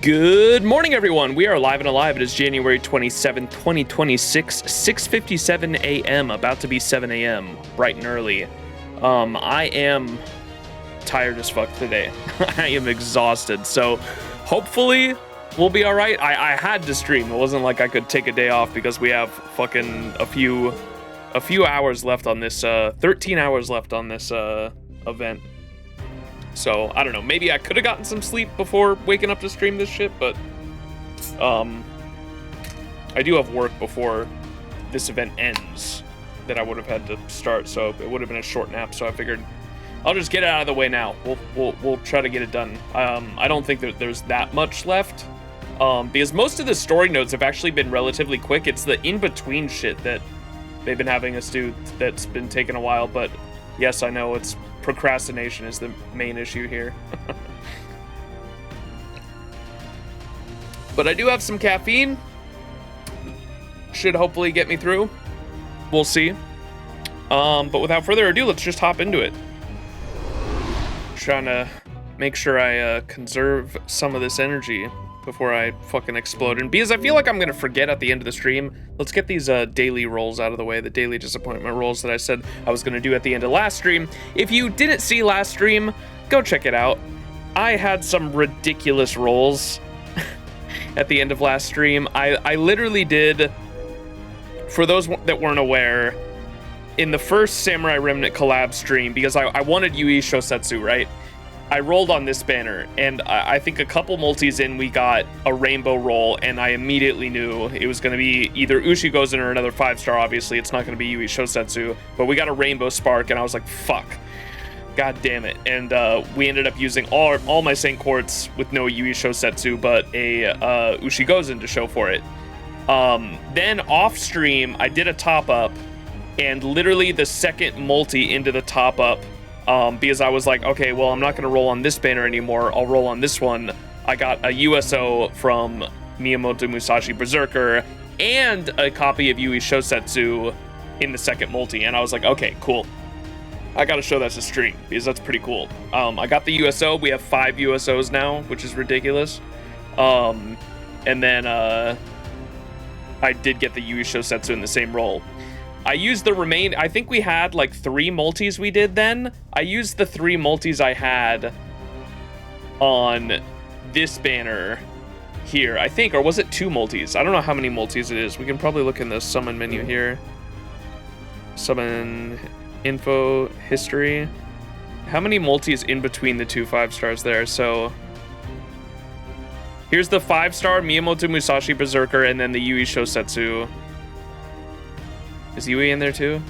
Good morning, everyone. We are live and alive. It is January 27th, 2026, 6:57 a.m., about to be 7 a.m., bright and early. I am tired as fuck today. I am exhausted, so hopefully we'll be all right. I had to stream. It wasn't like I could take a day off because we have fucking a few hours left on this, 13 hours left on this event. So, I don't know, maybe I could have gotten some sleep before waking up to stream this shit, but I do have work before this event ends that I would have had to start, so it would have been a short nap, so I figured I'll just get it out of the way now. We'll try to get it done. I don't think that there's that much left, because most of the story nodes have actually been relatively quick. It's the in-between shit that they've been having us do that's been taking a while, but yes, I know it's procrastination is the main issue here. But I do have some caffeine. Should hopefully get me through. We'll see. But without further ado, let's just hop into it. Trying to make sure I conserve some of this energy before I fucking explode. And because I feel like I'm gonna forget at the end of the stream, let's get these daily rolls out of the way, the daily disappointment rolls that I said I was gonna do at the end of last stream. If you didn't see last stream, go check it out. I had some ridiculous rolls at the end of last stream. I literally did, for those that weren't aware, in the first Samurai Remnant Collab stream, because I wanted Yui Shosetsu, right? I rolled on this banner, and I think a couple multis in, we got a rainbow roll, and I immediately knew it was going to be either Ushigozen or another 5-star, obviously. It's not going to be Yui Shosetsu, but we got a rainbow spark, and I was like, fuck. God damn it. And we ended up using all my Saint Quartz with no Yui Shosetsu, but a Ushigozen to show for it. Then off stream, I did a top-up, and literally the second multi into the top-up, because I was like, okay, well, I'm not going to roll on this banner anymore. I'll roll on this one. I got a USO from Miyamoto Musashi Berserker and a copy of Yui Shosetsu in the second multi. And I was like, okay, cool. I got to show that to stream because that's pretty cool. I got the USO. We have 5 USOs now, which is ridiculous. And then I did get the Yui Shosetsu in the same roll. I used the I think we had like 3 multis we did then. I used the 3 multis I had on this banner here, I think, or was it 2 multis? I don't know how many multis it is. We can probably look in the summon menu here. Summon info history. How many multis in between the 2 5-stars there? So here's the 5-star Miyamoto Musashi Berserker and then the Yui Shosetsu. Is Yui in there too?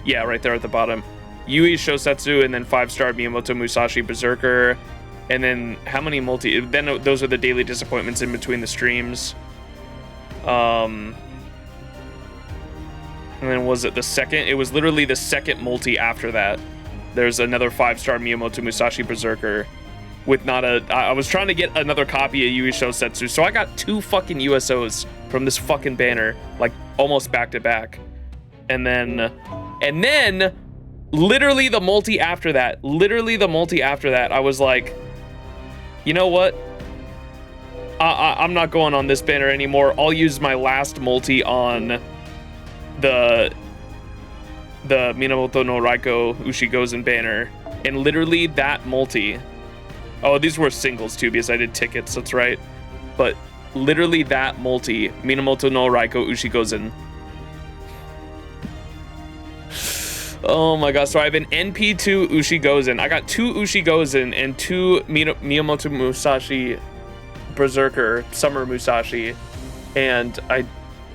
Yeah, right there at the bottom. Yui Shosetsu and then 5-star Miyamoto Musashi Berserker. And then how many multi? Then those are the daily disappointments in between the streams. And then was it the second? It was literally the second multi after that. There's another 5-star Miyamoto Musashi Berserker with not a... I was trying to get another copy of Yui Shosetsu, so I got 2 fucking USOs from this fucking banner, like almost back to back. And then literally the multi after that, I was like, you know what? I'm not going on this banner anymore. I'll use my last multi on the Minamoto no Raiko Ushigozen banner. And literally that multi, oh, these were singles too because I did tickets, that's right. But literally that multi, Minamoto no Raiko Ushigozen. Oh my god, so I have an NP2 Ushigozen. I got 2 Ushigozen and 2 Miyamoto Musashi Berserker, Summer Musashi. And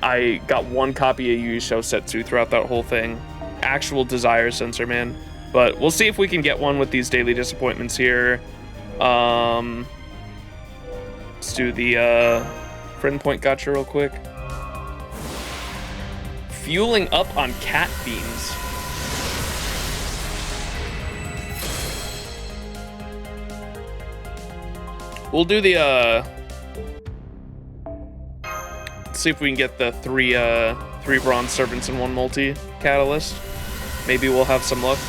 I got 1 copy of Yui Shosetsu throughout that whole thing. Actual desire sensor, man. But we'll see if we can get one with these daily disappointments here. Let's do the friend point gotcha real quick. Fueling up on cat beans. We'll do the let's see if we can get the 3 bronze servants in 1 multi catalyst. Maybe we'll have some luck.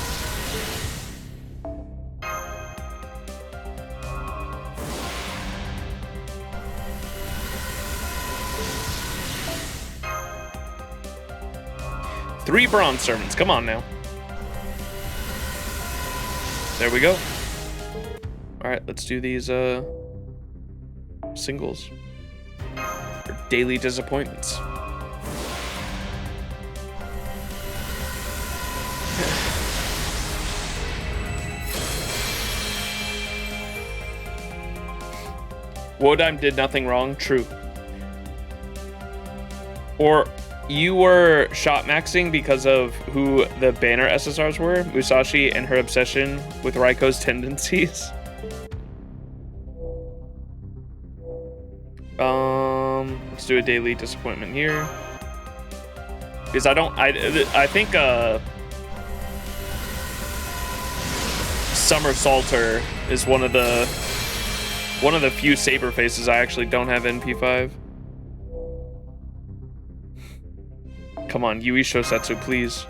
3 bronze servants. Come on now. There we go. All right, let's do these singles. Or daily disappointments. Wodime did nothing wrong. True. Or you were shot maxing because of who the banner SSRs were, Musashi and her obsession with Raiko's tendencies. Let's do a daily disappointment here. Because I think Summer Salter is one of the few saber faces I actually don't have NP5. Come on, Yui Shosetsu, please.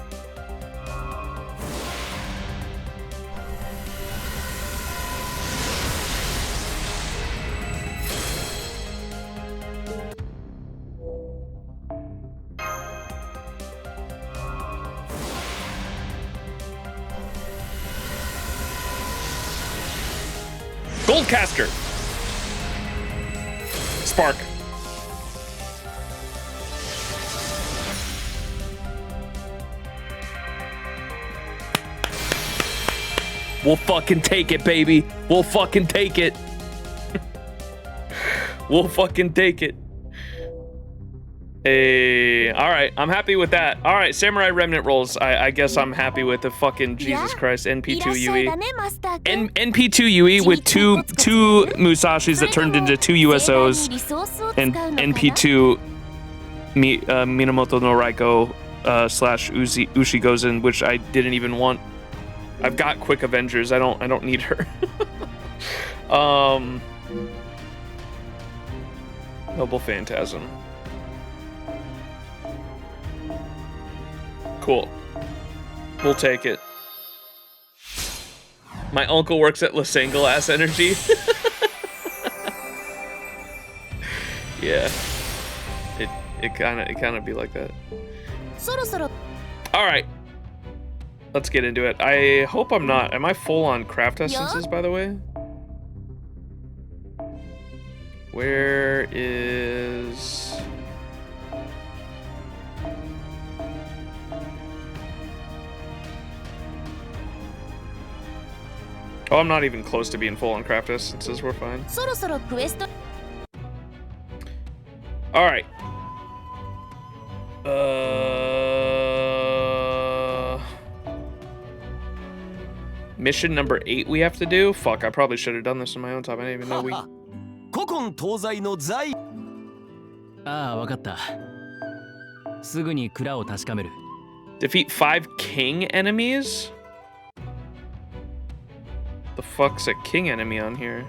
Goldcaster. Spark. We'll fucking take it, baby. We'll fucking take it. We'll fucking take it. Hey, all right, I'm happy with that. All right, Samurai Remnant rolls. I guess I'm happy with the fucking Jesus Christ NP2 UE. NP2 UE with two Musashis that turned into 2 USOs, and NP2 Minamoto no Raiko slash Ushi Gozen, which I didn't even want. I've got Quick Avengers. I don't need her. Noble Phantasm. Cool. We'll take it. My uncle works at Lasangle Ass Energy. Yeah. It kind of be like that. All right. Let's get into it. I hope I'm not. Am I full on craft essences, by the way? Where is... Oh, I'm not even close to being full on craft essences. We're fine. All right. Mission number 8 we have to do? Fuck, I probably should have done this on my own time. I didn't even know we... Defeat 5 king enemies? The fuck's a king enemy on here?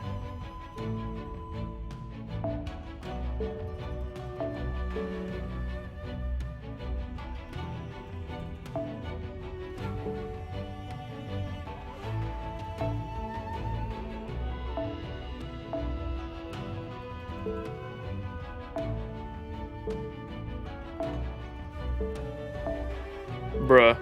Bruh.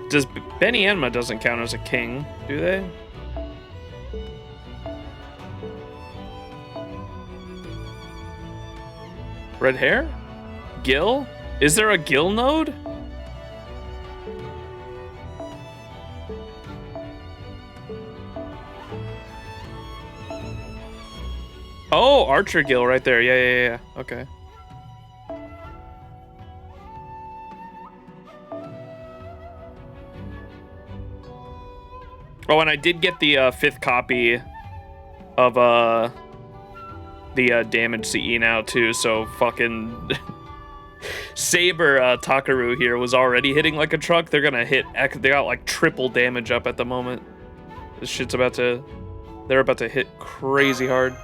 Does Benny Enma doesn't count as a king, do they? Red hair? Gil? Is there a Gil node? Oh, Archer Gil right there. Yeah. Okay. Oh, and I did get the 5th copy of the damage CE now too, so fucking Saber Takaru here was already hitting like a truck. They're gonna hit, they got like triple damage up at the moment. This shit's they're about to hit crazy hard.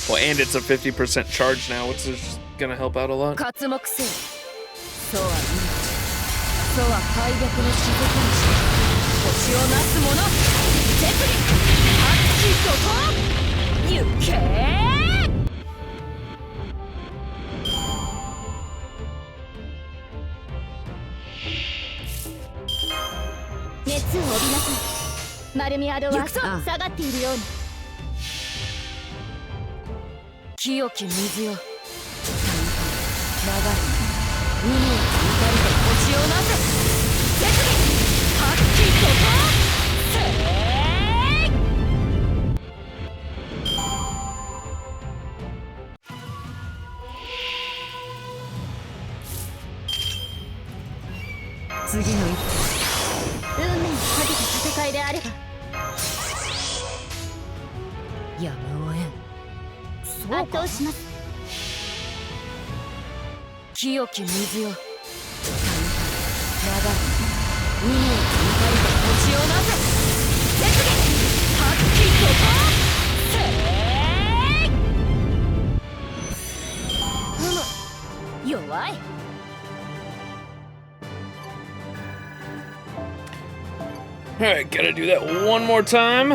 Well, and it's a 50% charge now, which is gonna help out a lot. Alright, gotta do that one more time.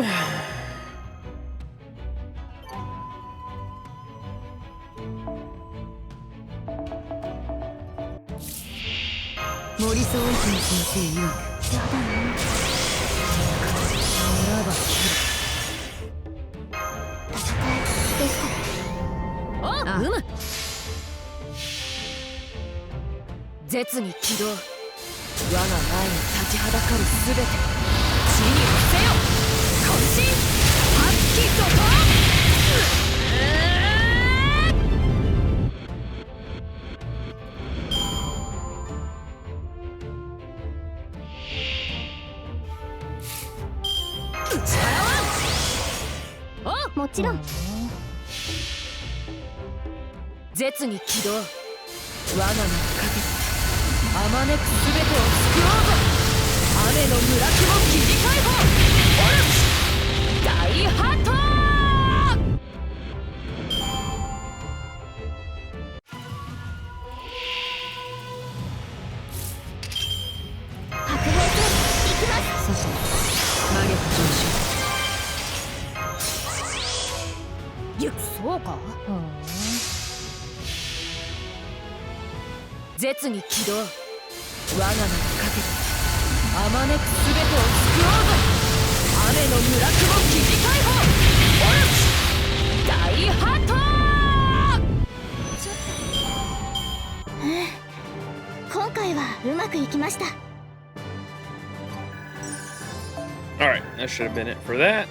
Alright, that should have been it for that.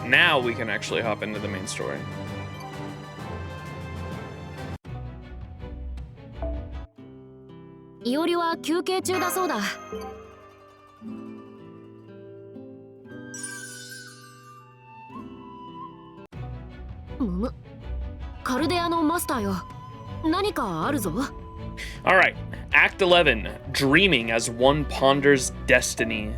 Now we can actually hop into the main story. Ioriは休憩中だそうだ。カルデアのマスターよ。何かあるぞ。Alright, Act 11, Dreaming as One Ponders Destiny.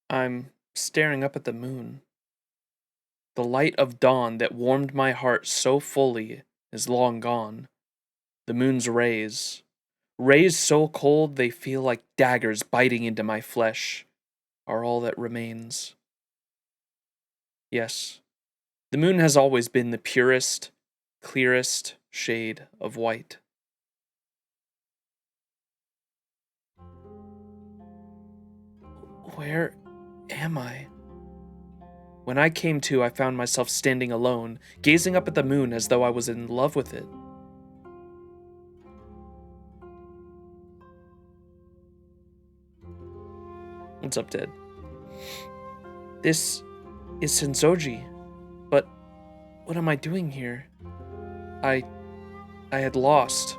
I'm staring up at the moon. The light of dawn that warmed my heart so fully is long gone. The moon's rays so cold they feel like daggers biting into my flesh, are all that remains. Yes, the moon has always been the purest, clearest shade of white. Where am I? When I came to, I found myself standing alone, gazing up at the moon as though I was in love with it. What's up, Ted? This is Senzoji, but what am I doing here? I had lost.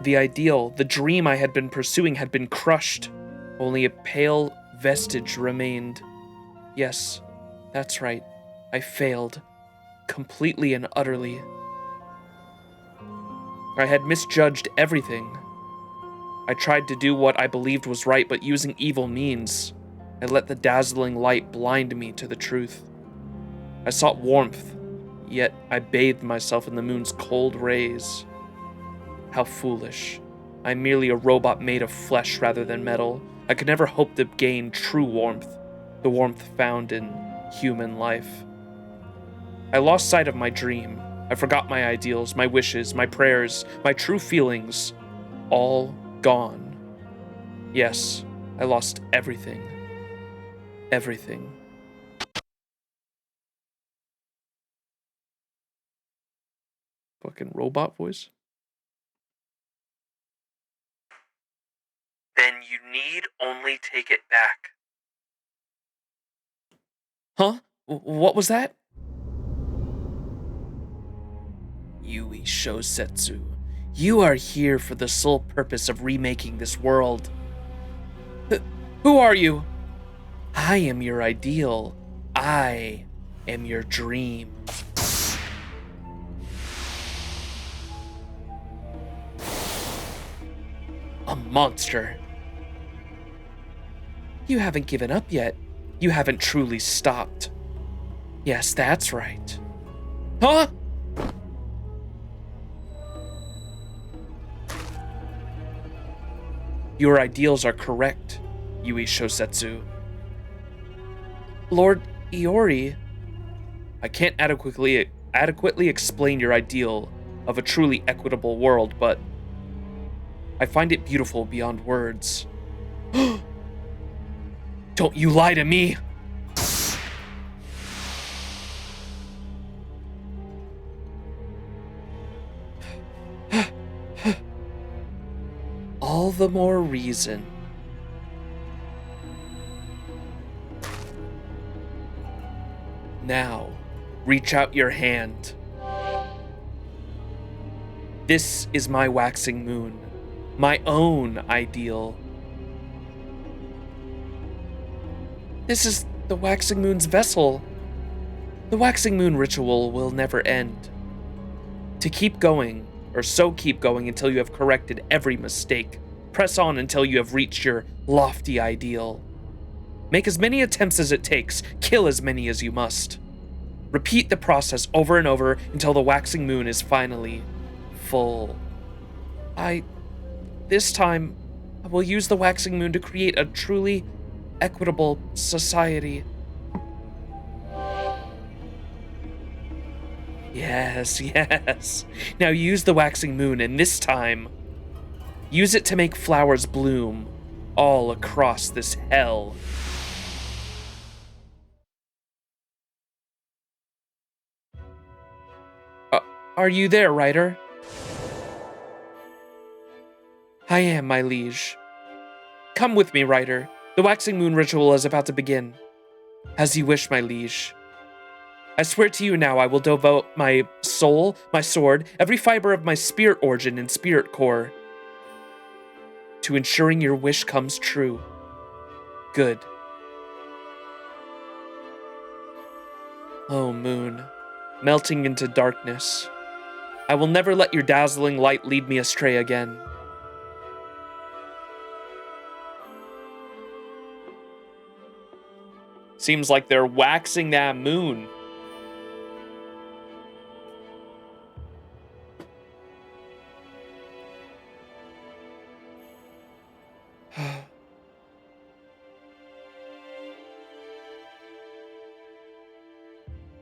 The ideal, the dream I had been pursuing had been crushed. Only a pale vestige remained. Yes, that's right. I failed. Completely and utterly. I had misjudged everything. I tried to do what I believed was right, but using evil means. I let the dazzling light blind me to the truth. I sought warmth, yet I bathed myself in the moon's cold rays. How foolish. I'm merely a robot made of flesh rather than metal. I could never hope to gain true warmth, the warmth found in human life. I lost sight of my dream. I forgot my ideals, my wishes, my prayers, my true feelings. All gone. Yes, I lost everything. Everything. Fucking robot voice. Then you need only take it back. Huh? What was that? Yui Shosetsu, you are here for the sole purpose of remaking this world. Who are you? I am your ideal. I am your dream. A monster. You haven't given up yet. You haven't truly stopped. Yes, that's right. Huh? Your ideals are correct, Yui Shosetsu. Lord Iori, I can't adequately explain your ideal of a truly equitable world, but I find it beautiful beyond words. Don't you lie to me! All the more reason. Now, reach out your hand. This is my waxing moon, my own ideal. This is the waxing moon's vessel. The waxing moon ritual will never end. To keep going, or so keep going until you have corrected every mistake. Press on until you have reached your lofty ideal. Make as many attempts as it takes, kill as many as you must. Repeat the process over and over until the waxing moon is finally full. This time, I will use the waxing moon to create a truly equitable society. Yes. Now use the waxing moon, and this time, use it to make flowers bloom all across this hell. Are you there, Ryder? I am, my liege. Come with me, Ryder. The waxing moon ritual is about to begin. As you wish, my liege. I swear to you now I will devote my soul, my sword, every fiber of my spirit origin and spirit core to ensuring your wish comes true. Good. Oh, moon, melting into darkness. I will never let your dazzling light lead me astray again. Seems like they're waxing that moon.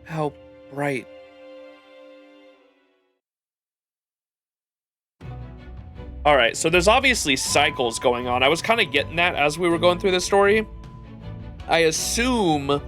How bright. All right, so there's obviously cycles going on. I was kind of getting that as we were going through the story. I assume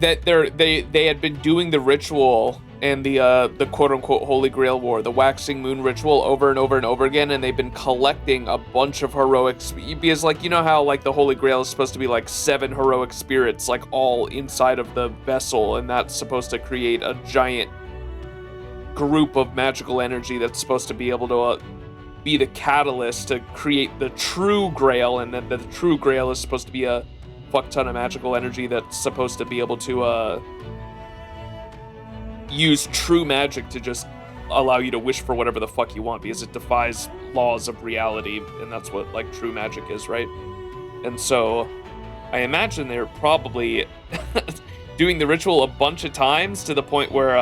that they had been doing the ritual and the quote-unquote Holy Grail War, the Waxing Moon ritual, over and over and over again, and they've been collecting a bunch of heroics, because, like, you know how, like, the Holy Grail is supposed to be, like, 7 heroic spirits, like, all inside of the vessel, and that's supposed to create a giant group of magical energy that's supposed to be able to be the catalyst to create the true Grail, and then the true Grail is supposed to be a fuck ton of magical energy that's supposed to be able to, use true magic to just allow you to wish for whatever the fuck you want, because it defies laws of reality, and that's what, like, true magic is, right? And so I imagine they're probably doing the ritual a bunch of times to the point where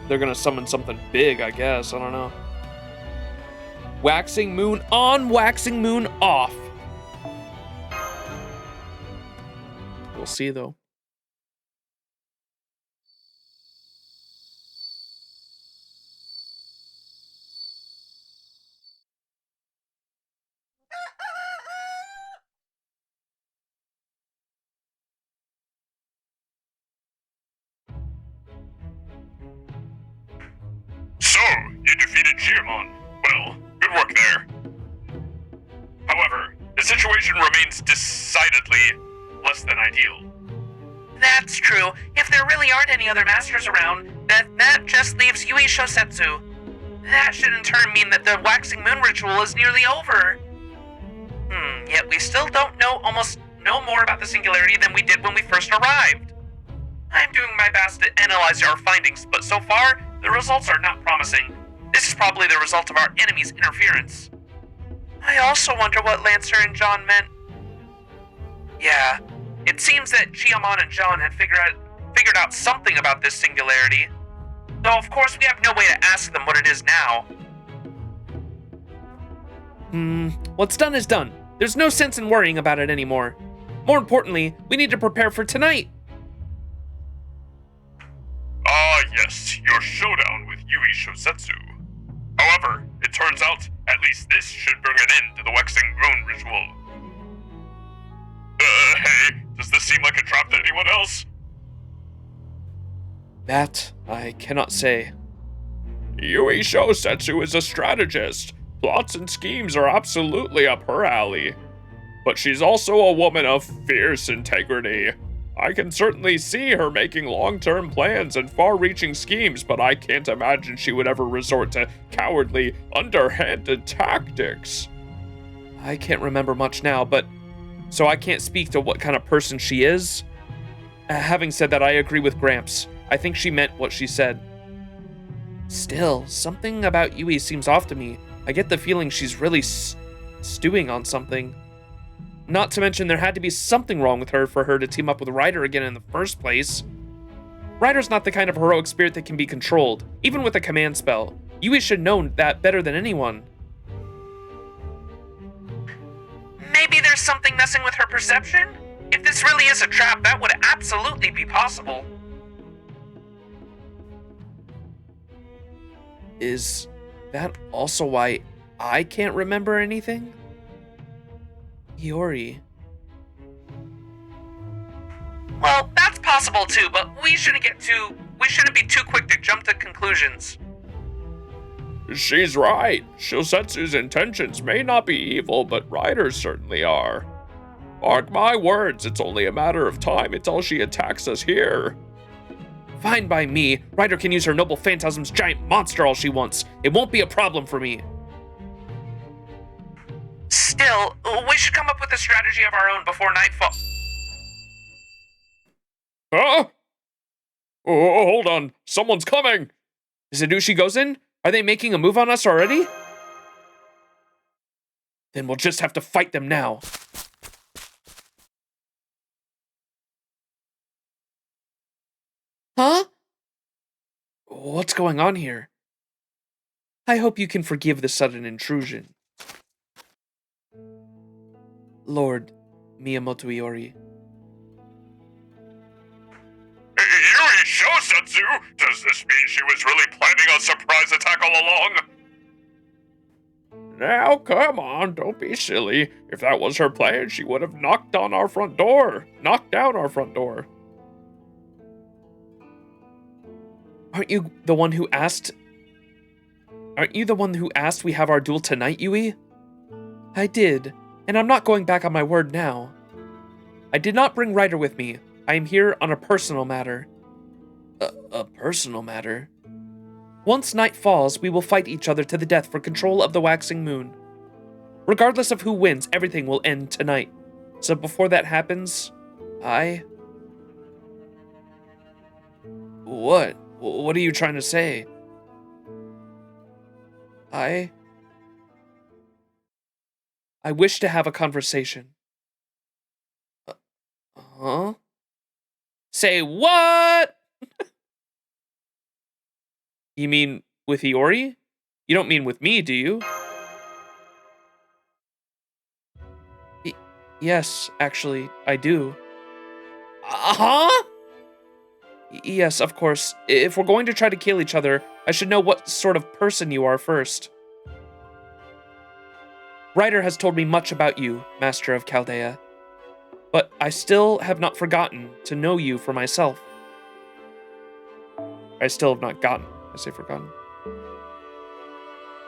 they're gonna summon something big, I guess. I don't know. Waxing moon on, waxing moon off. We'll see, though. So, you defeated Giamon. Well, good work there. However, the situation remains decidedly less than ideal. That's true. If there really aren't any other masters around, that just leaves Yui Shosetsu. That should in turn mean that the Waxing Moon ritual is nearly over. Yet we still don't know almost no more about the singularity than we did when we first arrived. I'm doing my best to analyze our findings, but so far, the results are not promising. This is probably the result of our enemy's interference. I also wonder what Lancer and John meant. Yeah, it seems that Giamon and John had figured out something about this singularity. Though of course we have no way to ask them what it is now. What's done is done. There's no sense in worrying about it anymore. More importantly, we need to prepare for tonight. Ah, yes, your showdown with Yui Shosetsu. However, it turns out at least this should bring an end to the Waxing Moon ritual. Hey, does this seem like a trap to anyone else? That I cannot say. Yui Shosetsu is a strategist. Plots and schemes are absolutely up her alley. But she's also a woman of fierce integrity. I can certainly see her making long-term plans and far-reaching schemes, but I can't imagine she would ever resort to cowardly, underhanded tactics. I can't remember much now, but so I can't speak to what kind of person she is. Having said that, I agree with Gramps. I think she meant what she said. Still, something about Yui seems off to me. I get the feeling she's really stewing on something. Not to mention there had to be something wrong with her for her to team up with Ryder again in the first place. Ryder's not the kind of heroic spirit that can be controlled, even with a command spell. Yui should know that better than anyone. Maybe there's something messing with her perception? If this really is a trap, that would absolutely be possible. Is that also why I can't remember anything? Iori. Well, that's possible too, but we shouldn't be too quick to jump to conclusions. She's right. Shosetsu's intentions may not be evil, but Ryder's certainly are. Mark my words, it's only a matter of time until she attacks us here. Fine by me. Ryder can use her Noble Phantasm's giant monster all she wants. It won't be a problem for me. Still, we should come up with a strategy of our own before nightfall. Huh? Oh, hold on. Someone's coming. Is it Ushi Gozen? Are they making a move on us already? Then we'll just have to fight them now. Huh? What's going on here? I hope you can forgive the sudden intrusion. Lord Miyamoto Iori. Yui Shosetsu? Does this mean she was really planning a surprise attack all along? Now, come on, don't be silly. If that was her plan, she would have knocked down our front door. Aren't you the one who asked we have our duel tonight, Yui? I did, and I'm not going back on my word now. I did not bring Ryder with me. I am here on a personal matter. A personal matter? Once night falls, we will fight each other to the death for control of the waxing moon. Regardless of who wins, everything will end tonight. So before that happens, What? What are you trying to say? I wish to have a conversation. Huh? Say what? You mean with Iori? You don't mean with me, do you? Yes, actually, I do. Huh? Yes, of course. If we're going to try to kill each other, I should know what sort of person you are first. Ryder has told me much about you, Master of Chaldea, but I still have not forgotten to know you for myself. I still have not gotten. I say forgotten.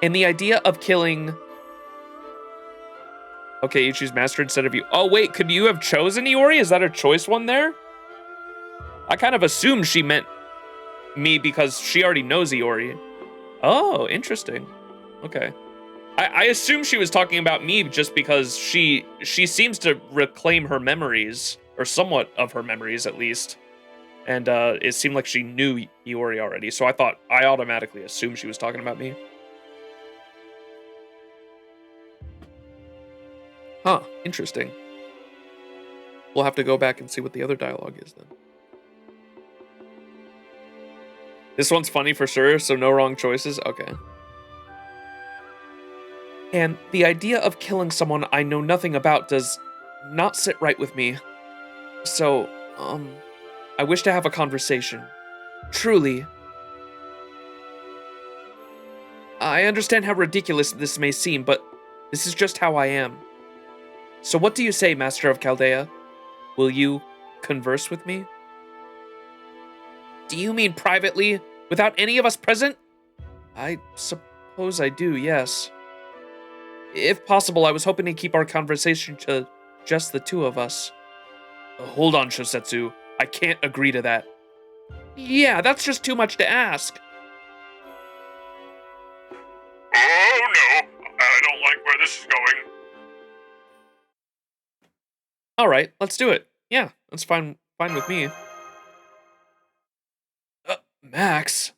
And the idea of killing... Okay, you choose Master instead of you. Oh, wait, could you have chosen Iori? Is that a choice one there? I kind of assumed she meant me because she already knows Iori. Oh, interesting. Okay. I assume she was talking about me just because she seems to reclaim her memories, or somewhat of her memories at least. And it seemed like she knew Iori already, so I automatically assumed she was talking about me. Huh, interesting. We'll have to go back and see what the other dialogue is then. This one's funny for sure, so no wrong choices? Okay. And the idea of killing someone I know nothing about does not sit right with me. So, I wish to have a conversation. Truly. I understand how ridiculous this may seem, but this is just how I am. So what do you say, Master of Chaldea? Will you converse with me? Do you mean privately, without any of us present? I suppose I do, yes. If possible, I was hoping to keep our conversation to just the two of us. Hold on, Shosetsu. I can't agree to that. Yeah, that's just too much to ask. Oh no, I don't like where this is going. Alright, let's do it. Yeah, that's fine with me. Max?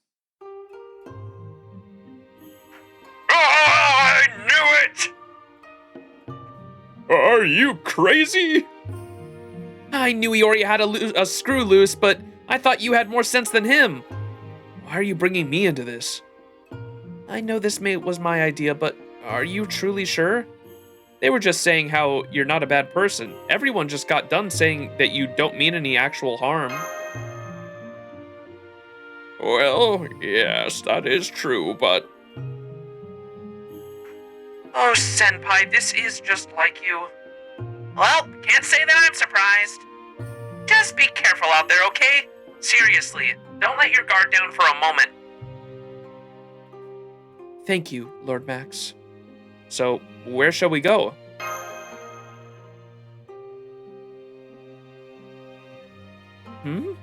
I knew it! Are you crazy? I knew Iori had a screw loose, but I thought you had more sense than him. Why are you bringing me into this? I know this was my idea, but are you truly sure? They were just saying how you're not a bad person. Everyone just got done saying that you don't mean any actual harm. Well, yes, that is true, but... Oh, Senpai, this is just like you. Well, can't say that I'm surprised. Just be careful out there, okay? Seriously, don't let your guard down for a moment. Thank you, Lord Max. So, where shall we go? Hmm?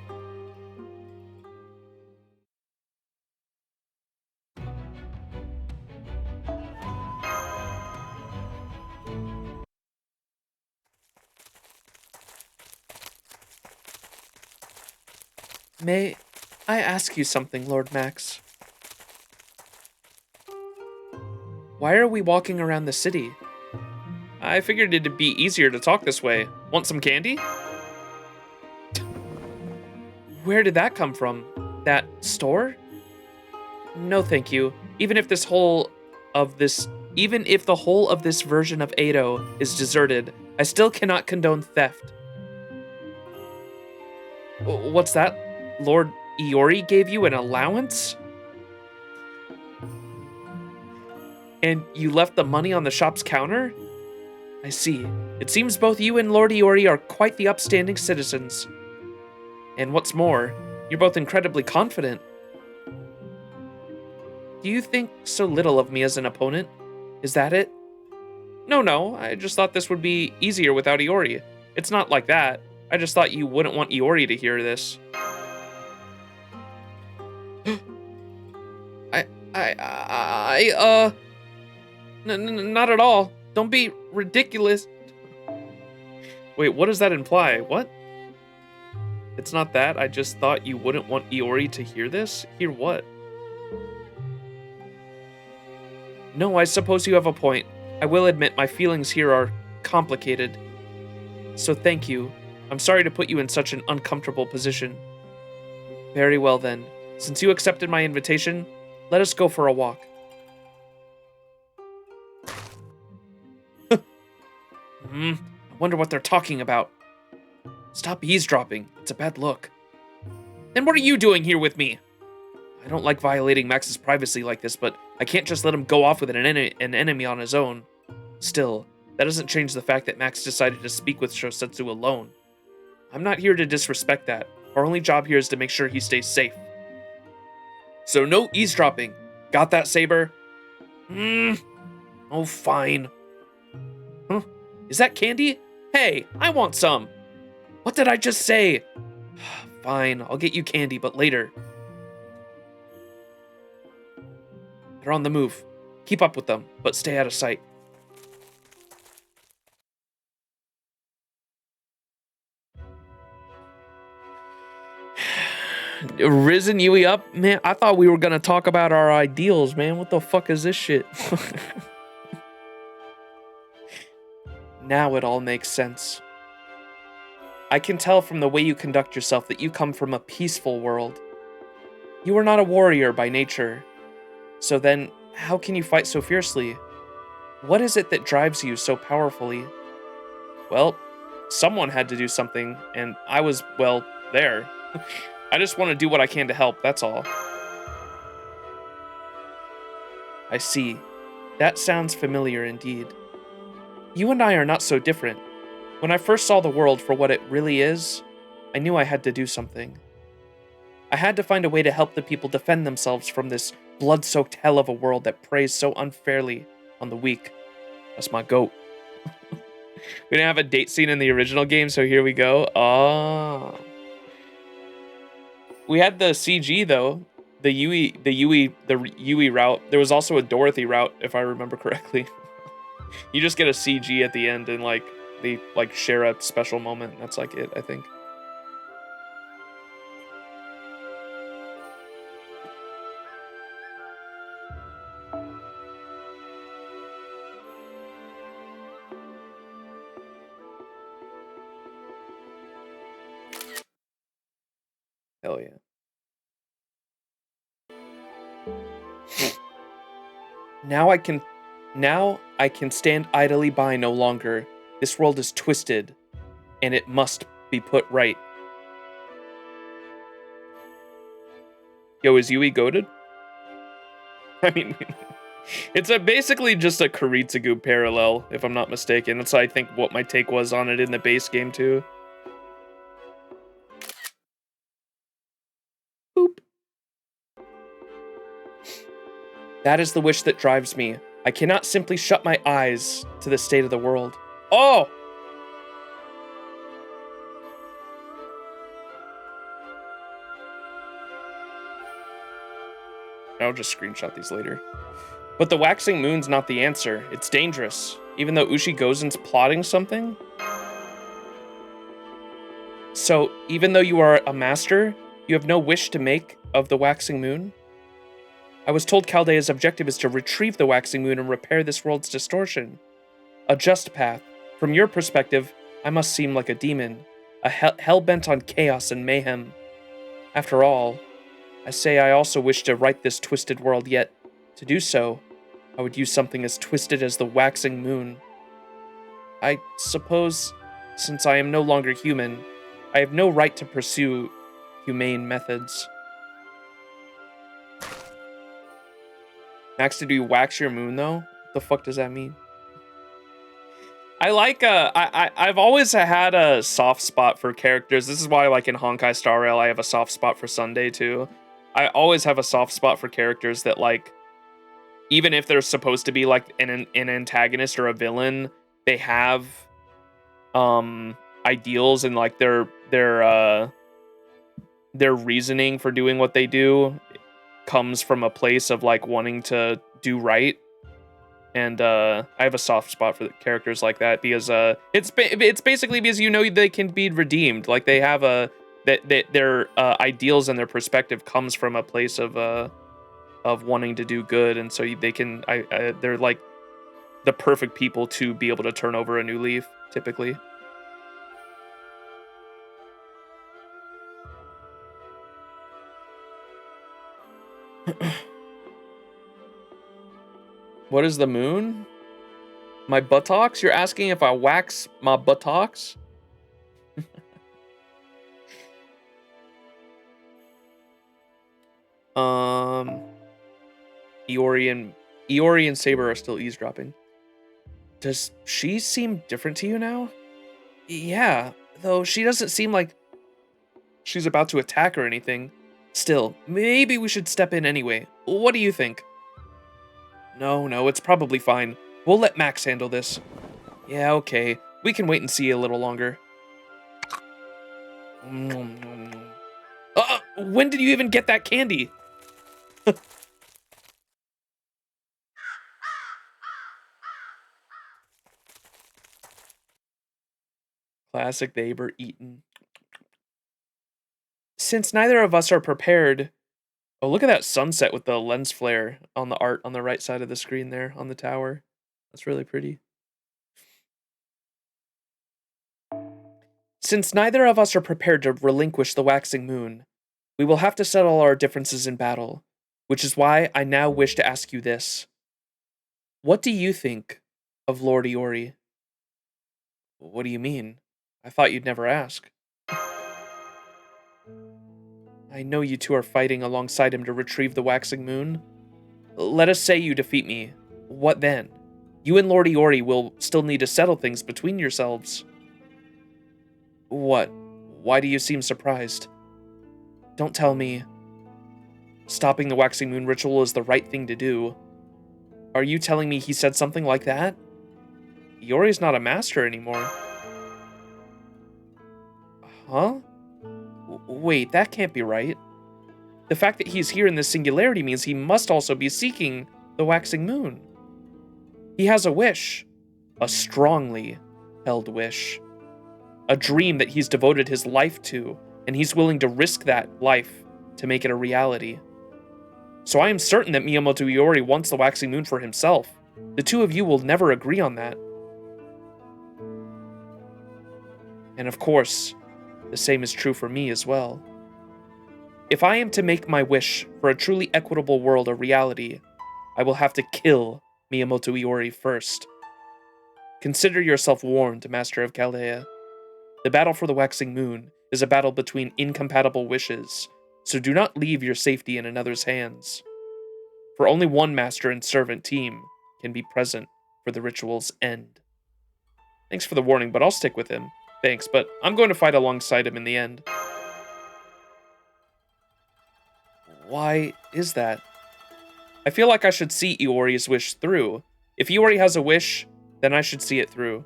May I ask you something, Lord Max? Why are we walking around the city? I figured it'd be easier to talk this way. Want some candy? Where did that come from? That store? No, thank you. Even if the whole of this version of Edo is deserted, I still cannot condone theft. What's that? Lord Iori gave you an allowance? And you left the money on the shop's counter? I see. It seems both you and Lord Iori are quite the upstanding citizens. And what's more, you're both incredibly confident. Do you think so little of me as an opponent? Is that it? No, I just thought this would be easier without Iori. It's not like that. I just thought you wouldn't want Iori to hear this. Not at all. Don't be ridiculous. Wait, what does that imply? What? It's not that. I just thought you wouldn't want Iori to hear this? Hear what? No, I suppose you have a point. I will admit my feelings here are complicated. So thank you. I'm sorry to put you in such an uncomfortable position. Very well then. Since you accepted my invitation, let us go for a walk. I wonder what they're talking about. Stop eavesdropping. It's a bad look. Then what are you doing here with me? I don't like violating Max's privacy like this, but I can't just let him go off with an enemy on his own. Still, that doesn't change the fact that Max decided to speak with Shosetsu alone. I'm not here to disrespect that. Our only job here is to make sure he stays safe. So no eavesdropping. Got that, Saber? Oh, fine. Huh? Is that candy? Hey, I want some. What did I just say? Fine, I'll get you candy, but later. They're on the move. Keep up with them, but stay out of sight. Risen Yui up? Man, I thought we were gonna talk about our ideals, man. What the fuck is this shit? Now it all makes sense. I can tell from the way you conduct yourself that you come from a peaceful world. You are not a warrior by nature. So then, how can you fight so fiercely? What is it that drives you so powerfully? Well, someone had to do something, and I was, well, there. I just want to do what I can to help, that's all. I see. That sounds familiar indeed. You and I are not so different. When I first saw the world for what it really is, I knew I had to do something. I had to find a way to help the people defend themselves from this blood-soaked hell of a world that preys so unfairly on the weak. That's my goat. We didn't have a date scene in the original game, so here we go. Oh. We had the CG though. The Yui route. There was also a Dorothy route, if I remember correctly. You just get a CG at the end and like they like share a special moment. That's like it, I think. Hell yeah. Now I can stand idly by no longer. This world is twisted, and it must be put right. Yo, is Yui goated? I mean, it's basically just a Kiritsugu parallel, if I'm not mistaken. That's, I think, what my take was on it in the base game, too. Boop. That is the wish that drives me. I cannot simply shut my eyes to the state of the world. Oh! I'll just screenshot these later. But the waxing moon's not the answer. It's dangerous. Even though Ushi-Gozen's plotting something? So, even though you are a master, you have no wish to make of the waxing moon? I was told Chaldea's objective is to retrieve the waxing moon and repair this world's distortion. A just path. From your perspective, I must seem like a demon, hell-bent on chaos and mayhem. After all, I say I also wish to right this twisted world, yet, to do so, I would use something as twisted as the waxing moon. I suppose, since I am no longer human, I have no right to pursue humane methods. Max, did you wax your moon, though? The fuck does that mean? I like I've always had a soft spot for characters. This is why, like, in Honkai Star Rail, I have a soft spot for Sunday too. I always have a soft spot for characters that, like, even if they're supposed to be like an antagonist or a villain, they have ideals, and like their reasoning for doing what they do comes from a place of like wanting to do right. And I have a soft spot for characters like that because it's basically because, you know, they can be redeemed. Like, they have their ideals and their perspective comes from a place of wanting to do good, and so they can they're like the perfect people to be able to turn over a new leaf, typically. What is the moon? My buttocks? You're asking if I wax my buttocks? Iori and Saber are still eavesdropping. Does she seem different to you now? Yeah, though she doesn't seem like she's about to attack or anything. Still, maybe we should step in anyway. What do you think? No, it's probably fine. We'll let Max handle this. Yeah, okay. We can wait and see a little longer. When did you even get that candy? Classic neighbor eaten. Since neither of us are prepared... Oh, look at that sunset with the lens flare on the art on the right side of the screen there on the tower. That's really pretty. Since neither of us are prepared to relinquish the waxing moon, we will have to settle our differences in battle, which is why I now wish to ask you this. What do you think of Lord Iori? What do you mean? I thought you'd never ask. I know you two are fighting alongside him to retrieve the waxing moon. Let us say you defeat me. What then? You and Lord Iori will still need to settle things between yourselves. What? Why do you seem surprised? Don't tell me stopping the waxing moon ritual is the right thing to do. Are you telling me he said something like that? Iori's not a master anymore. Huh? Wait, that can't be right. The fact that he's here in this singularity means he must also be seeking the waxing moon. He has a wish. A strongly held wish. A dream that he's devoted his life to, and he's willing to risk that life to make it a reality. So I am certain that Miyamoto Iori wants the waxing moon for himself. The two of you will never agree on that. And of course, the same is true for me as well. If I am to make my wish for a truly equitable world a reality, I will have to kill Miyamoto Iori first. Consider yourself warned, Master of Chaldea. The battle for the waxing moon is a battle between incompatible wishes, so do not leave your safety in another's hands. For only one master and servant team can be present for the ritual's end. Thanks for the warning, but I'll stick with him. Thanks, but I'm going to fight alongside him in the end. Why is that? I feel like I should see Iori's wish through. If Iori has a wish, then I should see it through.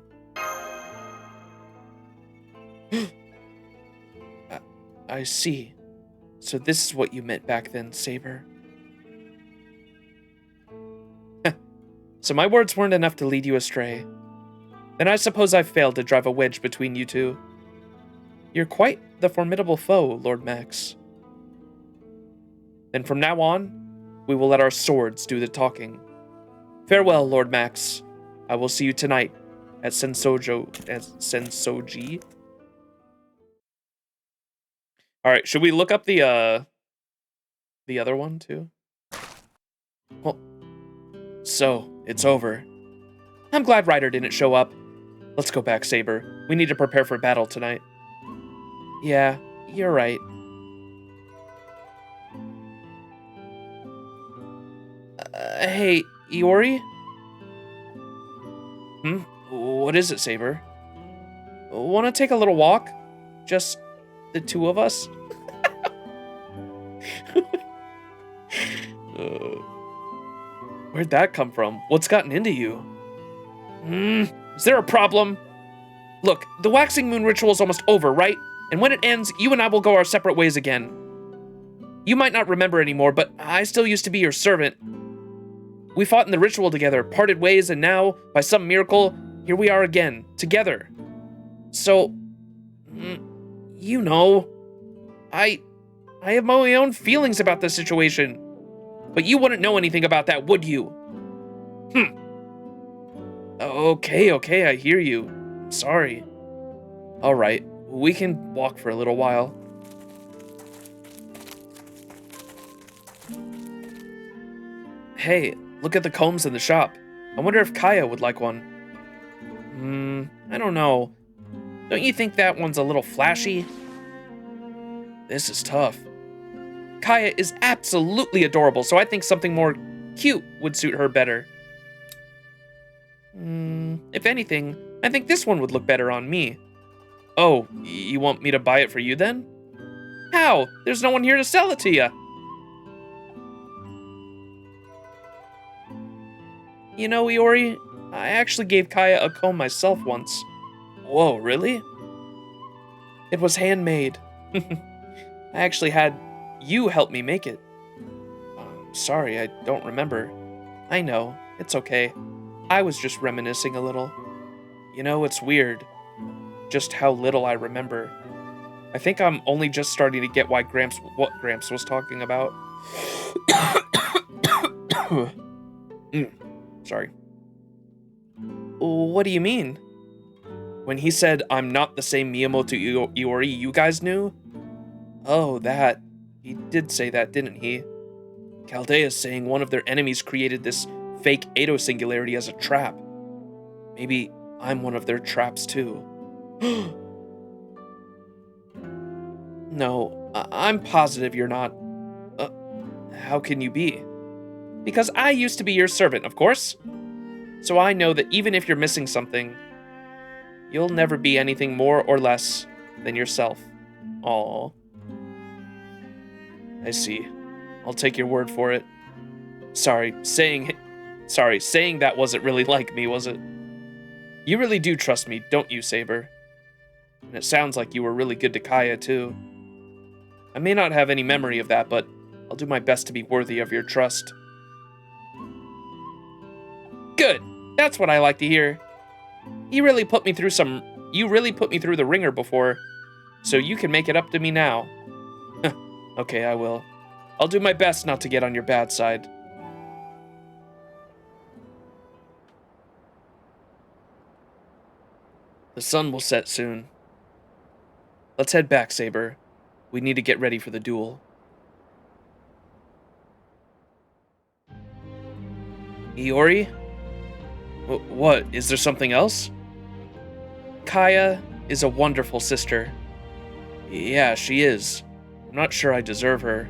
I see. So this is what you meant back then, Saber. So my words weren't enough to lead you astray. Then I suppose I've failed to drive a wedge between you two. You're quite the formidable foe, Lord Max. Then from now on, we will let our swords do the talking. Farewell, Lord Max. I will see you tonight at Sensoji. All right, should we look up the other one too? Well, so it's over. I'm glad Ryder didn't show up. Let's go back, Saber. We need to prepare for battle tonight. Yeah, you're right. Hey, Iori? What is it, Saber? Want to take a little walk? Just the two of us? Where'd that come from? What's gotten into you? Is there a problem? Look, the waxing moon ritual is almost over, right? And when it ends, you and I will go our separate ways again. You might not remember anymore, but I still used to be your servant. We fought in the ritual together, parted ways, and now, by some miracle, here we are again, together. So, you know, I have my own feelings about this situation. But you wouldn't know anything about that, would you? Okay, I hear you. I'm sorry. All right, we can walk for a little while. Hey, look at the combs in the shop. I wonder if Kaya would like one. I don't know. Don't you think that one's a little flashy? This is tough. Kaya is absolutely adorable, so I think something more cute would suit her better. If anything, I think this one would look better on me. Oh, you want me to buy it for you then? How? There's no one here to sell it to you. You know, Iori, I actually gave Kaya a comb myself once. Whoa, really? It was handmade. I actually had you help me make it. Sorry, I don't remember. I know, it's okay. I was just reminiscing a little. You know, it's weird, just how little I remember. I think I'm only just starting to get what Gramps was talking about. Sorry. What do you mean? When he said, I'm not the same Miyamoto Iori you guys knew? Oh, that. He did say that, didn't he? Chaldea's saying one of their enemies created this fake Edo singularity as a trap. Maybe I'm one of their traps too. No, I'm positive you're not. How can you be? Because I used to be your servant, of course. So I know that even if you're missing something, you'll never be anything more or less than yourself. Aww. I see. I'll take your word for it. Sorry, saying that wasn't really like me, was it? You really do trust me, don't you, Saber? And it sounds like you were really good to Kaya, too. I may not have any memory of that, but I'll do my best to be worthy of your trust. Good! That's what I like to hear. You really put me through the ringer before, so you can make it up to me now. Okay, I will. I'll do my best not to get on your bad side. The sun will set soon. Let's head back, Saber. We need to get ready for the duel. Iori? What? Is there something else? Kaya is a wonderful sister. Yeah, she is. I'm not sure I deserve her.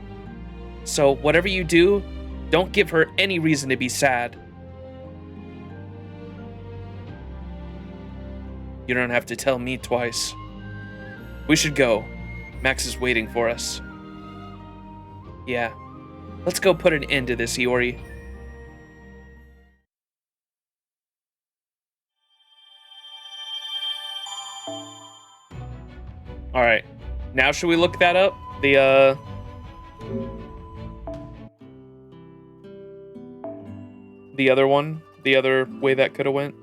So whatever you do, don't give her any reason to be sad. You don't have to tell me twice. We should go. Max is waiting for us. Yeah. Let's go put an end to this, Iori. Alright. Now should we look that up? The other one? The other way that could have went?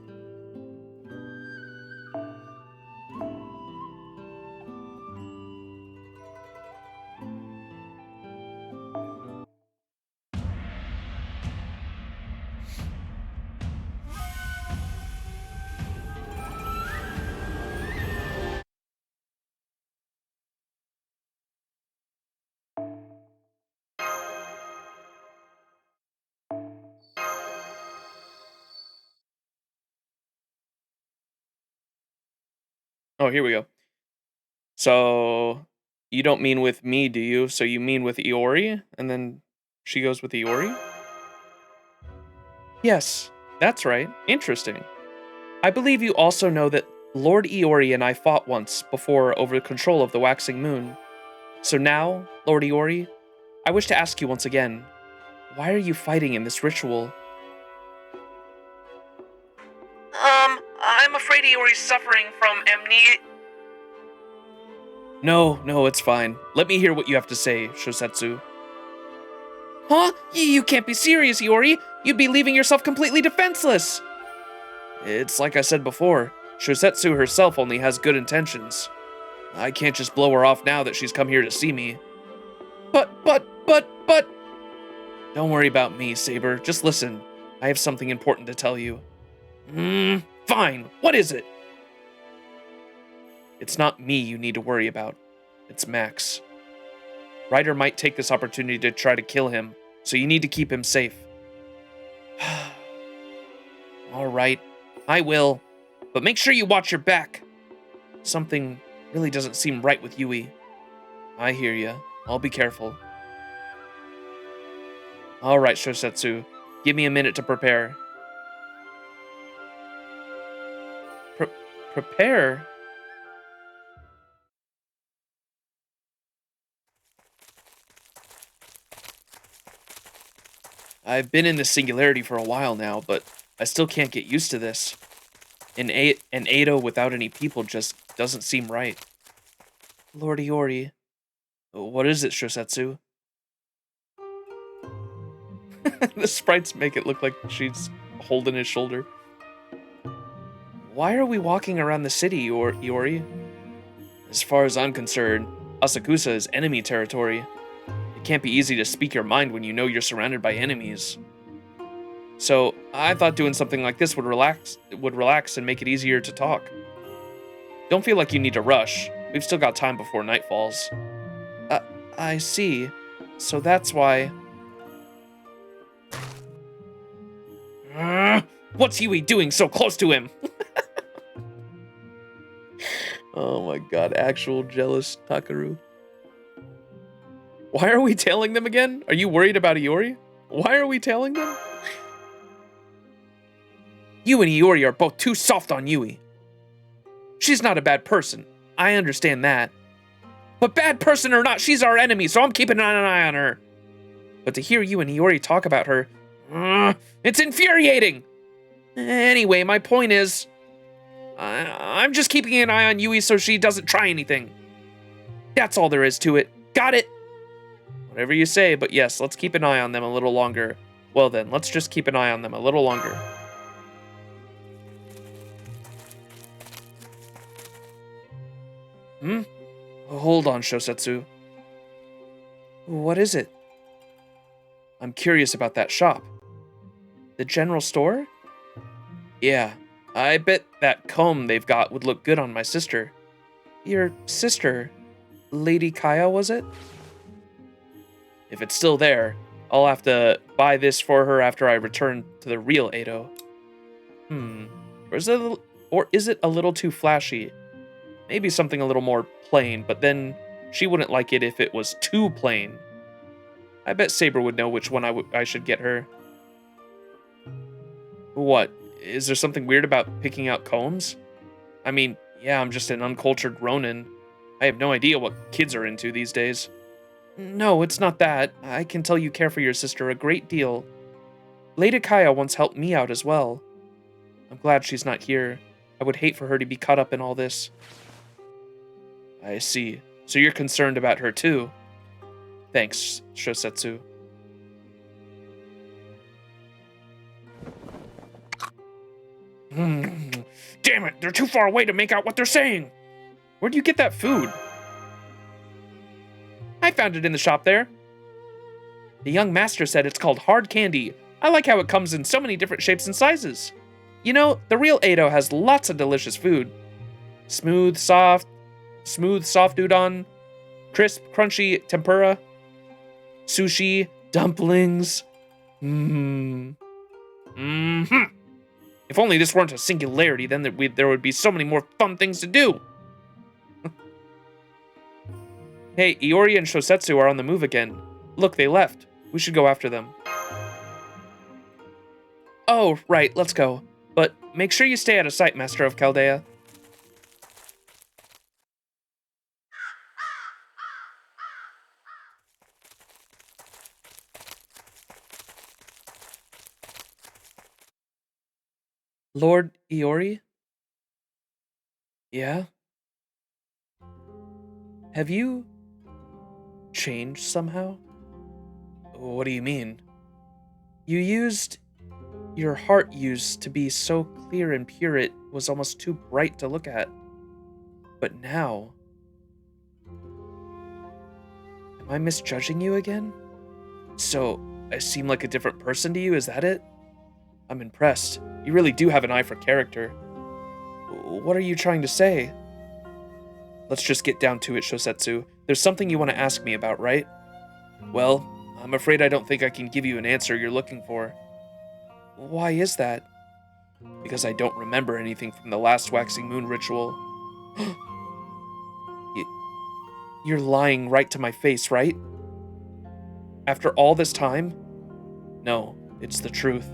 Oh, here we go. So, you don't mean with me, do you? So you mean with Iori? And then she goes with Iori? Yes, that's right. Interesting. I believe you also know that Lord Iori and I fought once before over control of the waxing moon. So now, Lord Iori, I wish to ask you once again, why are you fighting in this ritual? I'm afraid Iori's suffering from amnesia. No, it's fine. Let me hear what you have to say, Shosetsu. Huh? You can't be serious, Iori. You'd be leaving yourself completely defenseless. It's like I said before, Shosetsu herself only has good intentions. I can't just blow her off now that she's come here to see me. But... Don't worry about me, Saber. Just listen. I have something important to tell you. Fine. What is it? It's not me you need to worry about. It's Max. Ryder might take this opportunity to try to kill him, so you need to keep him safe. All right, I will. But make sure you watch your back. Something really doesn't seem right with Yui. I hear ya. I'll be careful. All right, Shosetsu. Give me a minute to prepare. Prepare? I've been in this singularity for a while now, but I still can't get used to this. An Edo without any people just doesn't seem right. Lord Iori. What is it, Shosetsu? The sprites make it look like she's holding his shoulder. Why are we walking around the city, Iori? As far as I'm concerned, Asakusa is enemy territory. It can't be easy to speak your mind when you know you're surrounded by enemies. So, I thought doing something like this would relax and make it easier to talk. Don't feel like you need to rush. We've still got time before night falls. I see. So that's why... What's Yui doing so close to him? Oh my god, actual jealous Takaru. Why are we tailing them again? Are you worried about Iori? Why are we tailing them? You and Iori are both too soft on Yui. She's not a bad person. I understand that. But bad person or not, she's our enemy, so I'm keeping an eye on her. But to hear you and Iori talk about her, it's infuriating. Anyway, my point is, I'm just keeping an eye on Yui so she doesn't try anything. That's all there is to it. Got it? Whatever you say, but yes, let's keep an eye on them a little longer. Well then, let's just keep an eye on them a little longer. Hold on, Shosetsu. What is it? I'm curious about that shop. The general store? Yeah, I bet that comb they've got would look good on my sister. Your sister? Lady Kaya, was it? If it's still there, I'll have to buy this for her after I return to the real Edo. Or is it a little too flashy? Maybe something a little more plain, but then she wouldn't like it if it was too plain. I bet Saber would know which one I should get her. What? Is there something weird about picking out combs? I mean, yeah, I'm just an uncultured Ronin. I have no idea what kids are into these days. No, it's not that. I can tell you care for your sister a great deal. Lady Kaya once helped me out as well. I'm glad she's not here. I would hate for her to be caught up in all this. I see. So you're concerned about her too. Thanks, Shosetsu. Damn it, they're too far away to make out what they're saying. Where'd you get that food? I found it in the shop there. The young master said it's called hard candy. I like how it comes in so many different shapes and sizes. You know, the real Edo has lots of delicious food. Smooth, soft udon, crisp, crunchy tempura, sushi, dumplings. If only this weren't a singularity, then there would be so many more fun things to do. Hey, Iori and Shosetsu are on the move again. Look, they left. We should go after them. Oh, right, let's go. But make sure you stay out of sight, Master of Chaldea. Lord Iori? Yeah? Have you changed somehow? What do you mean? Your heart used to be so clear and pure it was almost too bright to look at. But now... Am I misjudging you again? So, I seem like a different person to you, is that it? I'm impressed. You really do have an eye for character. What are you trying to say? Let's just get down to it, Shosetsu. There's something you want to ask me about, right? Well, I'm afraid I don't think I can give you an answer you're looking for. Why is that? Because I don't remember anything from the last waxing moon ritual. You're lying right to my face, right? After all this time? No, it's the truth.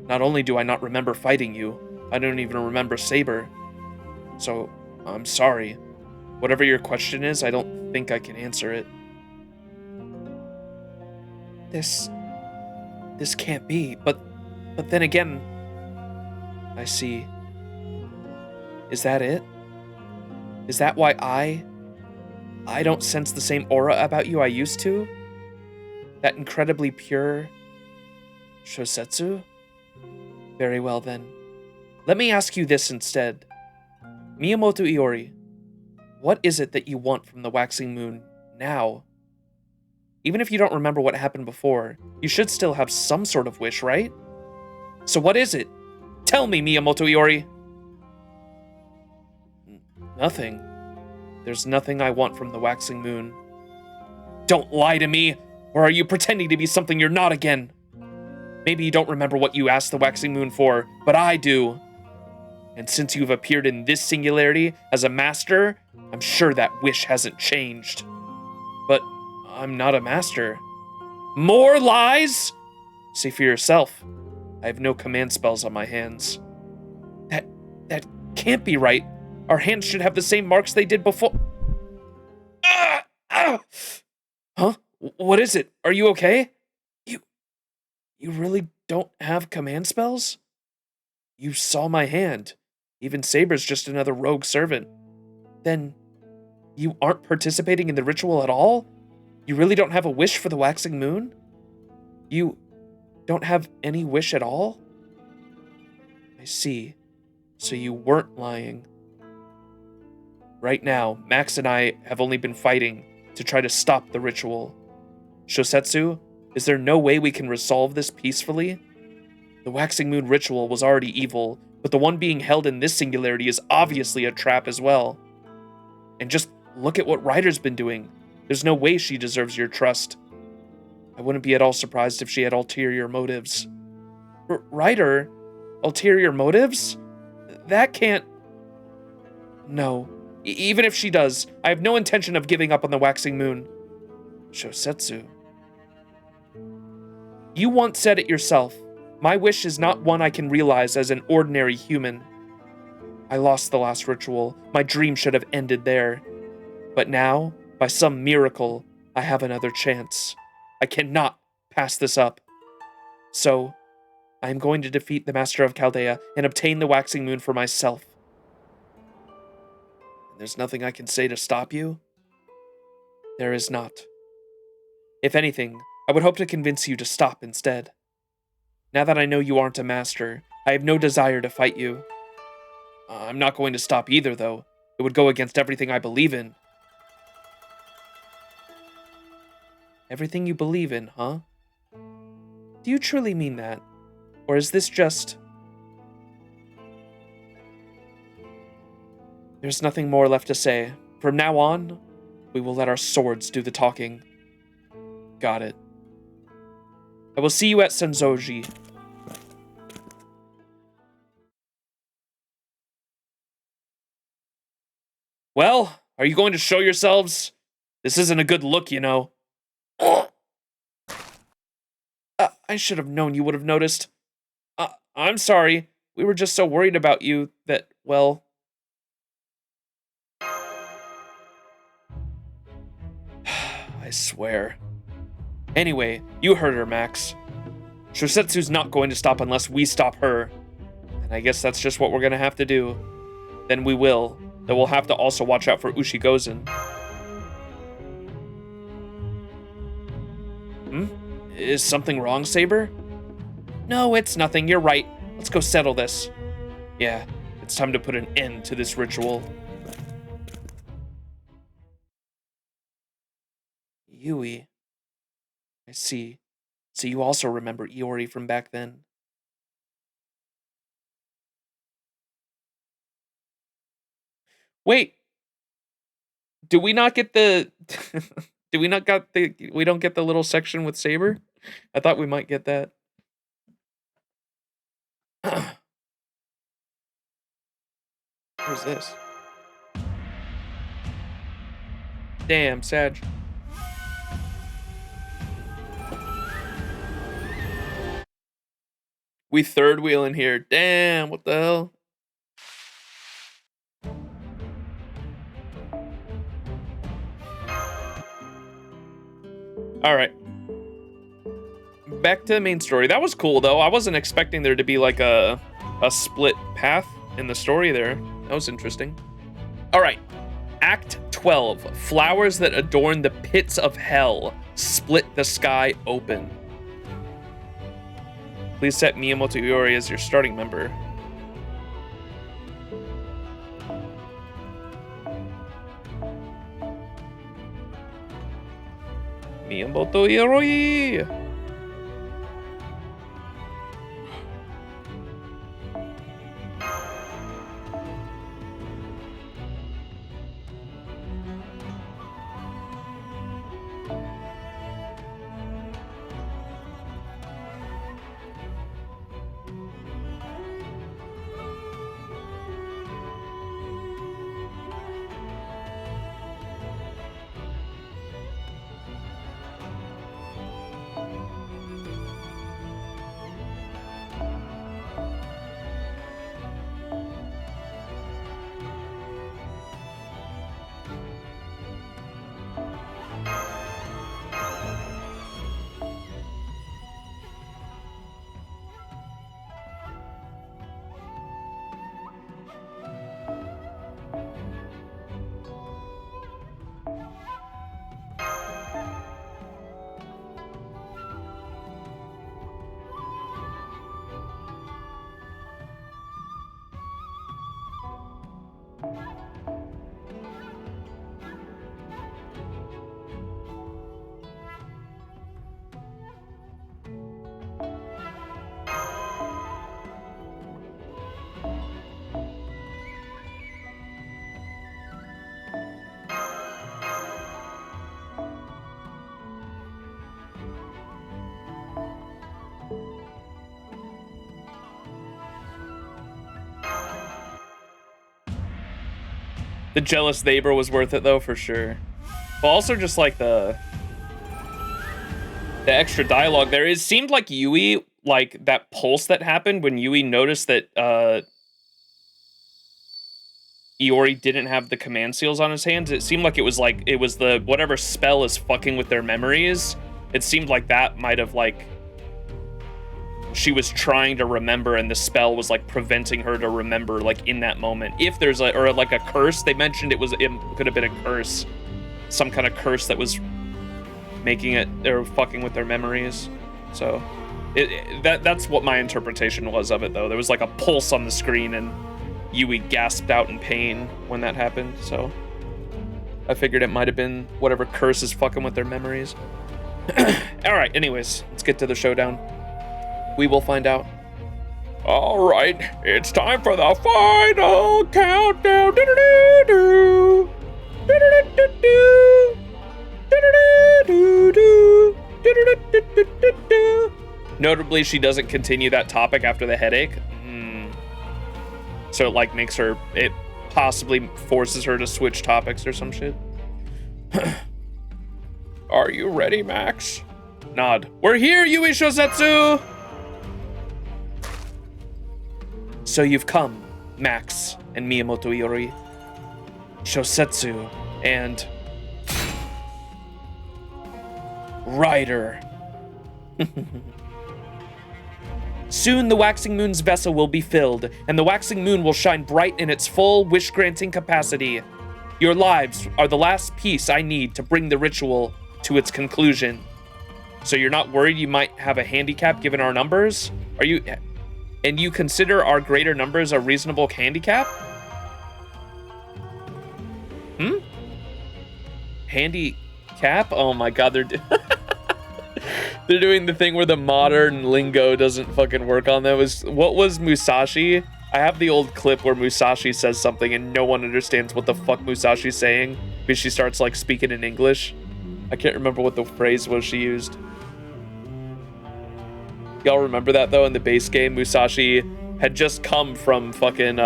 Not only do I not remember fighting you, I don't even remember Saber. So, I'm sorry. Whatever your question is, I don't think I can answer it. This can't be, but then again, I see. Is that it? Is that why I don't sense the same aura about you I used to? That incredibly pure Shosetsu? Very well then. Let me ask you this instead. Miyamoto Iori, what is it that you want from the waxing moon now? Even if you don't remember what happened before, you should still have some sort of wish, right? So what is it? Tell me, Miyamoto Iori! Nothing. There's nothing I want from the waxing moon. Don't lie to me! Or are you pretending to be something you're not again? Maybe you don't remember what you asked the waxing moon for, but I do. And since you've appeared in this singularity as a master, I'm sure that wish hasn't changed. But I'm not a master. More lies? See for yourself. I have no command spells on my hands. That can't be right. Our hands should have the same marks they did before. Huh? What is it? Are you okay? You really don't have command spells? You saw my hand. Even Saber's just another rogue servant. Then, you aren't participating in the ritual at all? You really don't have a wish for the waxing moon? You don't have any wish at all? I see. So you weren't lying. Right now, Max and I have only been fighting to try to stop the ritual. Shosetsu, is there no way we can resolve this peacefully? The waxing moon ritual was already evil, but the one being held in this singularity is obviously a trap as well. And just look at what Ryder's been doing. There's no way she deserves your trust. I wouldn't be at all surprised if she had ulterior motives. Ryder? Ulterior motives? That can't... No. Even if she does, I have no intention of giving up on the waxing moon. Shosetsu. You once said it yourself. My wish is not one I can realize as an ordinary human. I lost the last ritual. My dream should have ended there. But now, by some miracle, I have another chance. I cannot pass this up. So, I am going to defeat the Master of Chaldea and obtain the waxing moon for myself. There's nothing I can say to stop you? There is not. If anything, I would hope to convince you to stop instead. Now that I know you aren't a master, I have no desire to fight you. I'm not going to stop either, though. It would go against everything I believe in. Everything you believe in, huh? Do you truly mean that? Or is this just... There's nothing more left to say. From now on, we will let our swords do the talking. Got it. I will see you at Senzoji. Well, are you going to show yourselves? This isn't a good look, you know. I should have known you would have noticed. I'm sorry. We were just so worried about you that, well... I swear. Anyway, you heard her, Max. Shosetsu's not going to stop unless we stop her. And I guess that's just what we're gonna have to do. Then we will. Though we'll have to also watch out for Ushigozen. Is something wrong, Saber? No, it's nothing. You're right. Let's go settle this. Yeah, it's time to put an end to this ritual. Yui. I see. So you also remember Iori from back then. Wait. Do we not get the... we don't get the little section with Saber? I thought we might get that. Where's this? Damn, Sag. We third wheeling here. Damn, what the hell? All right. Back to the main story. That was cool, though. I wasn't expecting there to be like a split path in the story there. That was interesting. All right. Act 12. Flowers that adorn the pits of hell split the sky open. Please set Miyamoto Iori as your starting member. Miyamoto Iori! The jealous neighbor was worth it though, for sure. But also just like the extra dialogue there. It seemed like Yui, like that pulse that happened when Yui noticed that Iori didn't have the command seals on his hands. It seemed like it was the whatever spell is fucking with their memories. It seemed like that might have like she was trying to remember and the spell was like preventing her to remember like in that moment. If there's like a curse, they mentioned it could have been a curse, some kind of curse that was making it or fucking with their memories. So that's what my interpretation was of it though. There was like a pulse on the screen and Yui gasped out in pain when that happened. So I figured it might have been whatever curse is fucking with their memories. All right, anyways, let's get to the showdown. We will find out. All right, it's time for the final countdown. Notably, she doesn't continue that topic after the headache. So it like it possibly forces her to switch topics or some shit. Are you ready, Max? Nod. We're here, Yui Shosetsu! So you've come, Max and Miyamoto Iori, Shosetsu, and Ryder. Soon the Waxing Moon's vessel will be filled, and the Waxing Moon will shine bright in its full wish-granting capacity. Your lives are the last piece I need to bring the ritual to its conclusion. So you're not worried you might have a handicap given our numbers? And you consider our greater numbers a reasonable handicap? Handicap? Oh my god, they're doing the thing where the modern lingo doesn't fucking work on them. What was Musashi? I have the old clip where Musashi says something and no one understands what the fuck Musashi's saying because she starts like speaking in English. I can't remember what the phrase was she used. Y'all remember that though? In the base game, Musashi had just come from fucking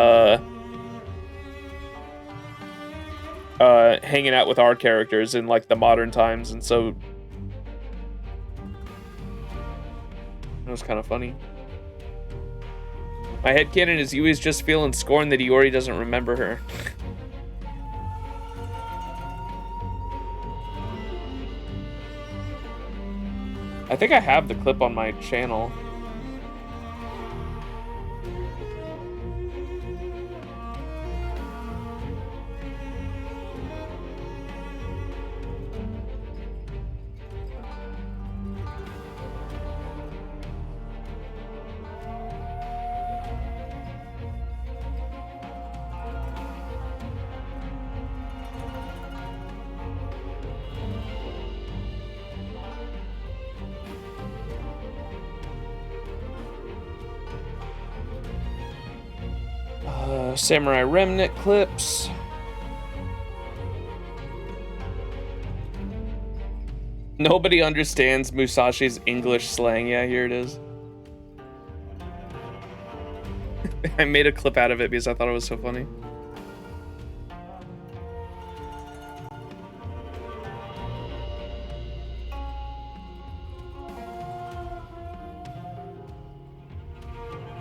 hanging out with our characters in like the modern times, and so it was kind of funny. My headcanon is Yui's just feeling scorn that Iori doesn't remember her. I think I have the clip on my channel. Samurai Remnant clips. Nobody understands Musashi's English slang. Yeah, here it is. I made a clip out of it because I thought it was so funny.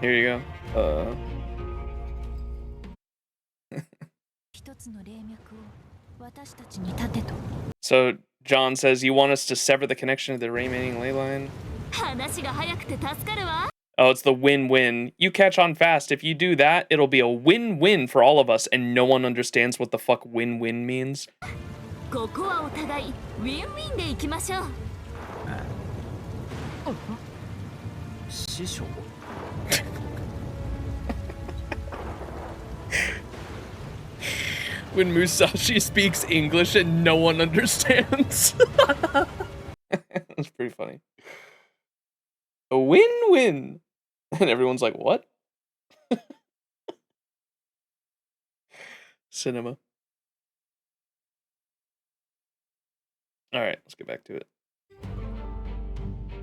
Here you go. So John says, you want us to sever the connection to the remaining ley line? Oh, it's the win-win. You catch on fast. If you do that, it'll be a win-win for all of us, and no one understands what the fuck win-win means. When Musashi speaks English and no one understands. That's pretty funny. A win-win. And everyone's like, what? Cinema. All right, let's get back to it.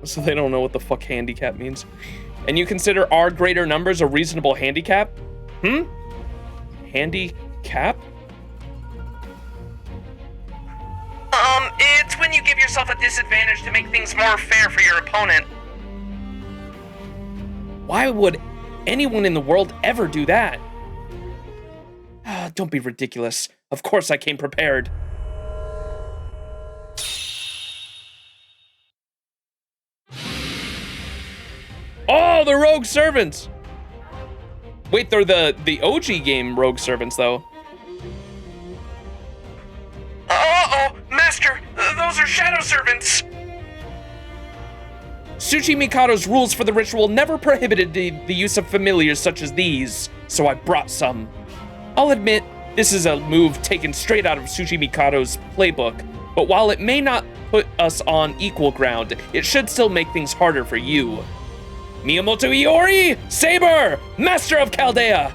So they don't know what the fuck handicap means. And you consider our greater numbers a reasonable handicap? Handicap? It's when you give yourself a disadvantage to make things more fair for your opponent. Why would anyone in the world ever do that? Don't be ridiculous. Of course I came prepared. Oh, the rogue servants! Wait, they're the OG game rogue servants, though. Uh-oh, Master, those are shadow servants. Tsuchi Mikado's rules for the ritual never prohibited the use of familiars such as these, so I brought some. I'll admit, this is a move taken straight out of Tsuchi Mikado's playbook, but while it may not put us on equal ground, it should still make things harder for you. Miyamoto Iori, Saber, Master of Chaldea!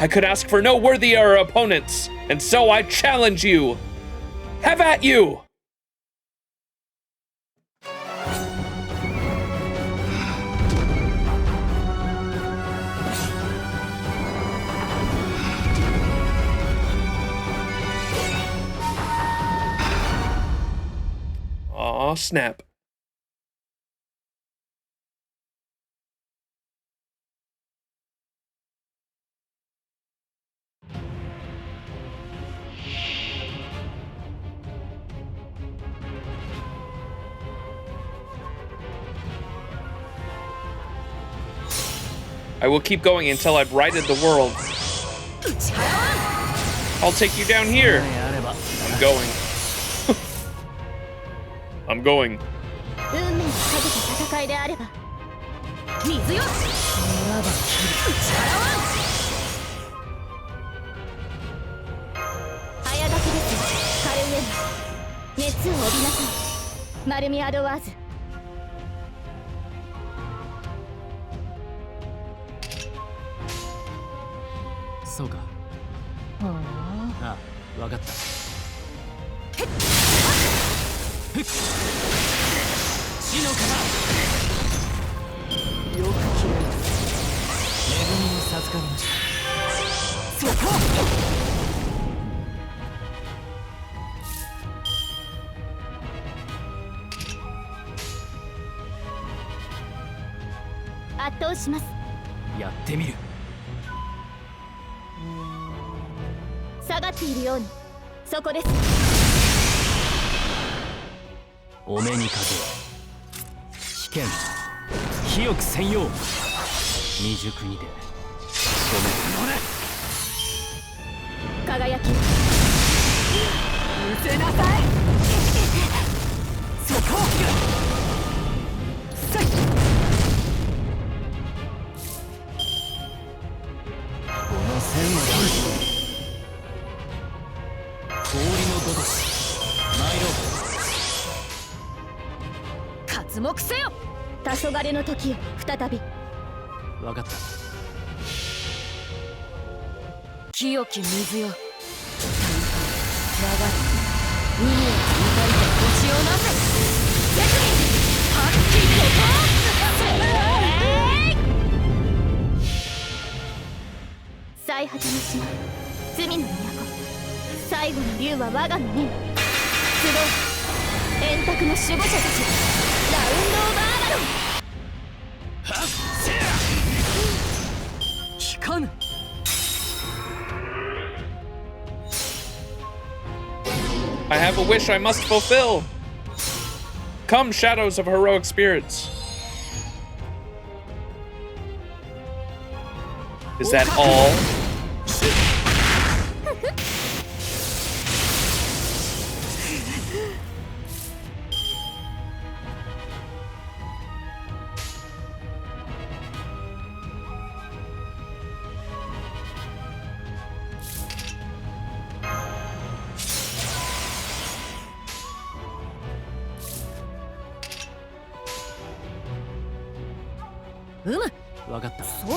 I could ask for no worthier opponents, and so I challenge you. Have at you! Aw, snap. I will keep going until I've righted the world. I'll take you down here. I'm going. I'm going. 運命をかけた戦いであれば水よ打ち払わん早炊きですカルウェン熱を帯びなさいマルミアドワーズそうかああ分かった死の型よく決める恵みに授かりましたそこ圧倒しますやってみる下がっているようにそこですお目にかけ危険清く専用未熟にでごめん輝き失せなさいそこせいこの線は氷のごとし参ろう刮目せよ黄昏の時よ再び分かった清き水よ流れ海を見たりと星をなせ絶にはっきりと最果ての島罪の都最後の竜は我がの目に集う円卓の守護者たちラウンドオブアガロンはっせや聞かぬI have a wish I must fulfill. Come, shadows of heroic spirits. Is that all?分かったそうか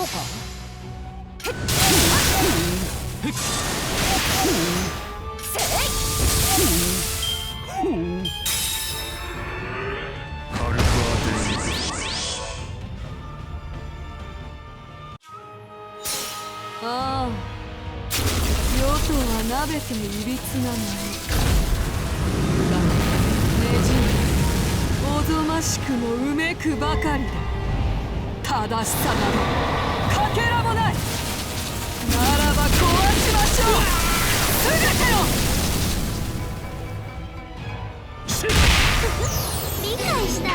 ああ世とはなべていびつなものだねじおぞましくもうめくばかりだ正しさなどかけらもないならば壊しましょうすべてを理解した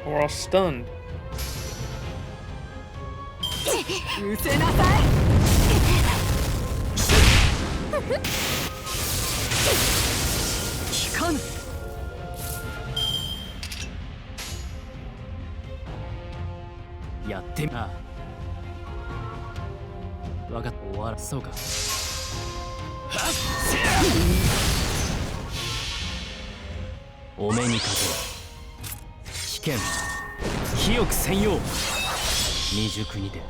We're all stunned. うせなさい聞かぬやってみああ分かった終わらそうかはっせやお目にかけ危険清く専用未熟にで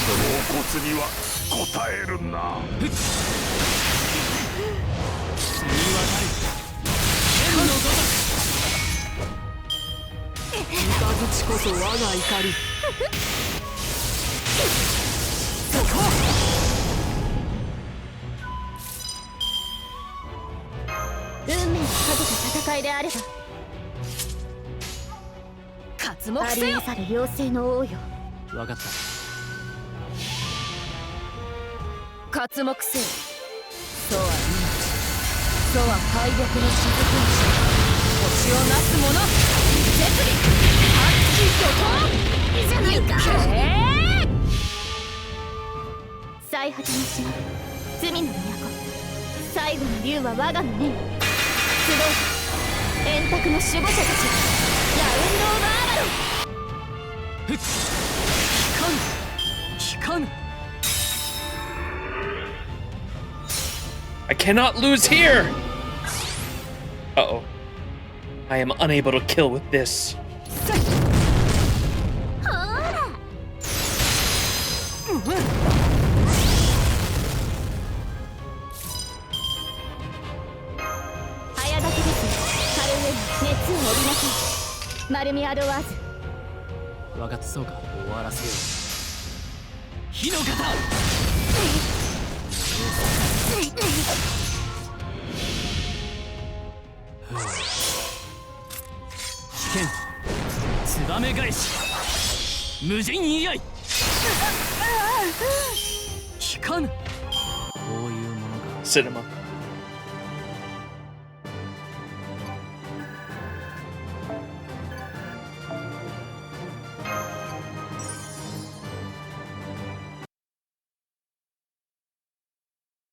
露骨には答えるな。見渡る天のごとく三日月こそ我が怒りそこ運命をかけた戦いであれば刮目ありせよなさる妖精の王よ分かった刮目せよそうは命は敗北の雫にし星をなす者絶美熱き怒涛じゃないか。最果ての島罪の都、最後の竜は我が胸に集う円卓の守護者たち、ラウンド・オブ・アバロン。ふっ引かぬ I cannot lose here! Uh-oh. I am unable to kill with this. ほら早炊きですカルウェイ、熱を帯びなさい。マルミアドワーズ。分かってそうか終わらせよう火の型危険ツバメ返し無人居合引かぬこういうものか Cinema.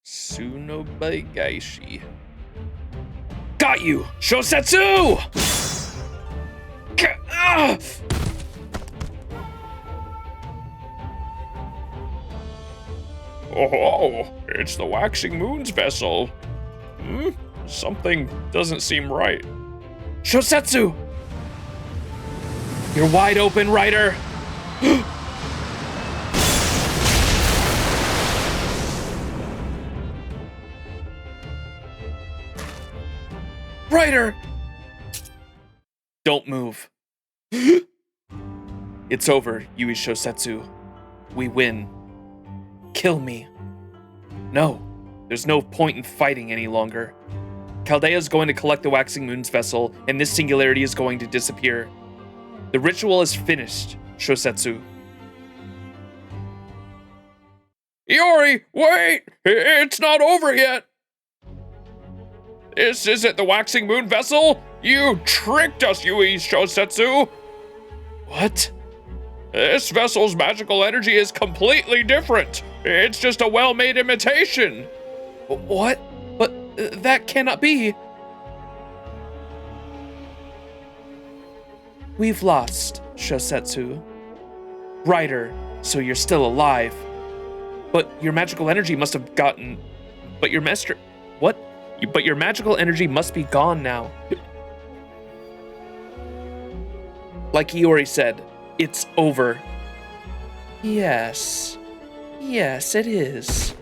Tsunobaigaishi. Got you! Shosetsu! Oh, it's the Waxing Moon's vessel. Something doesn't seem right. Shosetsu! You're wide open, Ryder! Ryder! Don't move. It's over, Yui Shosetsu. We win. Kill me. No, there's no point in fighting any longer. Chaldea is going to collect the Waxing Moon's vessel, and this singularity is going to disappear. The ritual is finished, Shosetsu. Iori, wait! It's not over yet! This isn't the Waxing Moon vessel! You tricked us, Yui Shosetsu! What? This vessel's magical energy is completely different. It's just a well-made imitation. What? But that cannot be. We've lost, Shosetsu. Ryder, so you're still alive. But your magical energy must have gotten... But your master... What? But your magical energy must be gone now. Like Iori said, it's over. Yes. Yes, it is.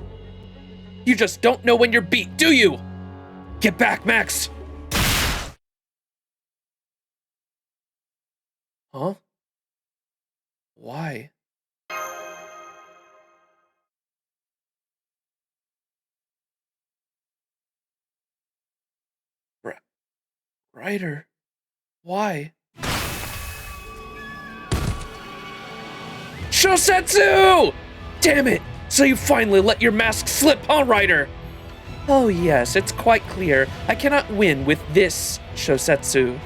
You just don't know when you're beat, do you? Get back, Max! Huh? Why? Ryder, why? Shosetsu! Damn it! So you finally let your mask slip, huh, Ryder? Oh yes, it's quite clear. I cannot win with this, Shosetsu.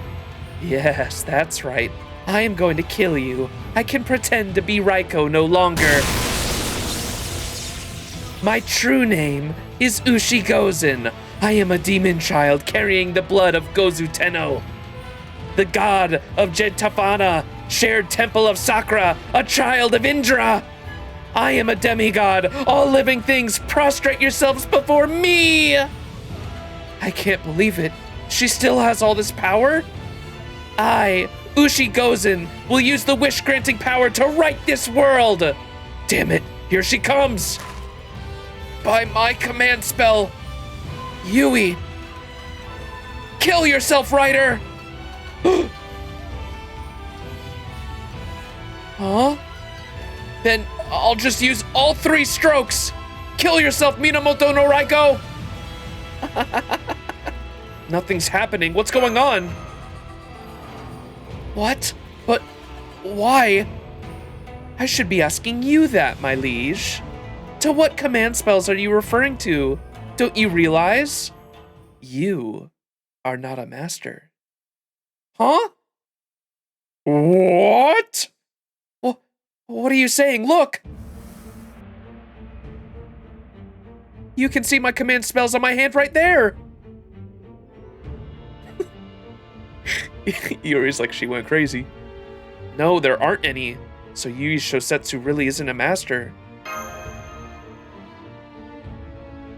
Yes, that's right. I am going to kill you. I can pretend to be Raiko no longer. My true name is Ushigozen. I am a demon child carrying the blood of Gozu Tenno, the god of Jetafana, shared temple of Sakura, a child of Indra. I am a demigod. All living things, prostrate yourselves before me. I can't believe it. She still has all this power? I, Ushigozen, will use the wish-granting power to right this world. Damn it, here she comes. By my command spell, Yui, kill yourself, Ryder! Huh? Then I'll just use all 3 strokes! Kill yourself, Minamoto no Raiko! Nothing's happening. What's going on? What? But why? I should be asking you that, my liege. To what command spells are you referring to? Don't you realize? you are not a master. Huh? What? What are you saying? Look! You can see my command spells on my hand right there! Yuri's like, she went crazy. No, there aren't any. So Yui Shosetsu really isn't a master.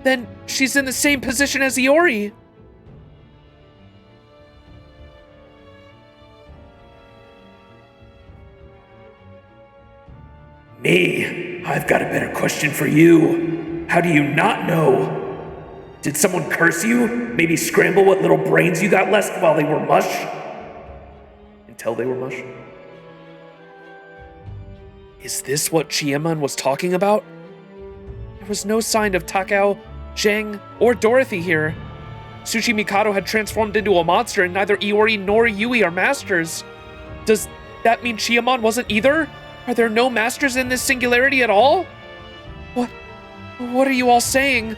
Then she's in the same position as Iori. Me, I've got a better question for you. How do you not know? Did someone curse you? Maybe scramble what little brains you got left while they were mush? Until they were mush? Is this what Chiemon was talking about? There was no sign of Takao, Zheng, or Dorothy here. Tsuchi Mikado had transformed into a monster and neither Iori nor Yui are masters. Does that mean Chiemon wasn't either? Are there no masters in this singularity at all? What are you all saying?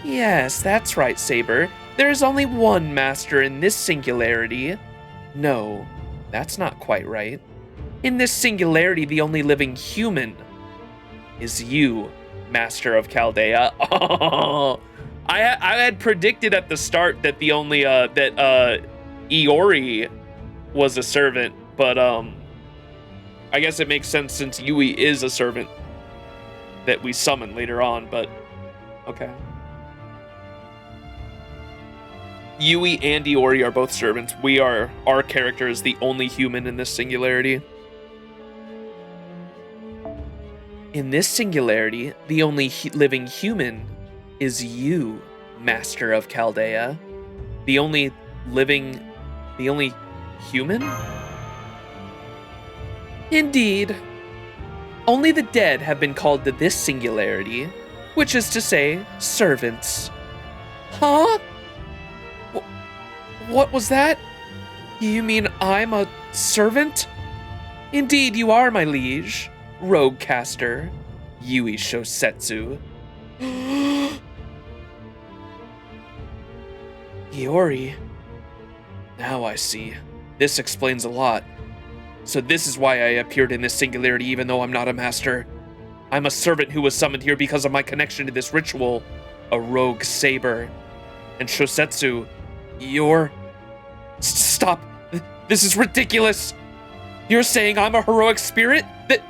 Yes, that's right, Saber. There is only one master in this singularity. No, that's not quite right. In this singularity, the only living human is you, Master of Chaldea. Oh, I had predicted at the start that the only Iori was a servant, but I guess it makes sense since Yui is a servant that we summon later on, but okay. Yui and Iori are both servants. Our character is the only human in this singularity. In this singularity, the only living human is you, Master of Chaldea. The only human? Indeed. Only the dead have been called to this singularity, which is to say, servants. Huh? What was that? You mean I'm a servant? Indeed you are, my liege. Rogue caster, Yui Shosetsu. Iori. Now I see. This explains a lot. So this is why I appeared in this singularity even though I'm not a master. I'm a servant who was summoned here because of my connection to this ritual. A rogue saber. And Shosetsu, you're... Stop. This is ridiculous. You're saying I'm a heroic spirit? That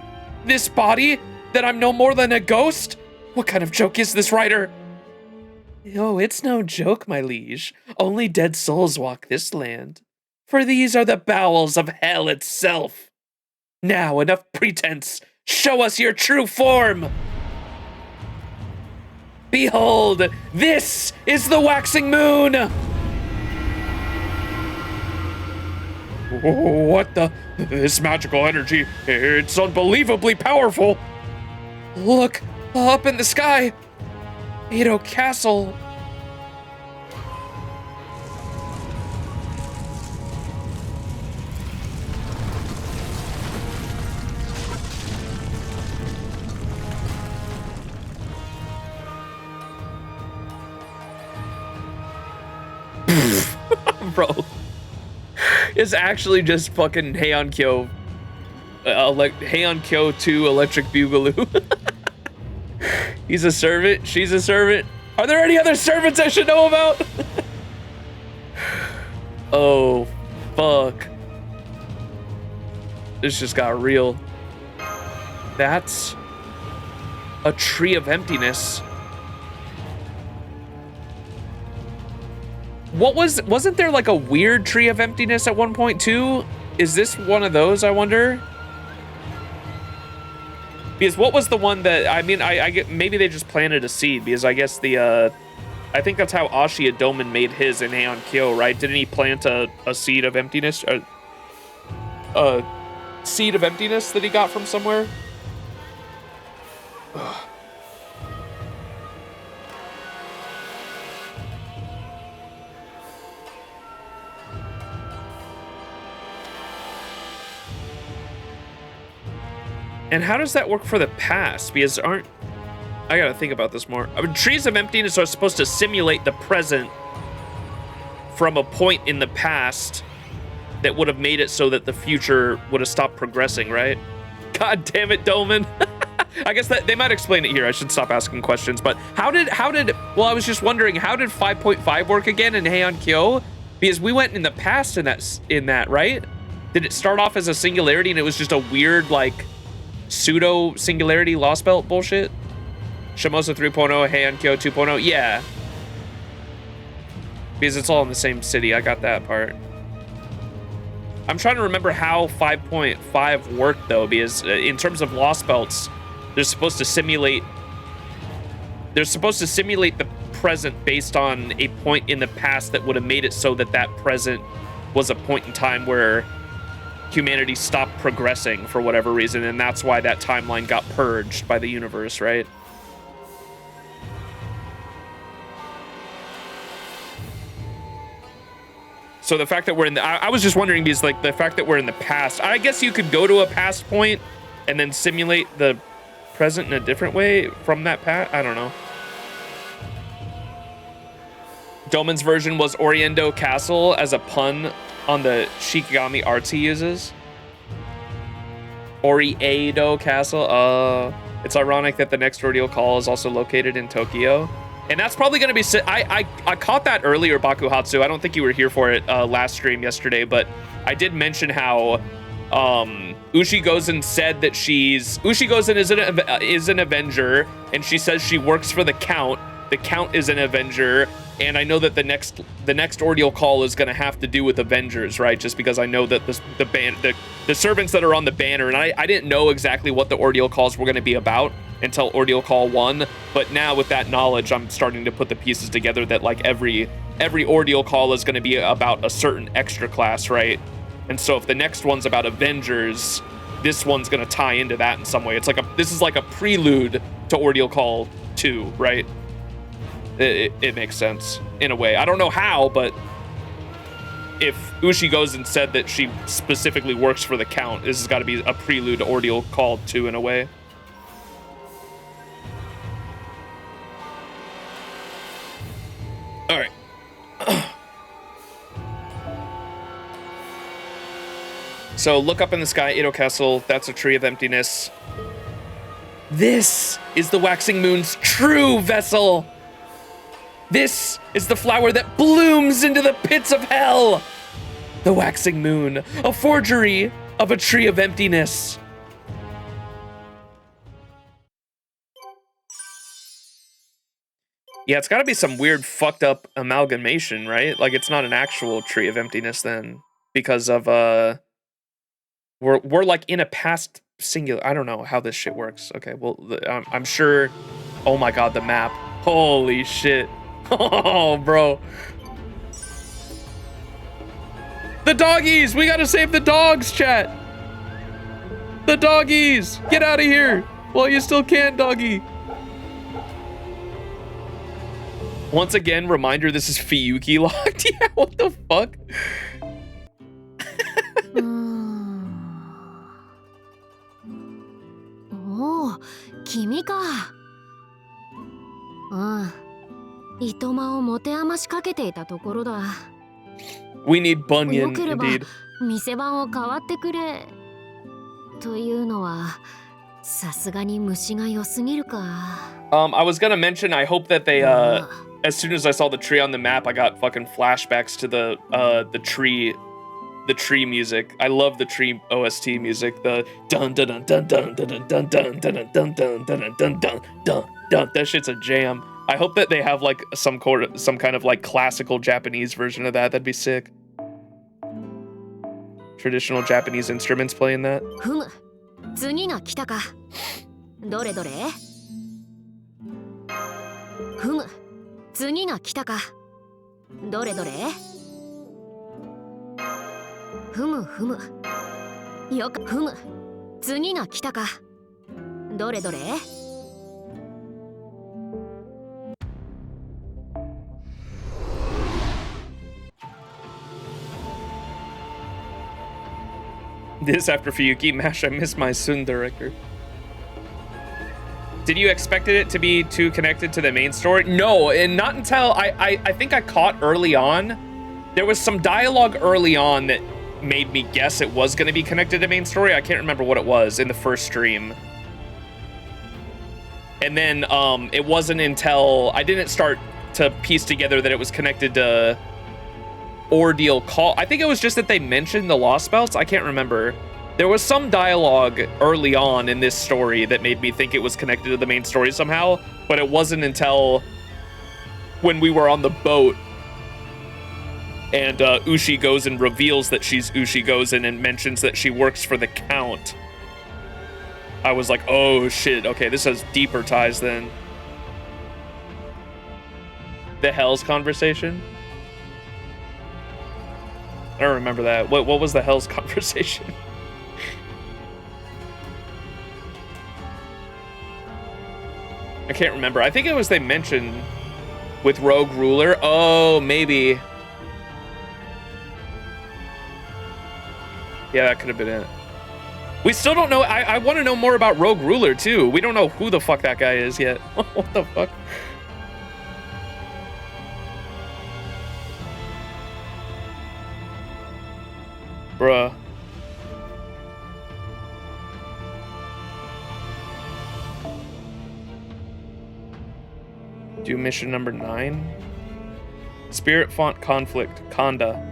this body? That I'm no more than a ghost? What kind of joke is this, writer? Oh, it's no joke, my liege. Only dead souls walk this land. For these are the bowels of hell itself. Now, enough pretense. Show us your true form. Behold, this is the waxing moon. What the? This magical energy, it's unbelievably powerful. Look, up in the sky. Edo Castle. Bro. It's actually just fucking Heian Kyo. Heian Kyo 2 Electric Boogaloo. He's a servant. She's a servant. Are there any other servants I should know about? Oh, fuck. This just got real. That's a tree of emptiness. Wasn't there like a weird tree of emptiness at one point too? Is this one of those, I wonder? Because what was the one that, I mean, I get, maybe they just planted a seed, because I guess I think that's how Ashia Doman made his in Heian Kyo, right? Didn't he plant a seed of emptiness? A seed of emptiness that he got from somewhere? Ugh. And how does that work for the past? Because I gotta think about this more. I mean, trees of emptiness are supposed to simulate the present from a point in the past that would have made it so that the future would have stopped progressing, right? God damn it, Doman. I guess that they might explain it here. I should stop asking questions. But how did well, I was just wondering, how did 5.5 work again in Heian Kyo? Because we went in the past in that, right? Did it start off as a singularity and it was just a weird, like, pseudo singularity lost belt bullshit? Shimosa 3.0, Heian Kyo 2.0, yeah. Because it's all in the same city. I got that part. I'm trying to remember how 5.5 worked though, because in terms of lost belts, they're supposed to simulate the present based on a point in the past that would have made it so that that present was a point in time where humanity stopped progressing for whatever reason, and that's why that timeline got purged by the universe, right? So the fact that we're in the, I was just wondering, because like the fact that we're in the past, I guess you could go to a past point and then simulate the present in a different way from that past. I don't know. Doman's version was Oriendo Castle as a pun on the Shikigami arts he uses. Oriendo Castle. It's ironic that the next ordeal call is also located in Tokyo. And that's probably going to be... I caught that earlier, Bakuhatsu. I don't think you were here for it last stream yesterday, but I did mention how Ushigozen said that Ushigozen is an Avenger, and she says she works for the Count. The Count is an Avenger, and I know that the next ordeal call is going to have to do with Avengers, right? Just because I know that the servants that are on the banner, and I didn't know exactly what the ordeal calls were going to be about until ordeal call 1, but now with that knowledge, I'm starting to put the pieces together that like every ordeal call is going to be about a certain extra class, right? And so if the next one's about Avengers, this one's going to tie into that in some way. This is like a prelude to ordeal call 2, right? It makes sense in a way. I don't know how, but if Ushigozen said that she specifically works for the Count, this has got to be a prelude to ordeal call 2 in a way. All right. So look up in the sky, Edo Castle. That's a tree of emptiness. This is the waxing moon's true vessel. This is the flower that blooms into the pits of hell. The waxing moon, a forgery of a tree of emptiness. Yeah, it's got to be some weird fucked up amalgamation, right? Like it's not an actual tree of emptiness then, because of we're like in a past singular. I don't know how this shit works. Okay, well I'm sure. Oh my god, the map. Holy shit. Oh, bro. The doggies. We gotta save the dogs, chat. The doggies. Get out of here while you still can, doggy. Once again, reminder, this is Fiyuki locked. Yeah, what the fuck? Oh, 君か。いとまを持て余しかけていたところだ。We need Bunyan, よければ indeed. 店番を代わってくれ。というのは、さすがに虫が良すぎるか。I was gonna mention, I hope that they, as soon as I saw the tree on the map, I got fucking flashbacks to the tree music. I love the tree OST music. The dun dun dun dun dun dun dun dun dun dun dun dun dun dun dun dun. That shit's a jam. I hope that they have like some kind of like classical Japanese version of that. That'd be sick. Traditional Japanese instruments playing that. ふむ、次が来たか。どれどれ？ふむ、次が来たか。どれどれ？ふむふむ。よくふむ、次が来たか。どれどれ？ This after Fiyuki Mash, I miss my Sundar record. Did you expect it to be too connected to the main story? No, and not until I think I caught early on There was some dialogue early on that made me guess it was going to be connected to main story. I can't remember what it was in the first stream. And then it wasn't until I didn't start to piece together that it was connected to Ordeal Call. I think it was just that they mentioned the Lost Belts. I can't remember. There was some dialogue early on in this story that made me think it was connected to the main story somehow, but it wasn't until when we were on the boat and Ushi goes and reveals that she's Ushi Gozen and mentions that she works for the Count. I was like, oh shit, okay, this has deeper ties than the Hell's conversation. I don't remember that. What was the Hell's conversation? I can't remember. I think it was they mentioned with Rogue Ruler. Oh, maybe. Yeah, that could have been it. We still don't know. I want to know more about Rogue Ruler, too. We don't know who the fuck that guy is yet. What the fuck? Bruh. Do mission number 9. Spirit Font Conflict, Kanda.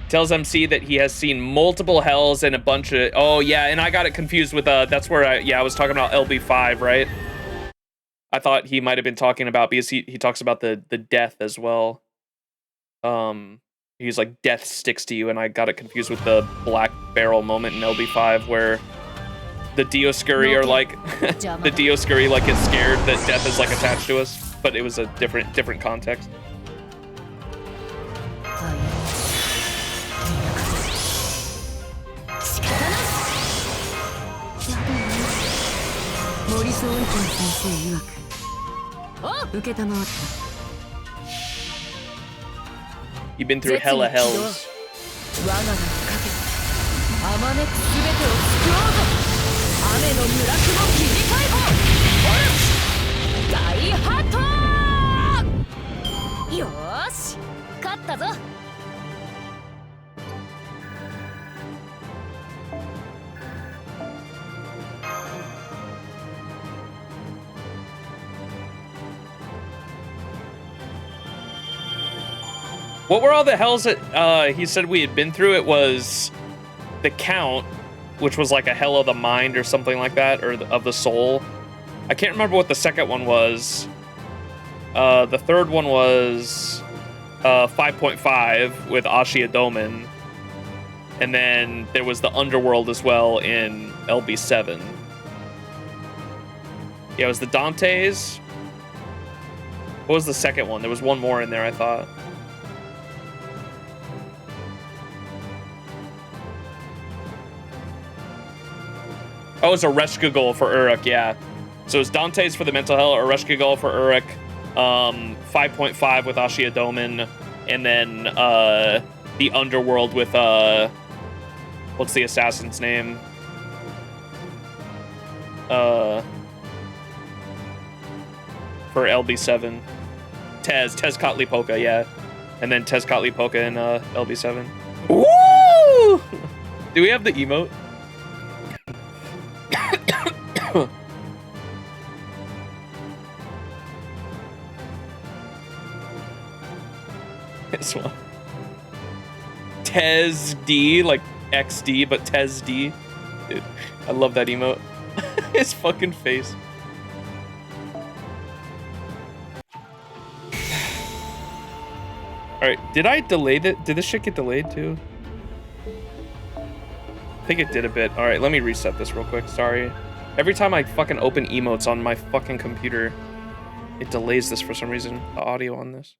Tells MC that he has seen multiple hells and a bunch of... Oh, yeah, and I got it confused with... that's where I was talking about LB5, right? I thought he might have been talking about... Because he talks about the death as well. He's like, death sticks to you, and I got it confused with the Black Barrel moment in LB5 where the Dioscuri are like... the Dioscuri, like, get scared that death is, like, attached to us. But it was a different context. You've been through hella hells. What were all the hells that he said we had been through? It was the Count, which was like a hell of the mind or something like that, or of the soul. I can't remember what the second one was. The third one was 5.5 with Ashia Domen. And then there was the Underworld as well in LB7. Yeah, it was the Dante's. What was the second one? There was one more in there, I thought. Oh, it was a Reshkagul for Uruk, yeah. So it was Dante's for the Mental Hell, or Reshkagul for Uruk, 5.5 with Ashia Domen, and then the Underworld with, what's the assassin's name? For LB7. Tezcatlipoca, yeah. And then Tezcatlipoca in LB7. Woo! Do we have the emote? This one. Tez D, like XD, but Tez D. Dude, I love that emote. His fucking face. Alright, did I delay that? Did this shit get delayed too? I think it did a bit. Alright, let me reset this real quick. Sorry. Every time I fucking open emotes on my fucking computer, it delays this for some reason. The audio on this.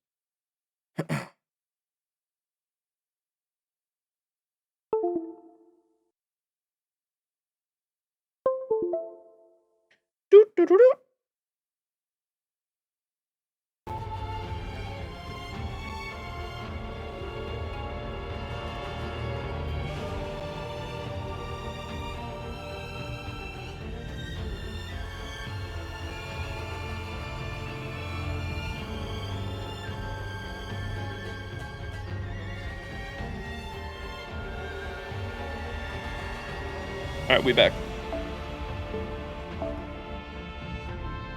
Alright, we back.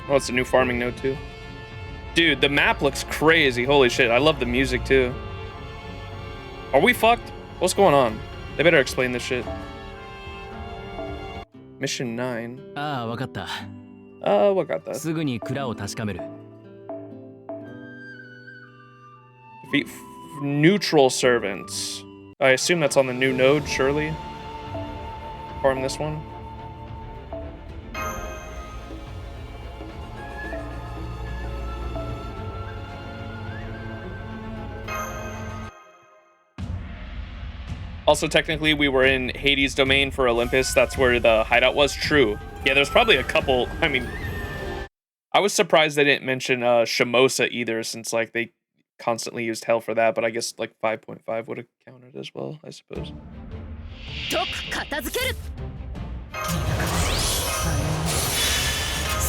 Oh, it's a new farming node too. Dude, the map looks crazy. Holy shit, I love the music too. Are we fucked? What's going on? They better explain this shit. Mission 9. ああ、わかった。 What got that? すぐに蔵を確かめる。 Defeat neutral servants. I assume that's on the new node, surely. Farm this one. Also, technically, we were in Hades' domain for Olympus. That's where the hideout was. True. Yeah, there's probably a couple. I mean, I was surprised they didn't mention Shimosa either, since like they constantly used hell for that. But I guess like 5.5 would have counted as well, I suppose. とく片付ける。仕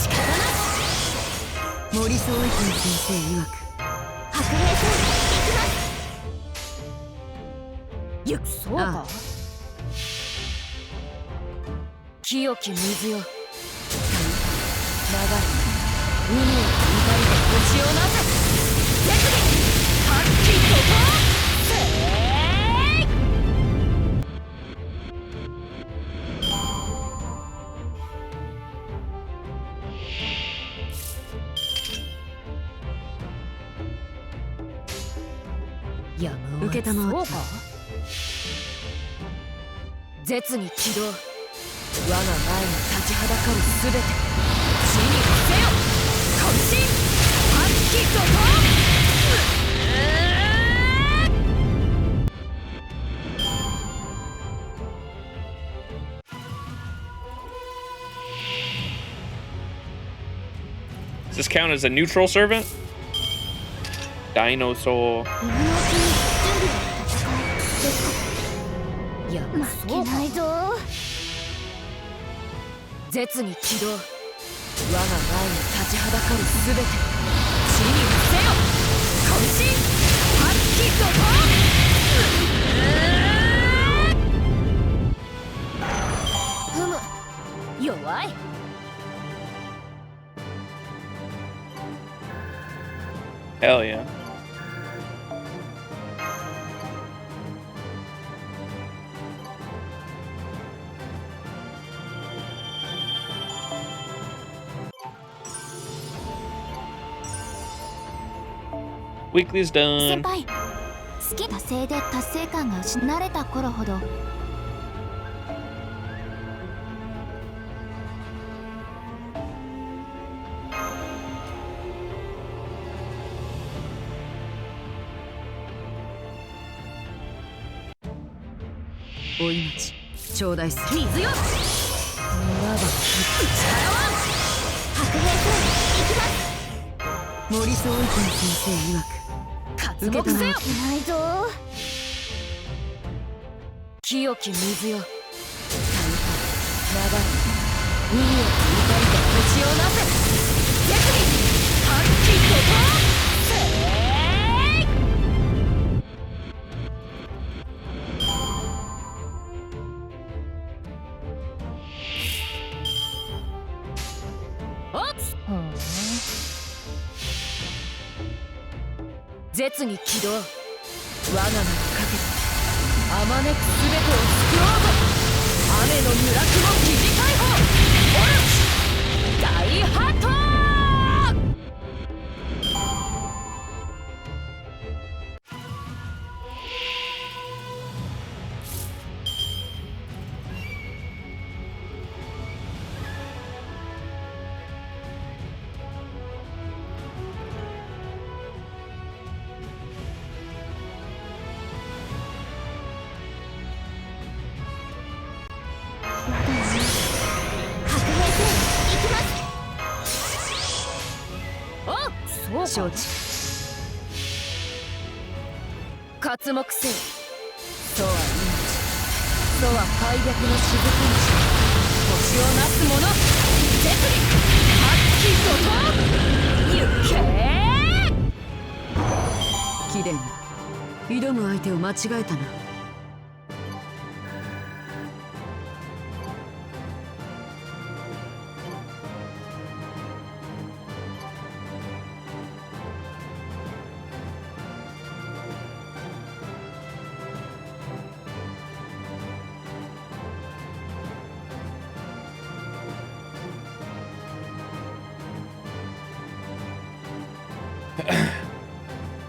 方なし。森総一先生曰く。白兵戦行きます。行くそうか。清き水よ。流れ、海を渡りて星をなせ。絶技、発揮怒涛。やむを得たまわった。絶に起動。我が前に立ちはだかるすべて。地に伏せよ。渾身発揮怒涛。Does this count as a neutral servant? Dinosaur. いや、負けないぞ。絶に起動。我が前に立ちはだかるすべて。地に伏せよ。渾身発揮怒涛。ふむ、弱い。Hell yeah. Weekly's 先 done. 輩、好き達成で達成感が失われた頃ほどお命頂戴する。水よ。ならば力は白兵戦行きます。森総一先生曰く活目せよ。ないぞ。清き水よ。大海、流れ、海を渡りて星をなせ。絶技発揮怒涛。絶に起動。我が名をかけてあまねくすべてを救おうと。雨の叢雲疑似解放。オルチ大ハート。承知。刮目せよ。そは命。そは開闢の雫石。星をなす者。絶技発揮怒涛。行け。貴殿、挑む相手を間違えたな。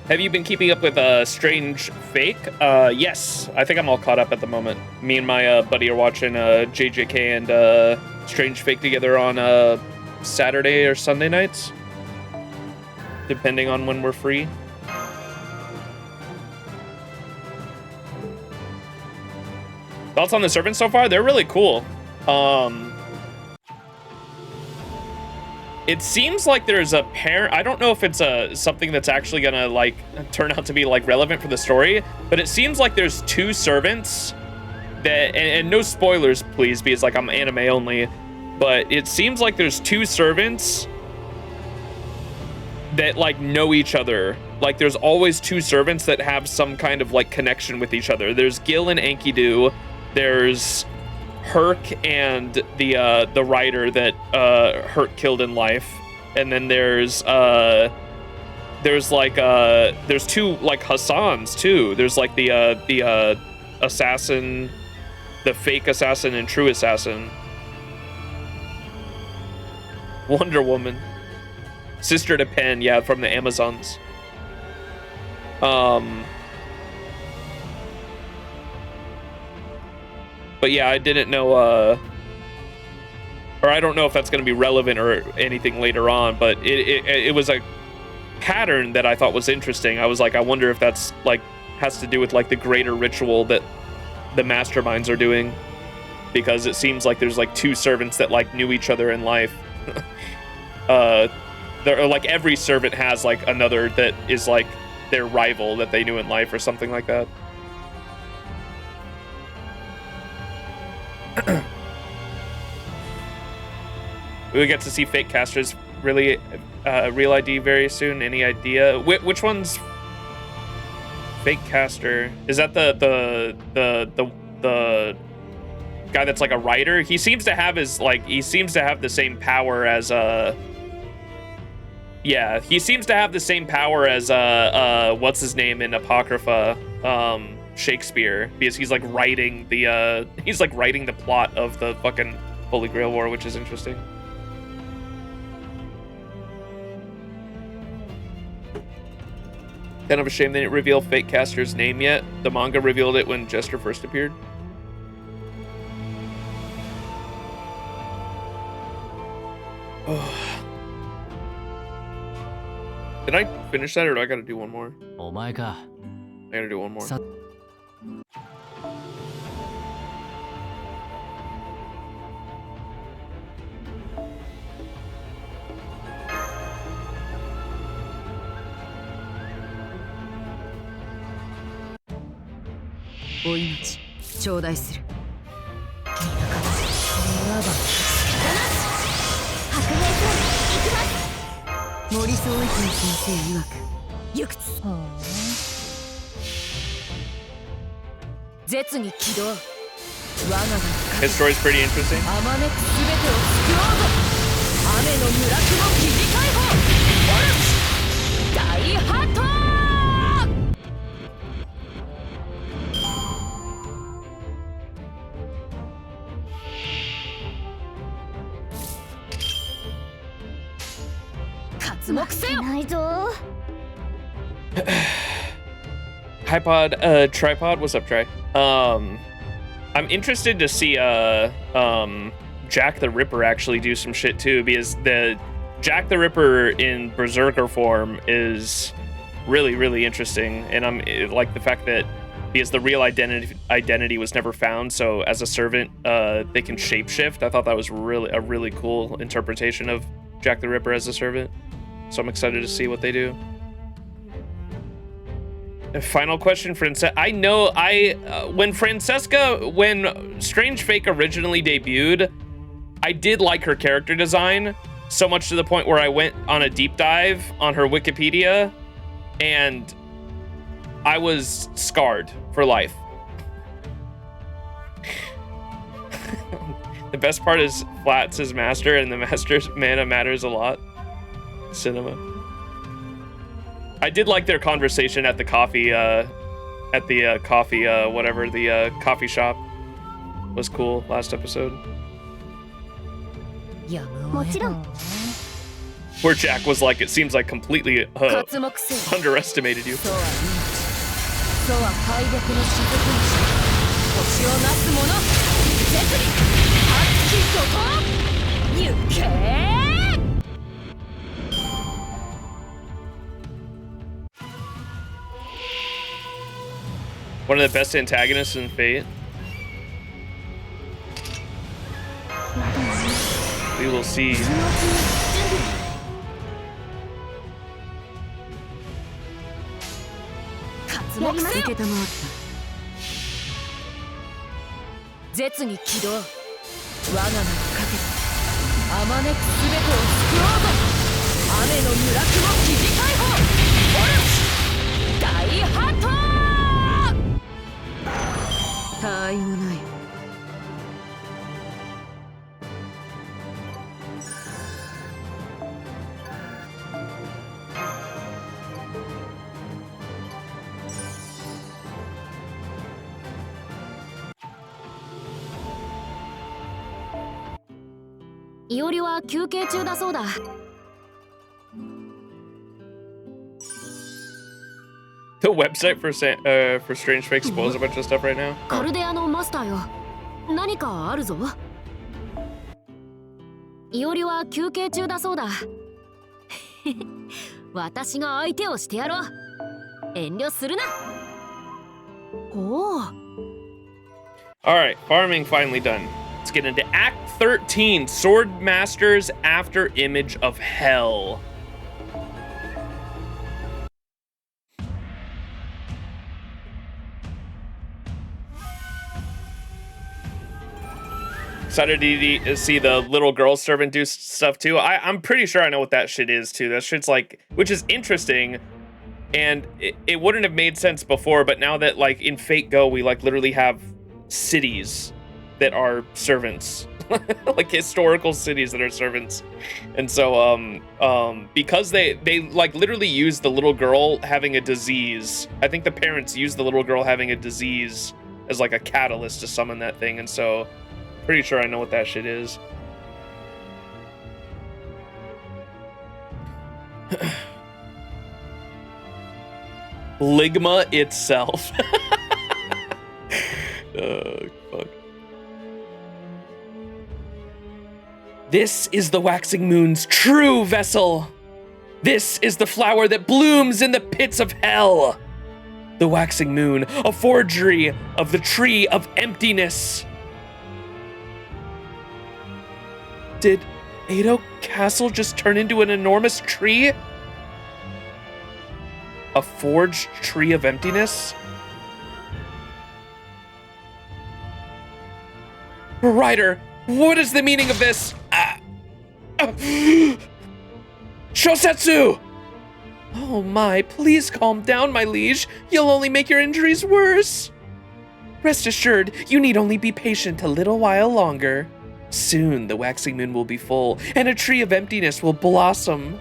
Have you been keeping up with Strange Fake? Yes, I think I'm all caught up at the moment. Me and my buddy are watching JJK and Strange Fake together on Saturday or Sunday nights, depending on when we're free. Thoughts on the servants so far? They're really cool. It seems like there's a pair. I don't know if it's something that's actually gonna like turn out to be like relevant for the story, but it seems like there's two servants that, and no spoilers please, because like I'm anime only, but it seems like there's two servants that like know each other. Like there's always two servants that have some kind of like connection with each other. There's Gil and Enkidu. There's Herc and the writer that Herc killed in life, and then there's two like Hassans too. There's like the assassin, the fake assassin and true assassin. Wonder Woman, sister to Pen, yeah, from the Amazons. But yeah, I didn't know, or I don't know if that's going to be relevant or anything later on, but it was a pattern that I thought was interesting. I was like, I wonder if that's like, has to do with like the greater ritual that the masterminds are doing, because it seems like there's like two servants that like knew each other in life. There are like every servant has like another that is like their rival that they knew in life or something like that. We get to see fake casters really real ID very soon. Any idea which one's fake caster? Is that the guy that's like a writer? He seems to have the same power as yeah, he seems to have the same power as what's his name in Apocrypha, Shakespeare, because he's like writing the plot of the fucking Holy Grail War, which is interesting. Kind of a shame they didn't reveal fake caster's name yet. The manga revealed it when Jester first appeared. Oh. Did I finish that, or do I gotta do one more? Oh my god. I gotta do one more.お命頂戴する。白兵戦行きます。森総一先生曰く行くつ。絶に起動。我がが His story's pretty interesting. あまねくすべてを救おうぞ。雨の村雲疑似解放。オルチ大ハット。Hi Pod, Tripod, what's up, Trey? I'm interested to see Jack the Ripper actually do some shit too, because the Jack the Ripper in Berserker form is really interesting, and I'm like the fact that because the real identity was never found, so as a servant they can shapeshift. I thought that was a really cool interpretation of Jack the Ripper as a servant. So I'm excited to see what they do. Final question, Francesca. I know when Strange Fake originally debuted, I did like her character design so much to the point where I went on a deep dive on her Wikipedia, and I was scarred for life. The best part is Flats is master, and the master's mana matters a lot. Cinema. I did like their conversation at the coffee coffee shop was cool last episode. Where Jack was like, it seems like completely 刮目せよ underestimated you. そうは命そうは敗北の雫にし星をなす者絶に発揮怒涛行け One of the best antagonists in Fate. We will see. 刮目せよ絶に起動我が名にかけてあまねくすべてを救おうぞ雨の村雲疑似解放オルチ大ハット他愛もないいおりは休憩中だそうだ The website for Strange Fake spoils a bunch of stuff right now. カルデアのマスターよ何かあるぞいおりは休憩中だそうだ私が相手をしてやろう遠慮するなおお Alright, farming finally done. Let's get into Act 13, Sword Masters After Image of Hell. Excited to see the little girl servant do stuff too. I'm pretty sure I know what that shit is too. That shit's like, which is interesting. And it wouldn't have made sense before, but now that like in Fate Go, we like literally have cities that are servants. Like historical cities that are servants. And so because they like literally use the little girl having a disease. I think the parents use the little girl having a disease as like a catalyst to summon that thing, and so pretty sure I know what that shit is. Ligma itself. Fuck. This is the waxing moon's true vessel. This is the flower that blooms in the pits of hell. The waxing moon, a forgery of the tree of emptiness. Did Edo Castle just turn into an enormous tree? A forged tree of emptiness? Ryder, what is the meaning of this? Shosetsu! Oh my, please calm down, my liege. You'll only make your injuries worse. Rest assured, you need only be patient a little while longer. Soon the waxing moon will be full, and a tree of emptiness will blossom.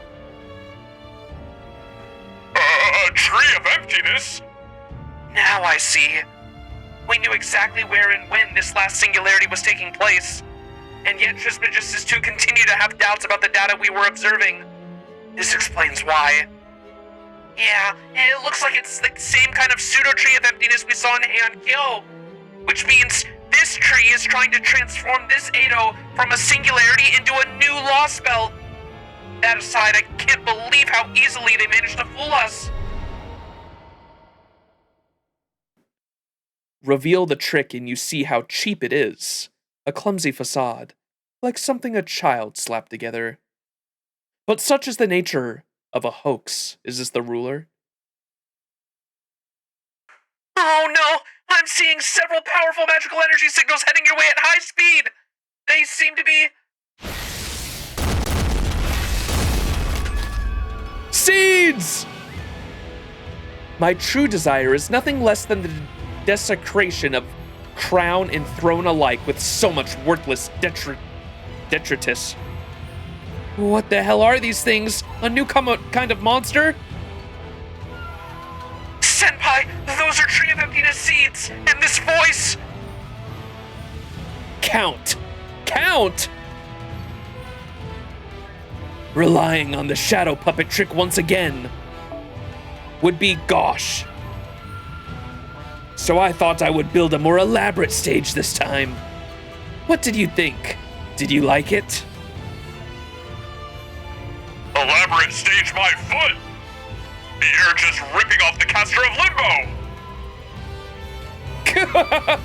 A tree of emptiness? Now I see. We knew exactly where and when this last singularity was taking place. And yet Trismegistus 2 continue to have doubts about the data we were observing. This explains why. Yeah, it looks like it's the same kind of pseudo-tree of emptiness we saw in Heian Kyo. Which means this tree is trying to transform this Edo from a singularity into a new law spell. That aside, I can't believe how easily they managed to fool us. Reveal the trick and you see how cheap it is. A clumsy facade, like something a child slapped together. But such is the nature of a hoax. Is this the ruler? Oh no! I'm seeing several powerful magical energy signals heading your way at high speed! They seem to be... Seeds! My true desire is nothing less than the desecration of crown and throne alike with so much worthless detritus. What the hell are these things? A new kind of monster? Senpai, those are Tree of Emptiness seeds, and this voice... Count! Count! relying on the shadow puppet trick once again would be gauche. So I thought I would build a more elaborate stage this time. What did you think? Did you like it? Elaborate stage my foot! You're just ripping off the caster of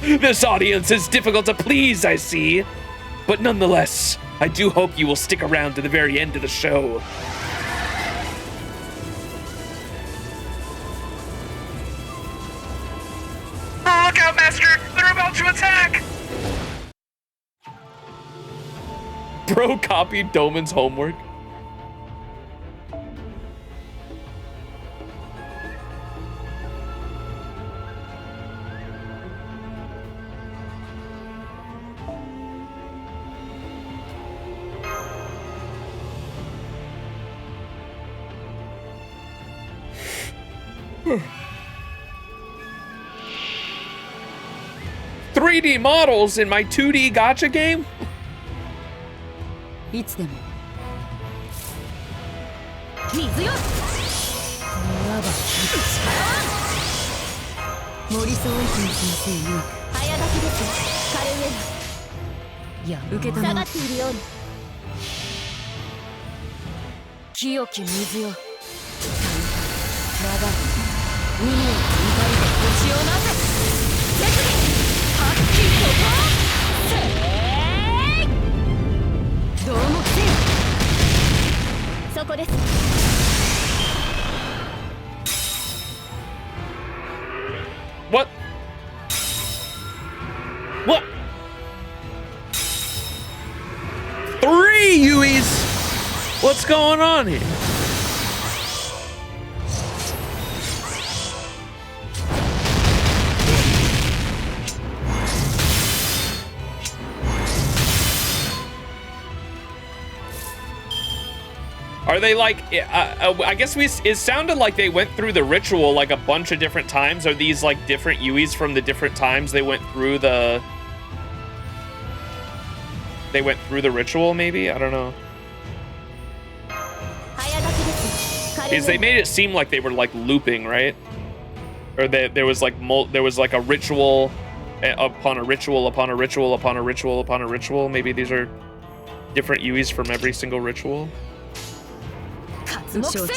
Limbo! This audience is difficult to please, I see. But nonetheless, I do hope you will stick around to the very end of the show. Oh, look out, Master! They're about to attack! Bro copied Doman's homework. $3D models in my 2D gacha game? いつでも水よならば森沢一先生曰く早炊きですカレウェアいや受けたま下がっているように清き水よ流れ海を怒りで星をなせ手首はっきりとどうもせよそこです What? What? 3 Yuis? What's going on here? Are they like, I guess it sounded like they went through the ritual like a bunch of different times. Are these like different Yuis from the different times they went through the ritual maybe? I don't know. Because they made it seem like they were like looping, right? Or there was like a ritual upon a ritual upon a ritual upon a ritual upon a ritual. Maybe these are different Yuis from every single ritual. 承知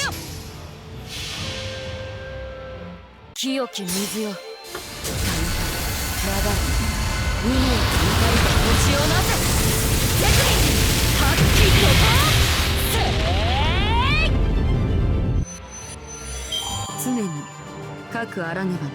清き水よ流れ海を怒りで星をなせ手首はっきりと常にかくあらねばな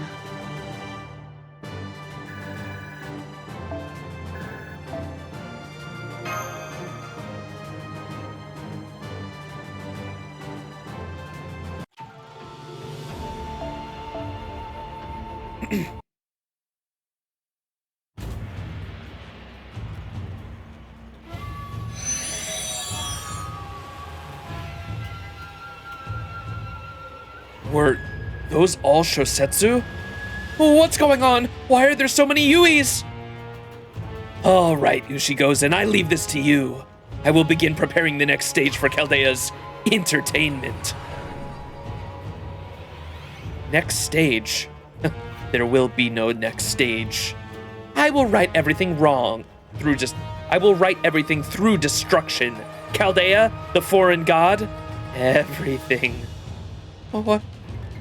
Were those all Shosetsu? What's going on? Why are there so many Yuis? All right, Ushigozen, I leave this to you. I will begin preparing the next stage for Caldea's entertainment. Next stage? There will be no next stage. I will right everything wrong through through destruction. Chaldea, the foreign god, everything.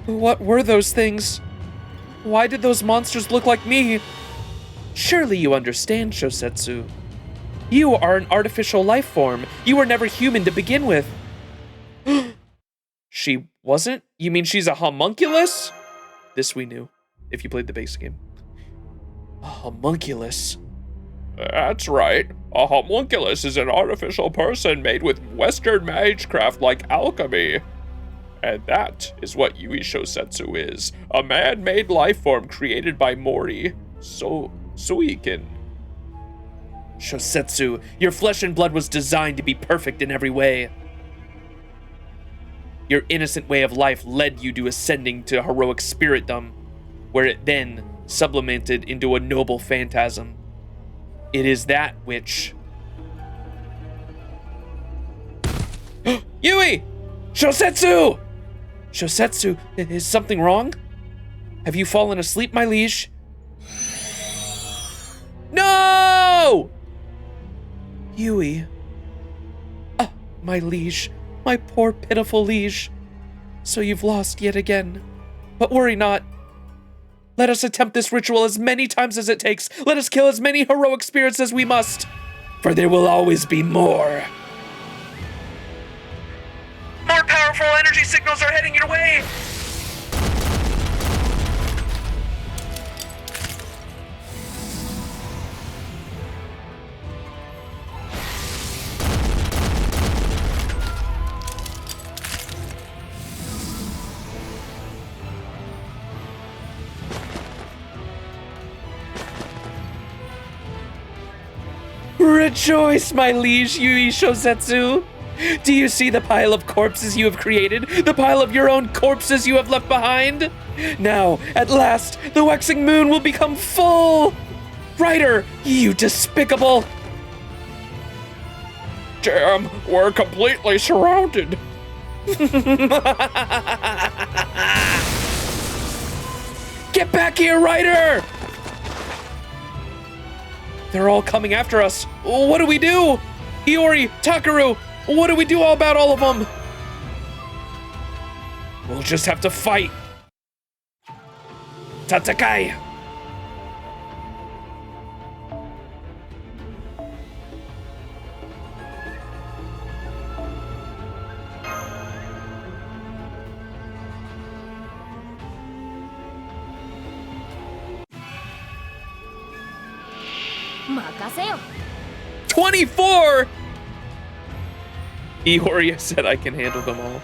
What were those things? Why did those monsters look like me? Surely you understand, Shosetsu. You are an artificial life form. You were never human to begin with. She wasn't? You mean she's a homunculus? This we knew, if you played the base game. A homunculus. That's right. A homunculus is an artificial person made with Western magecraft like alchemy. And that is what Yui Shosetsu is. A man-made life form created by Mori Suikin. Shosetsu, your flesh and blood was designed to be perfect in every way. Your innocent way of life led you to ascending to heroic spiritdom, where it then sublimated into a noble phantasm. It is that which... Yui! Shosetsu! Shosetsu, is something wrong? Have you fallen asleep, my liege? No! Yui. Ah, my liege. My poor, pitiful liege. So you've lost yet again. But worry not. Let us attempt this ritual as many times as it takes. Let us kill as many heroic spirits as we must. For there will always be more. More powerful energy signals are heading your way! Rejoice, my liege Yui Shosetsu! Do you see the pile of corpses you have created? The pile of your own corpses you have left behind? Now, at last, the waxing moon will become full! Ryder, you despicable! Damn, we're completely surrounded. Get back here, Ryder! They're all coming after us. What do we do? Iori, Takaru, what do we do about all of them? We'll just have to fight. Tatakai! Makaseo. 24! Iori said I can handle them all.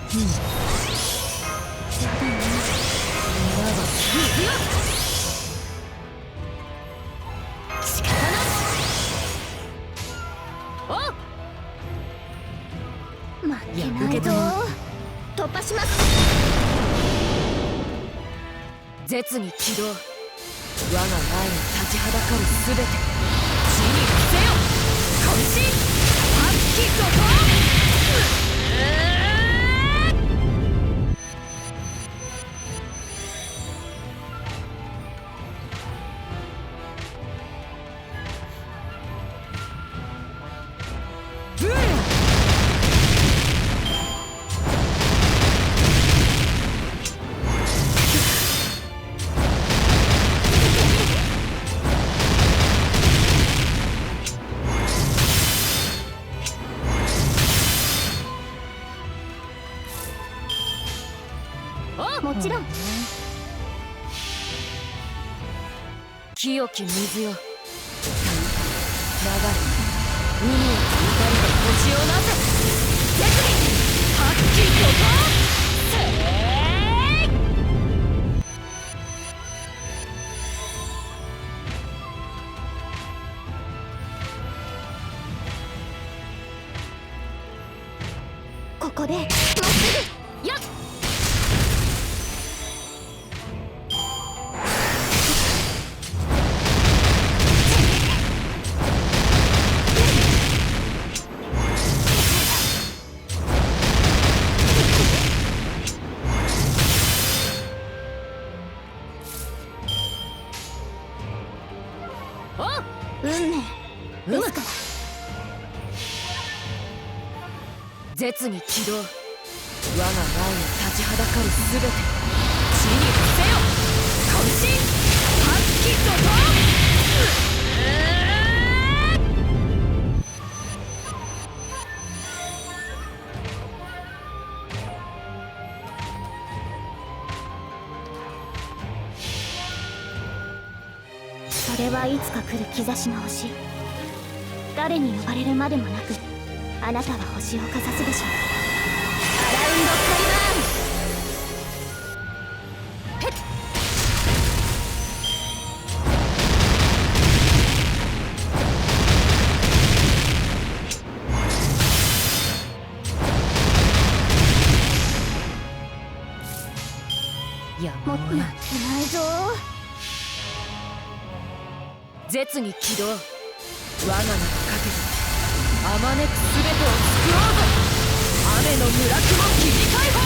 雨の村雲切り解放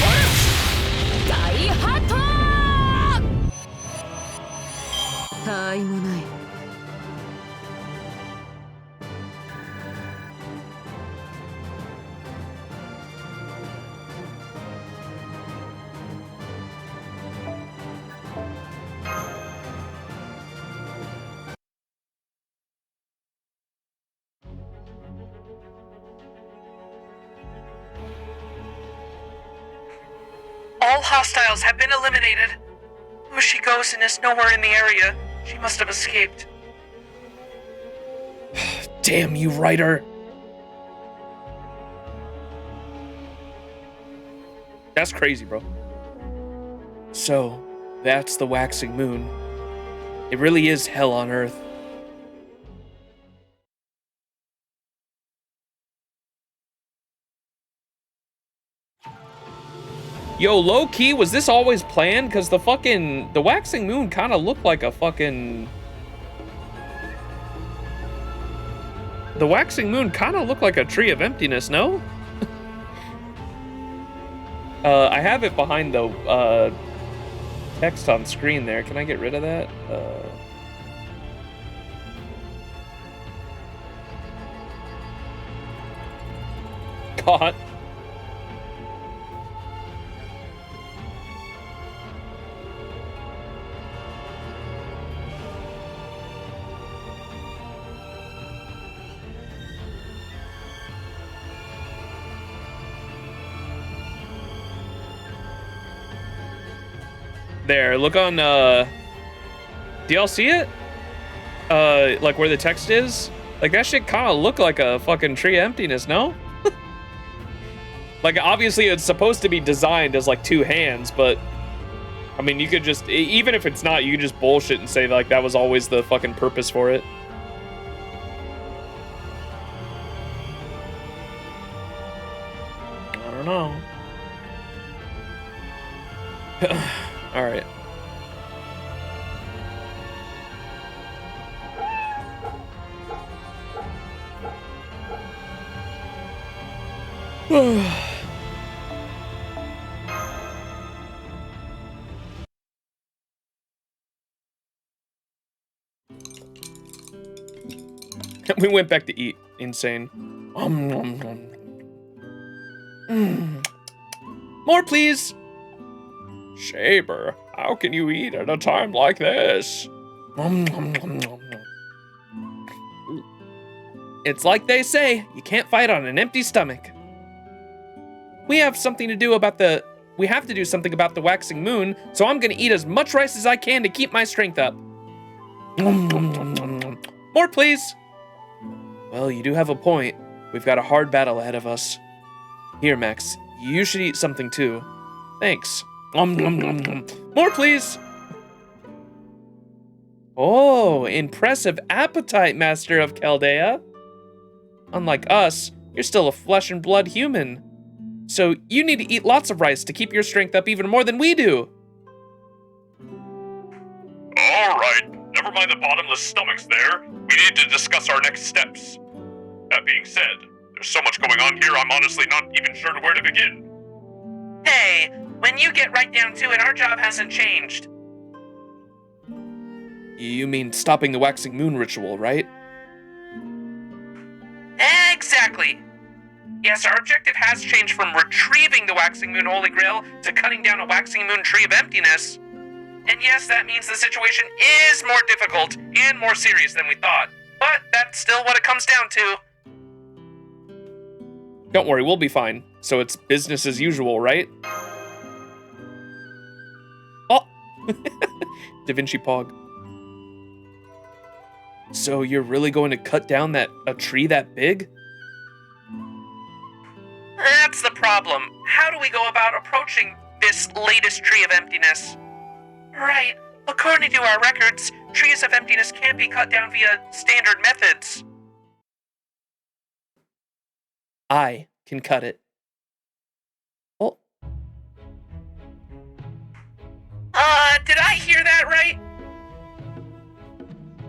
オルチ大ハット他愛もない。All hostiles have been eliminated. Mushiko-san is nowhere in the area. She must have escaped. Damn you, writer. That's crazy, bro. So, that's the waxing moon. It really is hell on earth. Yo, low-key, was this always planned? Because the waxing moon kind of looked like a fucking... The waxing moon kind of looked like a tree of emptiness, no? I have it behind the text on screen there. Can I get rid of that? God. There, look on, do y'all see it? Like where the text is? Like that shit kind of look like a fucking tree of emptiness, no? Like obviously it's supposed to be designed as like two hands, but I mean you could just, even if it's not, you could just bullshit and say like that was always the fucking purpose for it. I don't know. All right. We went back to eat. Insane. More, please. Shaber, how can you eat at a time like this? It's like they say, you can't fight on an empty stomach. We have to do something about the waxing moon, so I'm gonna eat as much rice as I can to keep my strength up. More, please. Well, you do have a point. We've got a hard battle ahead of us. Here, Max, you should eat something too. Thanks. More, please. Oh, impressive appetite, Master of Chaldea. Unlike us, you're still a flesh and blood human. So you need to eat lots of rice to keep your strength up even more than we do. Alright, never mind the bottomless stomachs there. We need to discuss our next steps. That being said, there's so much going on here, I'm honestly not even sure where to begin. Hey, when you get right down to it, our job hasn't changed. You mean stopping the waxing moon ritual, right? Exactly. Yes, our objective has changed from retrieving the waxing moon holy grail to cutting down a waxing moon tree of emptiness. And yes, that means the situation is more difficult and more serious than we thought. But that's still what it comes down to. Don't worry, we'll be fine. So it's business as usual, right? Oh! Da Vinci Pog. So you're really going to cut down a tree that big? That's the problem. How do we go about approaching this latest tree of emptiness? Right. According to our records, trees of emptiness can't be cut down via standard methods. I can cut it. Oh. Did I hear that right?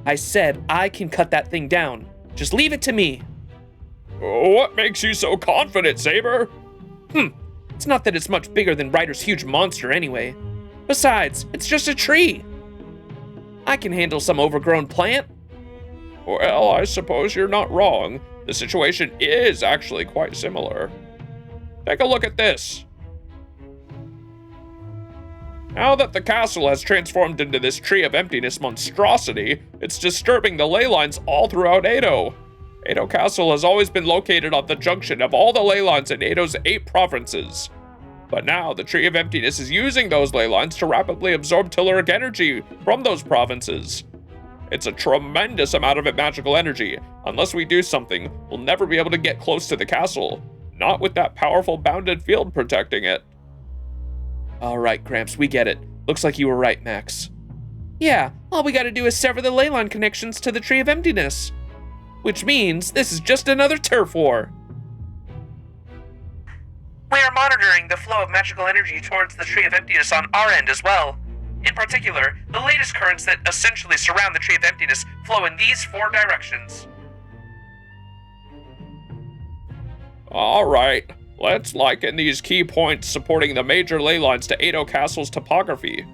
I said I can cut that thing down. Just leave it to me. What makes you so confident, Saber? It's not that it's much bigger than Ryder's huge monster anyway. Besides, it's just a tree. I can handle some overgrown plant. Well, I suppose you're not wrong. The situation is actually quite similar. Take a look at this. Now that the castle has transformed into this Tree of Emptiness monstrosity, it's disturbing the ley lines all throughout Edo. Edo Castle has always been located on the junction of all the ley lines in Edo's 8 provinces. But now, the Tree of Emptiness is using those ley lines to rapidly absorb telluric energy from those provinces. It's a tremendous amount of magical energy. Unless we do something, we'll never be able to get close to the castle. Not with that powerful bounded field protecting it. Alright, Gramps, we get it. Looks like you were right, Max. Yeah, all we gotta do is sever the ley line connections to the Tree of Emptiness. Which means this is just another turf war. We are monitoring the flow of magical energy towards the Tree of Emptiness on our end as well. In particular, the latest currents that essentially surround the Tree of Emptiness flow in these 4 directions. Alright, let's liken these key points supporting the major ley lines to Edo Castle's topography.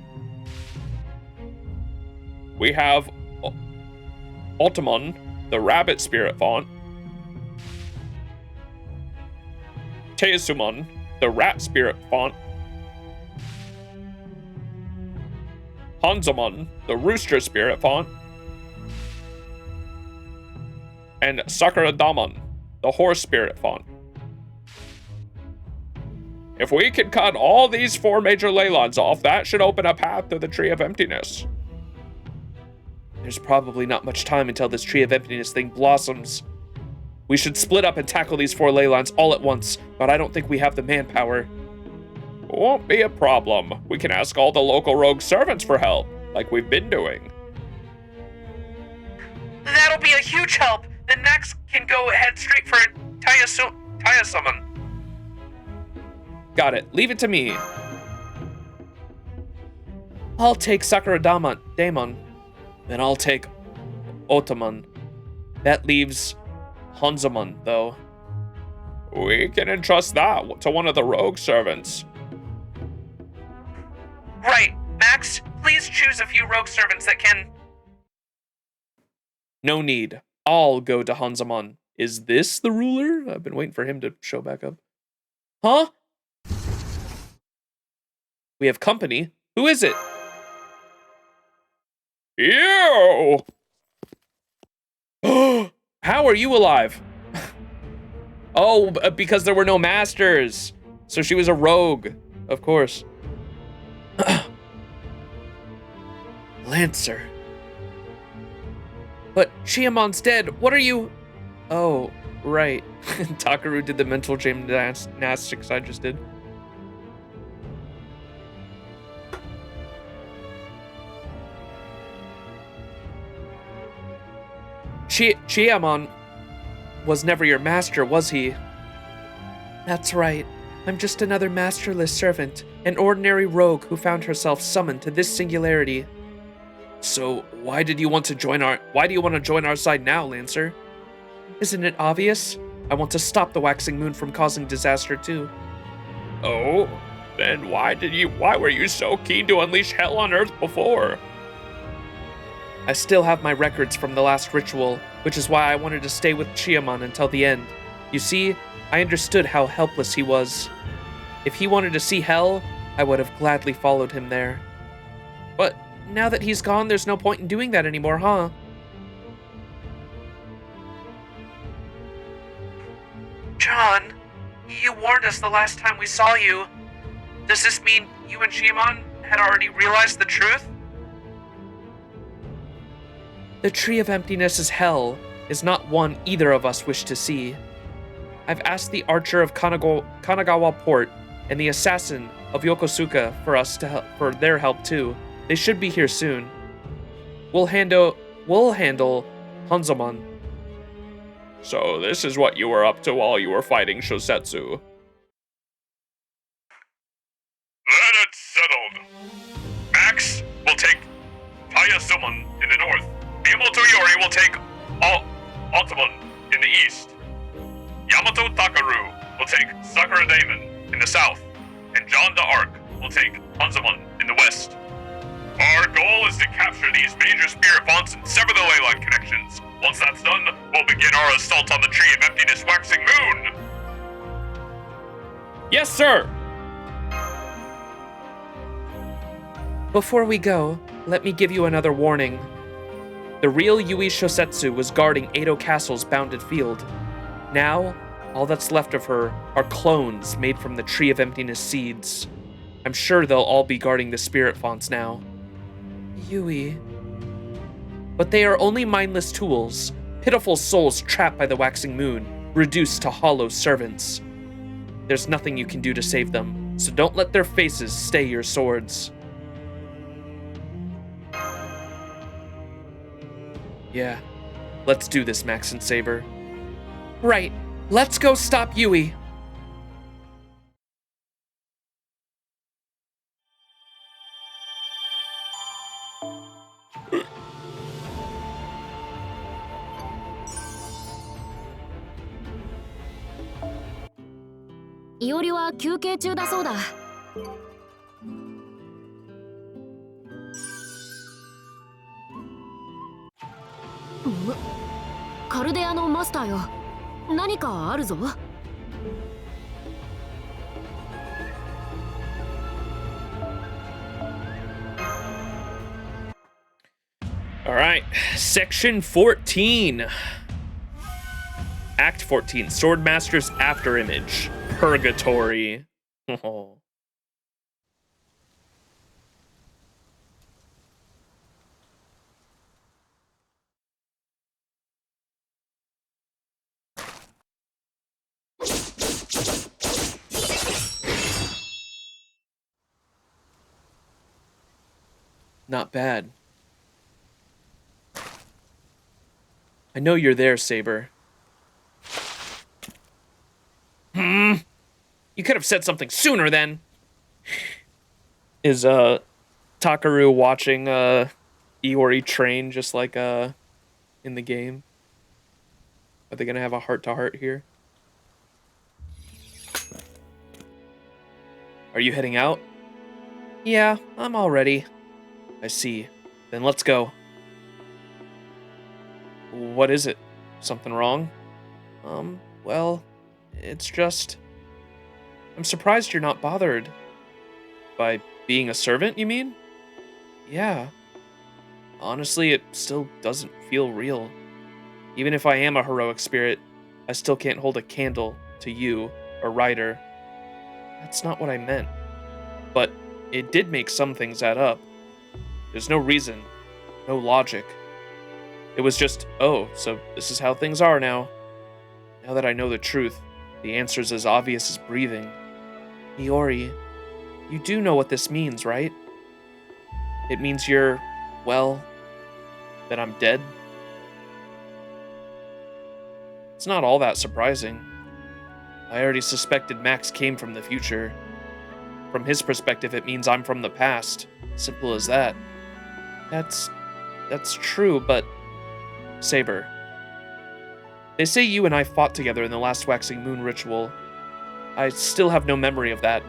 We have Otamon, the rabbit spirit font. Teisumon, the rat spirit font. Hanzomon, the rooster spirit font. And Sakuradamon, the horse spirit font. If we can cut all these 4 major ley lines off, that should open a path to the Tree of Emptiness. There's probably not much time until this Tree of Emptiness thing blossoms. We should split up and tackle these 4 ley lines all at once, but I don't think we have the manpower. Won't be a problem. We can ask all the local rogue servants for help, like we've been doing. That'll be a huge help. Then Max can go head straight for Tayasumon. Got it. Leave it to me. I'll take Sakuradamon, then I'll take Otamon. That leaves Hanzomon, though. We can entrust that to one of the rogue servants. Right. Max, please choose a few rogue servants that can... No need. I'll go to Hanzomon. Is this the ruler? I've been waiting for him to show back up. Huh? We have company. Who is it? You! How are you alive? Oh, because there were no masters. So she was a rogue, of course. Lancer. But Chiamon's dead. What are you? Oh, right. Takaru did the mental gymnastics I just did. Chiamon was never your master, was he? That's right. I'm just another masterless servant, an ordinary rogue who found herself summoned to this singularity. So why do you want to join our side now, Lancer? Isn't it obvious? I want to stop the waxing moon from causing disaster too. Oh, then why were you so keen to unleash hell on Earth before? I still have my records from the last ritual, which is why I wanted to stay with Chiamon until the end. You see, I understood how helpless he was. If he wanted to see hell, I would have gladly followed him there. But now that he's gone, there's no point in doing that anymore, huh? John, you warned us the last time we saw you. Does this mean you and Chiamon had already realized the truth? The Tree of Emptiness' hell is not one either of us wish to see. I've asked the Archer of Kanagawa Port and the Assassin of Yokosuka for their help too. They should be here soon. We'll handle Hanzomon. So this is what you were up to while you were fighting Shosetsu. Then it's settled. Max will take Tayasumon in the north. Miyamoto Yori will take Altamon in the east. Sakura Daemon in the south, and John d'Arc will take Hanzamun in the west. Our goal is to capture these major spirit fonts and sever the ley line connections. Once that's done, we'll begin our assault on the Tree of Emptiness Waxing Moon. Yes, sir! Before we go, let me give you another warning. The real Yui Shosetsu was guarding Edo Castle's bounded field. Now, all that's left of her are clones made from the Tree of Emptiness seeds. I'm sure they'll all be guarding the spirit fonts now. Yui. But they are only mindless tools, pitiful souls trapped by the waxing moon, reduced to hollow servants. There's nothing you can do to save them, so don't let their faces stay your swords. Yeah, let's do this, Max and Saber. Right, let's go stop Yui. I いおりは休憩中だそうだ。カルデアのマスターよ、何かあるぞ。All right, section 14. Act 14, Swordmaster's Afterimage, Purgatory. Oh. Not bad. I know you're there, Saber. You could have said something sooner then. Is Takaru watching Iori train just like in the game? Are they gonna have a heart-to-heart here? Are you heading out? Yeah, I'm all ready. I see. Then let's go. What is it? Something wrong? Well, it's just... I'm surprised you're not bothered. By being a servant, you mean? Yeah. Honestly, it still doesn't feel real. Even if I am a heroic spirit, I still can't hold a candle to you, or Ryder. That's not what I meant. But it did make some things add up. There's no reason, no logic. It was just, oh, so this is how things are now. Now that I know the truth, the answer's as obvious as breathing. Iori, you do know what this means, right? It means you're, well, that I'm dead? It's not all that surprising. I already suspected Max came from the future. From his perspective, it means I'm from the past. Simple as that. That's true, but... Saber. They say you and I fought together in the last Waxing Moon ritual. I still have no memory of that,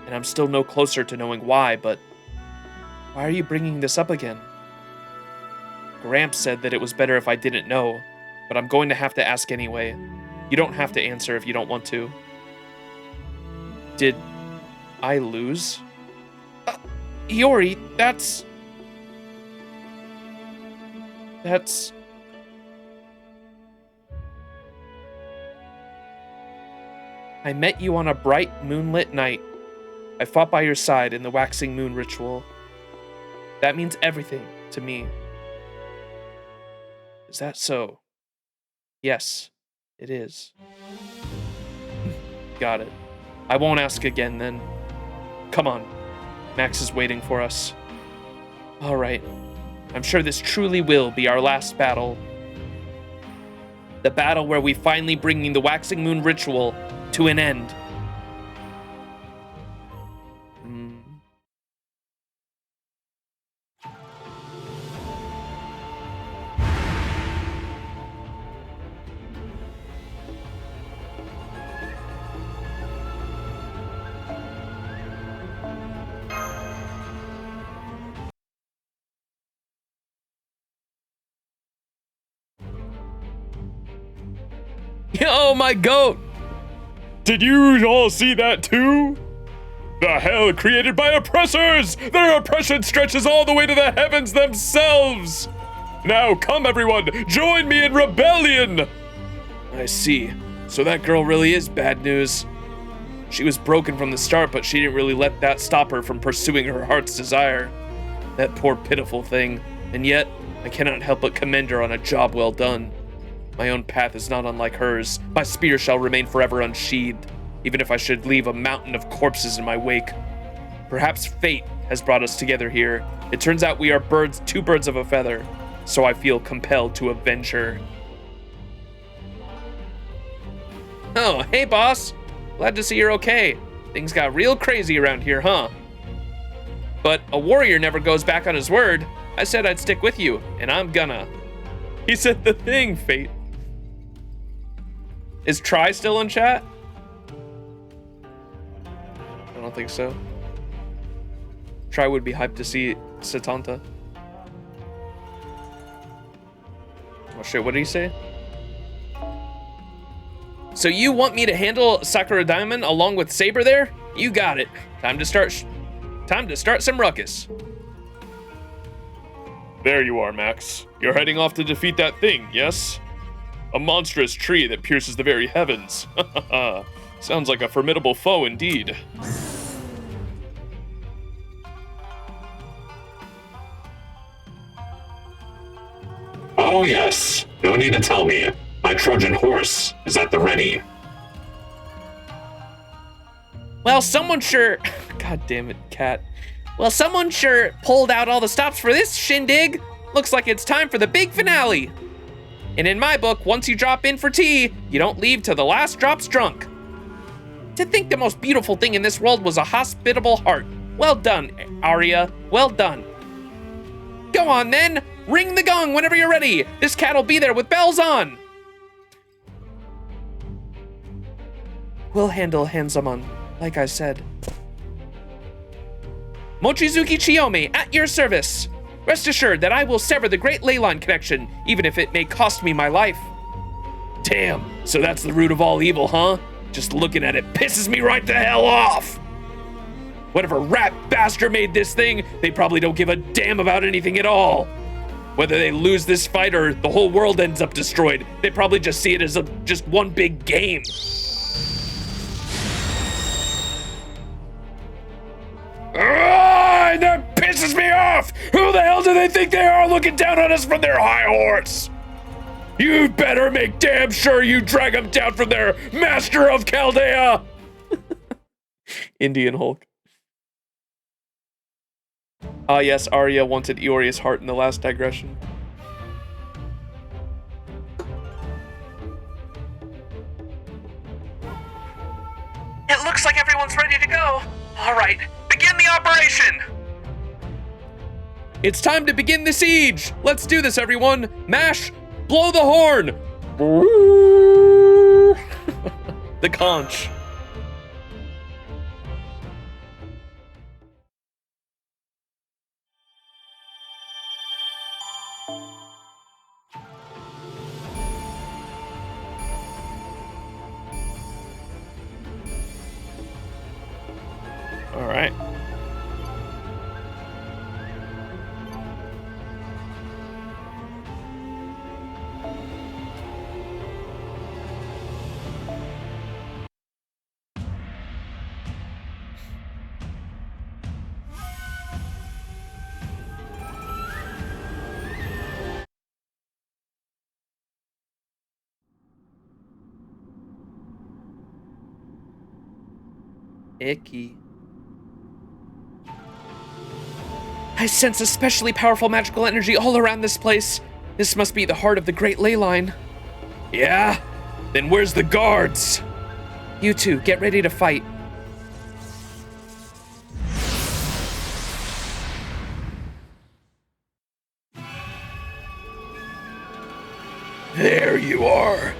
and I'm still no closer to knowing why, but... Why are you bringing this up again? Gramps said that it was better if I didn't know, but I'm going to have to ask anyway. You don't have to answer if you don't want to. Did I lose? Iori, that's... I met you on a bright, moonlit night. I fought by your side in the Waxing Moon ritual. That means everything to me. Is that so? Yes, it is. Got it. I won't ask again then. Come on. Max is waiting for us. All right. I'm sure this truly will be our last battle. The battle where we finally bring the Waxing Moon ritual to an end. Yo, my goat! Did you all see that too? The hell created by oppressors! Their oppression stretches all the way to the heavens themselves! Now come everyone, join me in rebellion! I see. So that girl really is bad news. She was broken from the start, but she didn't really let that stop her from pursuing her heart's desire. That poor pitiful thing. And yet, I cannot help but commend her on a job well done. My own path is not unlike hers. My spear shall remain forever unsheathed, even if I should leave a mountain of corpses in my wake. Perhaps fate has brought us together here. It turns out we are birds, two birds of a feather, so I feel compelled to avenge her. Oh, hey boss. Glad to see you're okay. Things got real crazy around here, huh? But a warrior never goes back on his word. I said I'd stick with you, and I'm gonna. He said the thing, Fate. Is Try still in chat? I don't think so. Try would be hyped to see Satanta. Oh shit, what did he say? So you want me to handle Sakura Diamond along with Saber there? You got it. Time to start some ruckus. There you are, Max. You're heading off to defeat that thing, yes? A monstrous tree that pierces the very heavens. Sounds like a formidable foe indeed. Oh yes, no need to tell me. My Trojan horse is at the ready. Well, someone sure... God damn it, cat. Well, someone sure pulled out all the stops for this shindig. Looks like it's time for the big finale. And in my book, once you drop in for tea, you don't leave till the last drop's drunk. To think the most beautiful thing in this world was a hospitable heart. Well done, Arya. Well done. Go on then. Ring the gong whenever you're ready. This cat'll be there with bells on. We'll handle Hanzamon, like I said. Mochizuki Chiyomi, at your service. Rest assured that I will sever the Great Leyline connection, even if it may cost me my life. Damn, so that's the root of all evil, huh? Just looking at it pisses me right the hell off. Whatever rat bastard made this thing, they probably don't give a damn about anything at all. Whether they lose this fight or the whole world ends up destroyed, they probably just see it as just one big game. That pisses me off! Who the hell do they think they are looking down on us from their high horse? You better make damn sure you drag them down from their Master of Chaldea! Indian Hulk. Ah yes, Arya wanted Ioria's heart in the last digression. It looks like everyone's ready to go. All right, begin the operation. It's time to begin the siege! Let's do this, everyone! Mash! Blow the horn! The conch. All right. Icky. I sense especially powerful magical energy all around this place. This must be the heart of the Great Leyline. Yeah? Then where's the guards? You two, get ready to fight. There you are.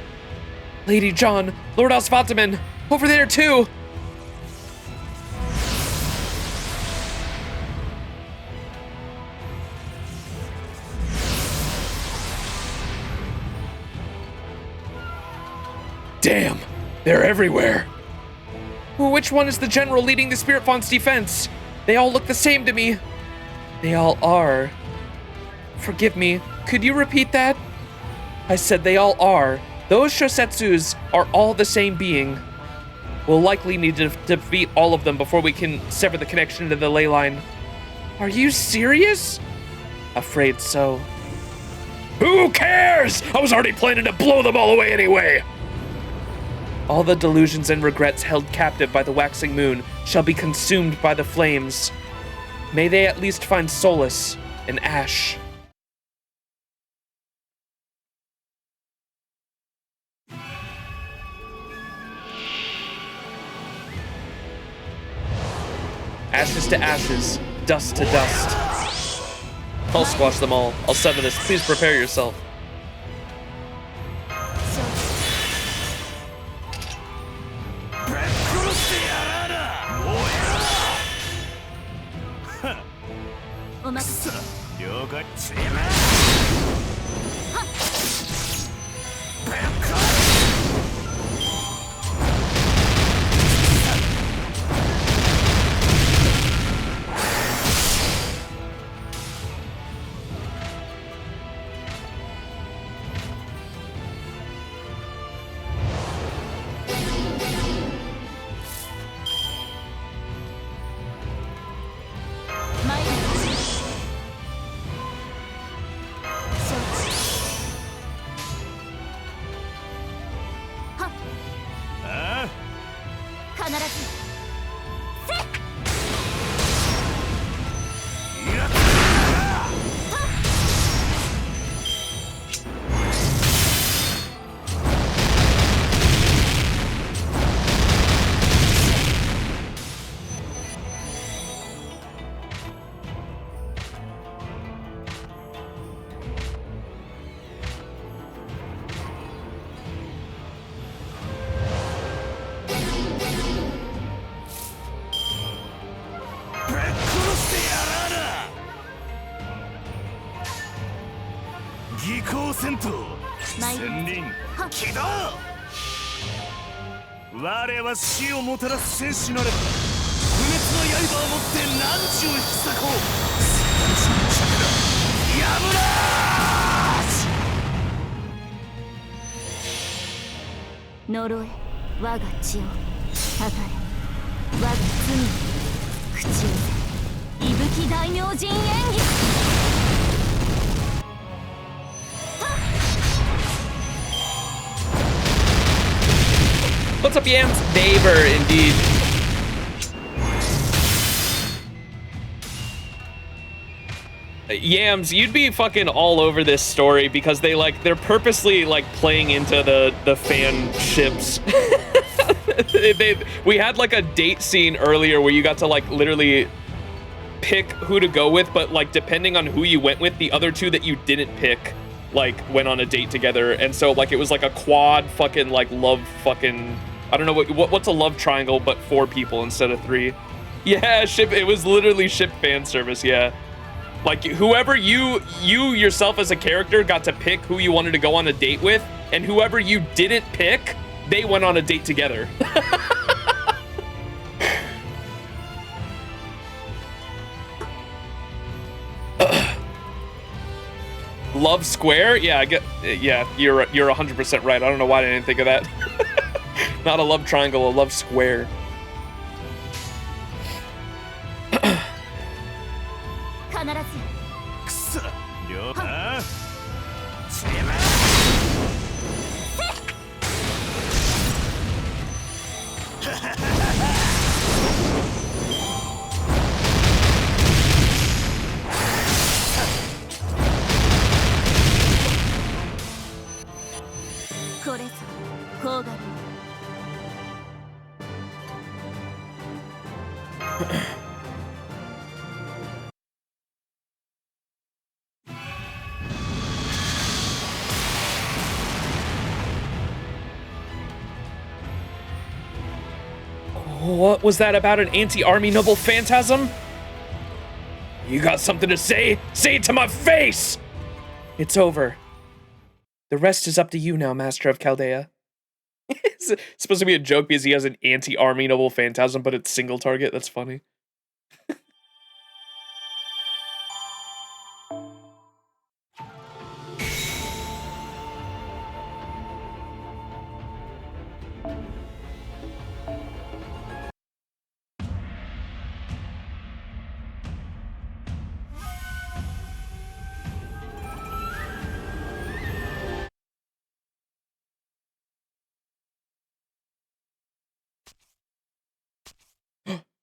Lady John, Lord Osvataman, over there too. Damn, they're everywhere. Well, which one is the general leading the Spirit Fawn's defense? They all look the same to me. They all are. Forgive me, could you repeat that? I said they all are. Those Shosetsus are all the same being. We'll likely need to defeat all of them before we can sever the connection to the ley line. Are you serious? Afraid so. Who cares? I was already planning to blow them all away anyway. All the delusions and regrets held captive by the waxing moon shall be consumed by the flames. May they at least find solace in ash. Ashes to ashes, dust to dust. I'll squash them all. I'll sever this. Please prepare yourself. What's up, Yams? Neighbor, indeed. Yams, you'd be fucking all over this story because they're purposely like playing into the fan ships. We had like a date scene earlier where you got to like literally pick who to go with, but like depending on who you went with, the other two that you didn't pick like went on a date together, and so like it was like a quad fucking like love fucking, I don't know what's a love triangle but 4 people instead of 3. Yeah, ship, it was literally ship fan service, yeah. Like whoever you yourself as a character got to pick who you wanted to go on a date with, and whoever you didn't pick, they went on a date together. Love Square? Yeah, I get. Yeah, you're 100% right. I don't know why I didn't think of that. Not a love triangle, a love square. What was that about an anti-army noble phantasm? You got something to say? Say it to my face! It's over. The rest is up to you now, Master of Chaldea. It's supposed to be a joke because he has an anti-army noble phantasm, but it's single target. That's funny.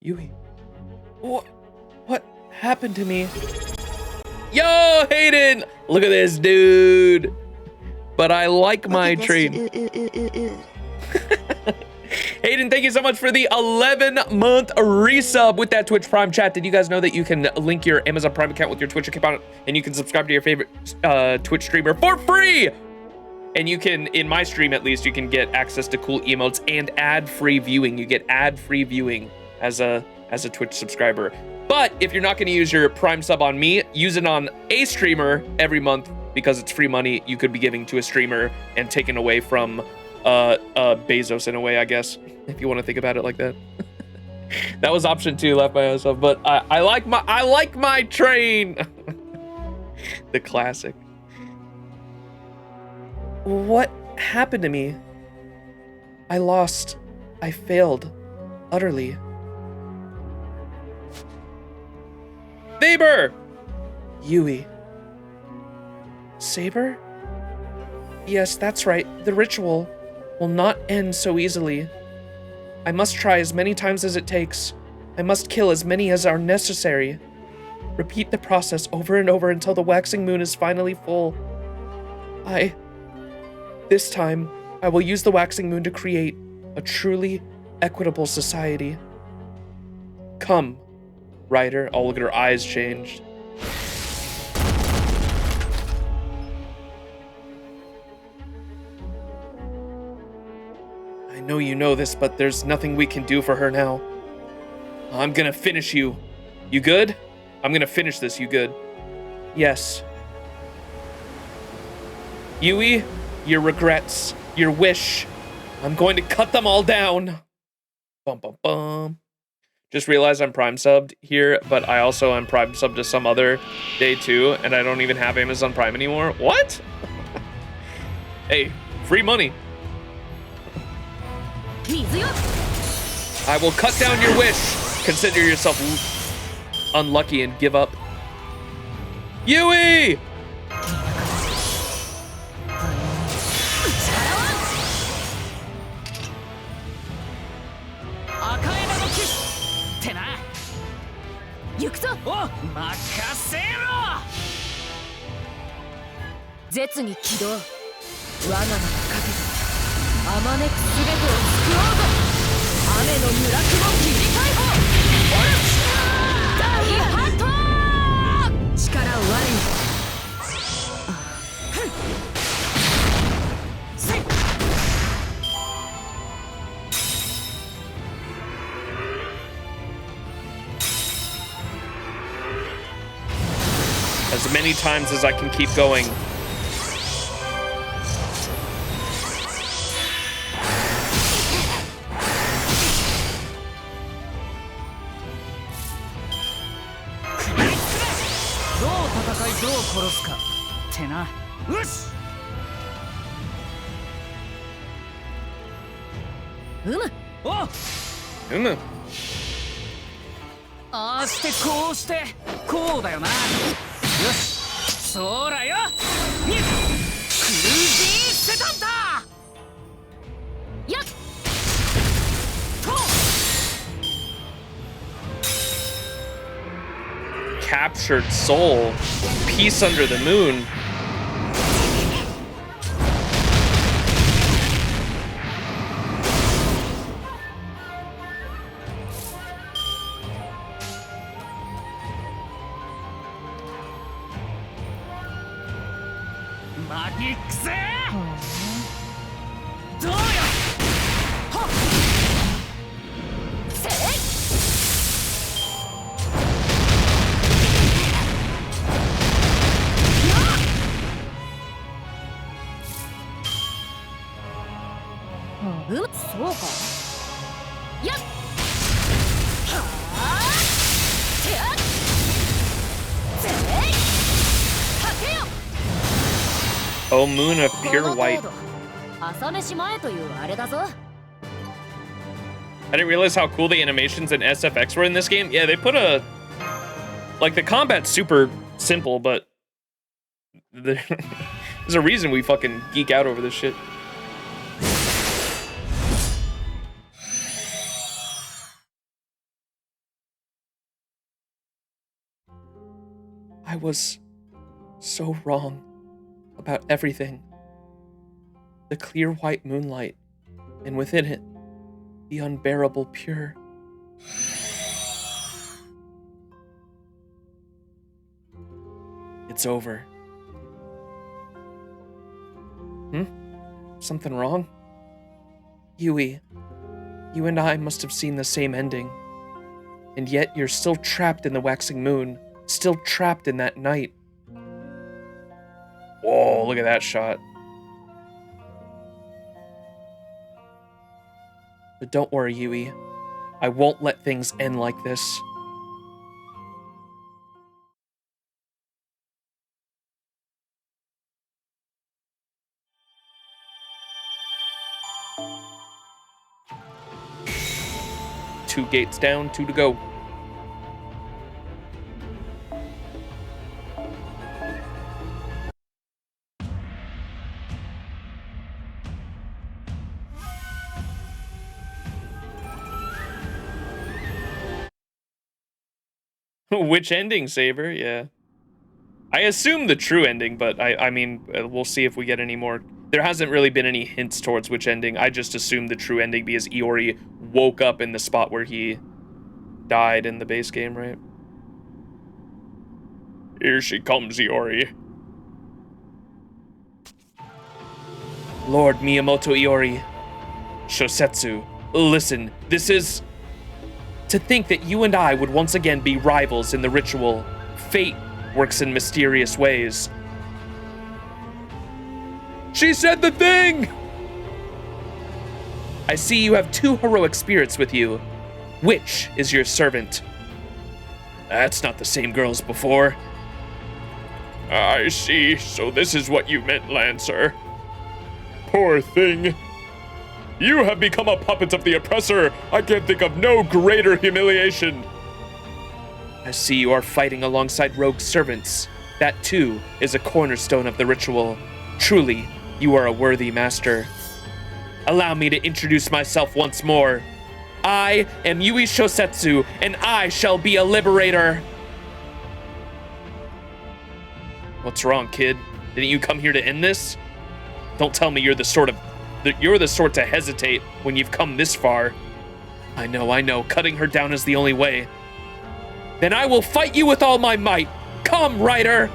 Yui. What happened to me? Yo, Hayden! Look at this dude. But I like my train. Hayden, thank you so much for the 11-month resub with that Twitch Prime chat. Did you guys know that you can link your Amazon Prime account with your Twitch account and you can subscribe to your favorite Twitch streamer for free? And you can, in my stream at least, you can get access to cool emotes and ad-free viewing. You get ad-free viewing as a Twitch subscriber. But if you're not going to use your Prime sub on me, use it on a streamer every month because it's free money you could be giving to a streamer and taken away from Bezos in a way, I guess, if you want to think about it like that. That was option 2 left by myself, but I like my train. The classic. What happened to me? I lost. I failed. Utterly. Saber! Yui. Saber? Yes, that's right. The ritual will not end so easily. I must try as many times as it takes. I must kill as many as are necessary. Repeat the process over and over until the waxing moon is finally full. This time, I will use the waxing moon to create a truly equitable society. Come, Ryder. Oh, look at her eyes changed. I know you know this, but there's nothing we can do for her now. I'm gonna finish you. You good? I'm gonna finish this, you good? Yes. Yui, your regrets, your wish. I'm going to cut them all down. Bum, bum, bum. Just realized I'm Prime subbed here, but I also am Prime subbed to some other day too, and I don't even have Amazon Prime anymore. What? Hey, free money. I will cut down your wish. Consider yourself unlucky and give up. Yui! As many times as I can keep going. Captured soul. Peace under the moon. そうかやっはあてやっぜいかけよ Oh, moon of pure white. 朝飯前というあれだぞ I didn't realize how cool the animations and SFX were in this game. Yeah, they put a... Like, the combat's super simple, but... There's a reason we fucking geek out over this shit. I was so wrong about everything. The clear white moonlight, and within it, the unbearable pure. It's over. Something wrong? Yui, you and I must have seen the same ending. And yet you're still trapped in the waxing moon, still trapped in that night. Whoa, look at that shot. But don't worry, Yui. I won't let things end like this. Two gates down, two to go. Which ending, Saber? Yeah. I assume the true ending, but I mean, we'll see if we get any more. There hasn't really been any hints towards which ending. I just assumed the true ending because Iori woke up in the spot where he died in the base game, right? Here she comes, Iori. Lord Miyamoto Iori. Shosetsu, listen, this is... To think that you and I would once again be rivals in the ritual. Fate works in mysterious ways. She said the thing! I see you have two heroic spirits with you. Which is your servant? That's not the same girl as before. I see. So this is what you meant, Lancer. Poor thing. You have become a puppet of the oppressor. I can think of no greater humiliation. I see you are fighting alongside rogue servants. That too is a cornerstone of the ritual. Truly, you are a worthy master. Allow me to introduce myself once more. I am Yui Shosetsu, and I shall be a liberator. What's wrong, kid? Didn't you come here to end this? Don't tell me you're the sort to hesitate when you've come this far. I know, cutting her down is the only way. Then I will fight you with all my might. Come, Rider!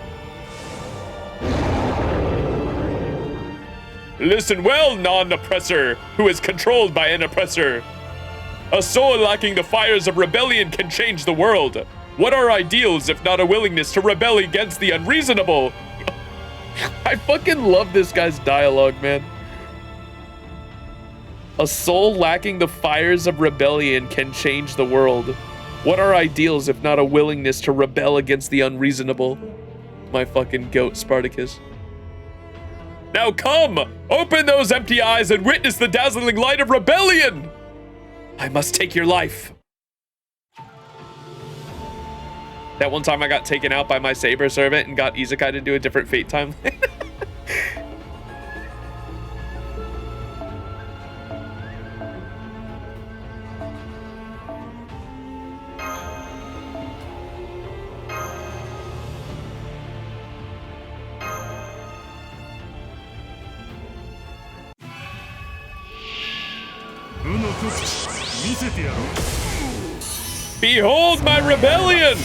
Listen well, non-oppressor, who is controlled by an oppressor. A soul lacking the fires of rebellion can change the world. What are ideals if not a willingness to rebel against the unreasonable? I fucking love this guy's dialogue, man. A soul lacking the fires of rebellion can change the world. What are ideals if not a willingness to rebel against the unreasonable? My fucking goat, Spartacus. Now come! Open those empty eyes and witness the dazzling light of rebellion! I must take your life. That one time I got taken out by my Saber servant and got Isekai to do a different fate timeline. Behold my rebellion!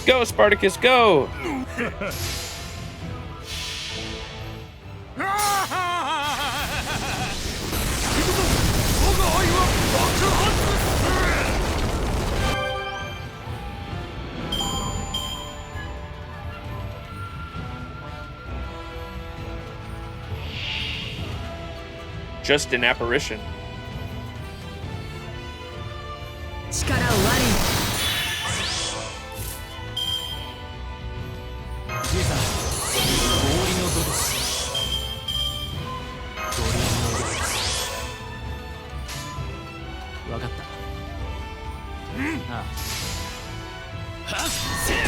Go, Spartacus, go! just an apparition. 力を割りじいさん氷のごとし氷のごとし分かった。ああはっせや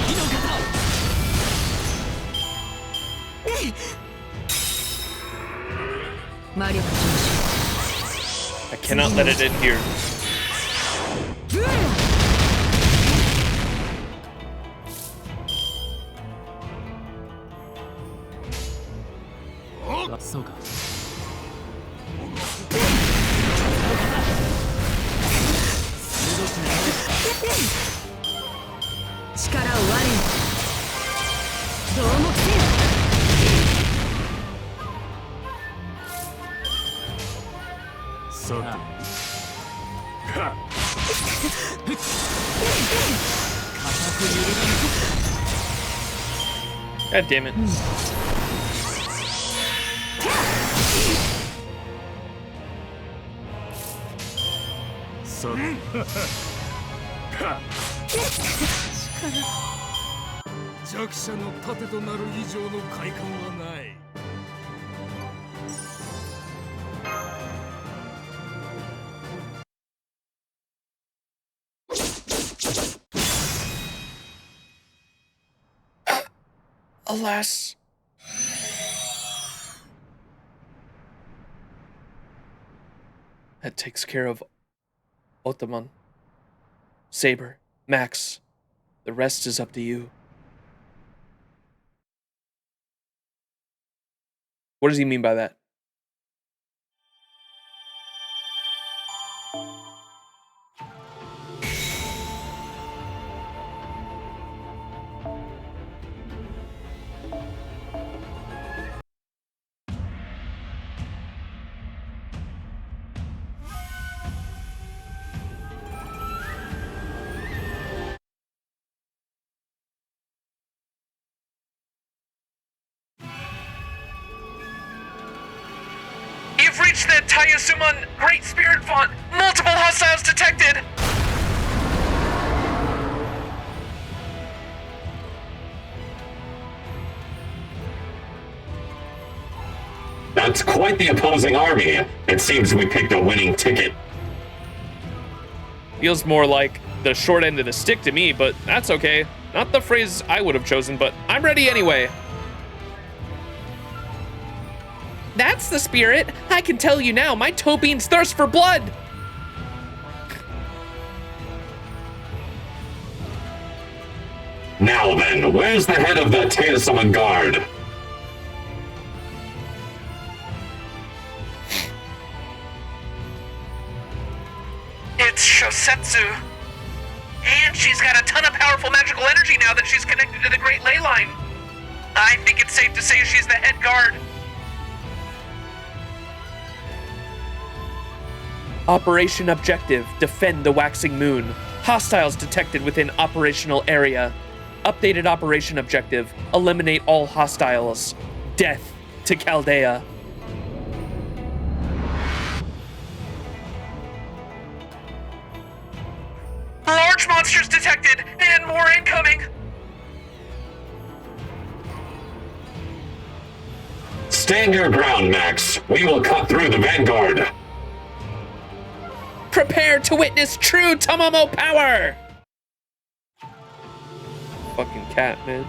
火の型 魔力上昇 I cannot let it in here. あ、そうか。力を割りどうもせよそうだ。か。固く揺るがぬ。 God damn it. そうだ。か。弱者の盾となる以上の快感はない。 Alas. That takes care of Otamon. Saber, Max, the rest is up to you. What does he mean by that? You've reached the Tayasumon Great Spirit Font. Multiple hostiles detected. That's quite the opposing army. It seems we picked a winning ticket. Feels more like the short end of the stick to me, but that's okay. Not the phrase I would have chosen, but I'm ready anyway. That's the spirit. I can tell you now, my toe beans thirst for blood. Now then, where's the head of the Tayasumon Guard? It's Shosetsu. And she's got a ton of powerful magical energy now that she's connected to the Great Ley Line. I think it's safe to say she's the head guard. Operation objective, defend the waxing moon. Hostiles detected within operational area. Updated operation objective, eliminate all hostiles. Death to Chaldea. Large monsters detected, and more incoming. Stand your ground, Max. We will cut through the vanguard. Prepare to witness true Tamamo power! Fucking cat, man.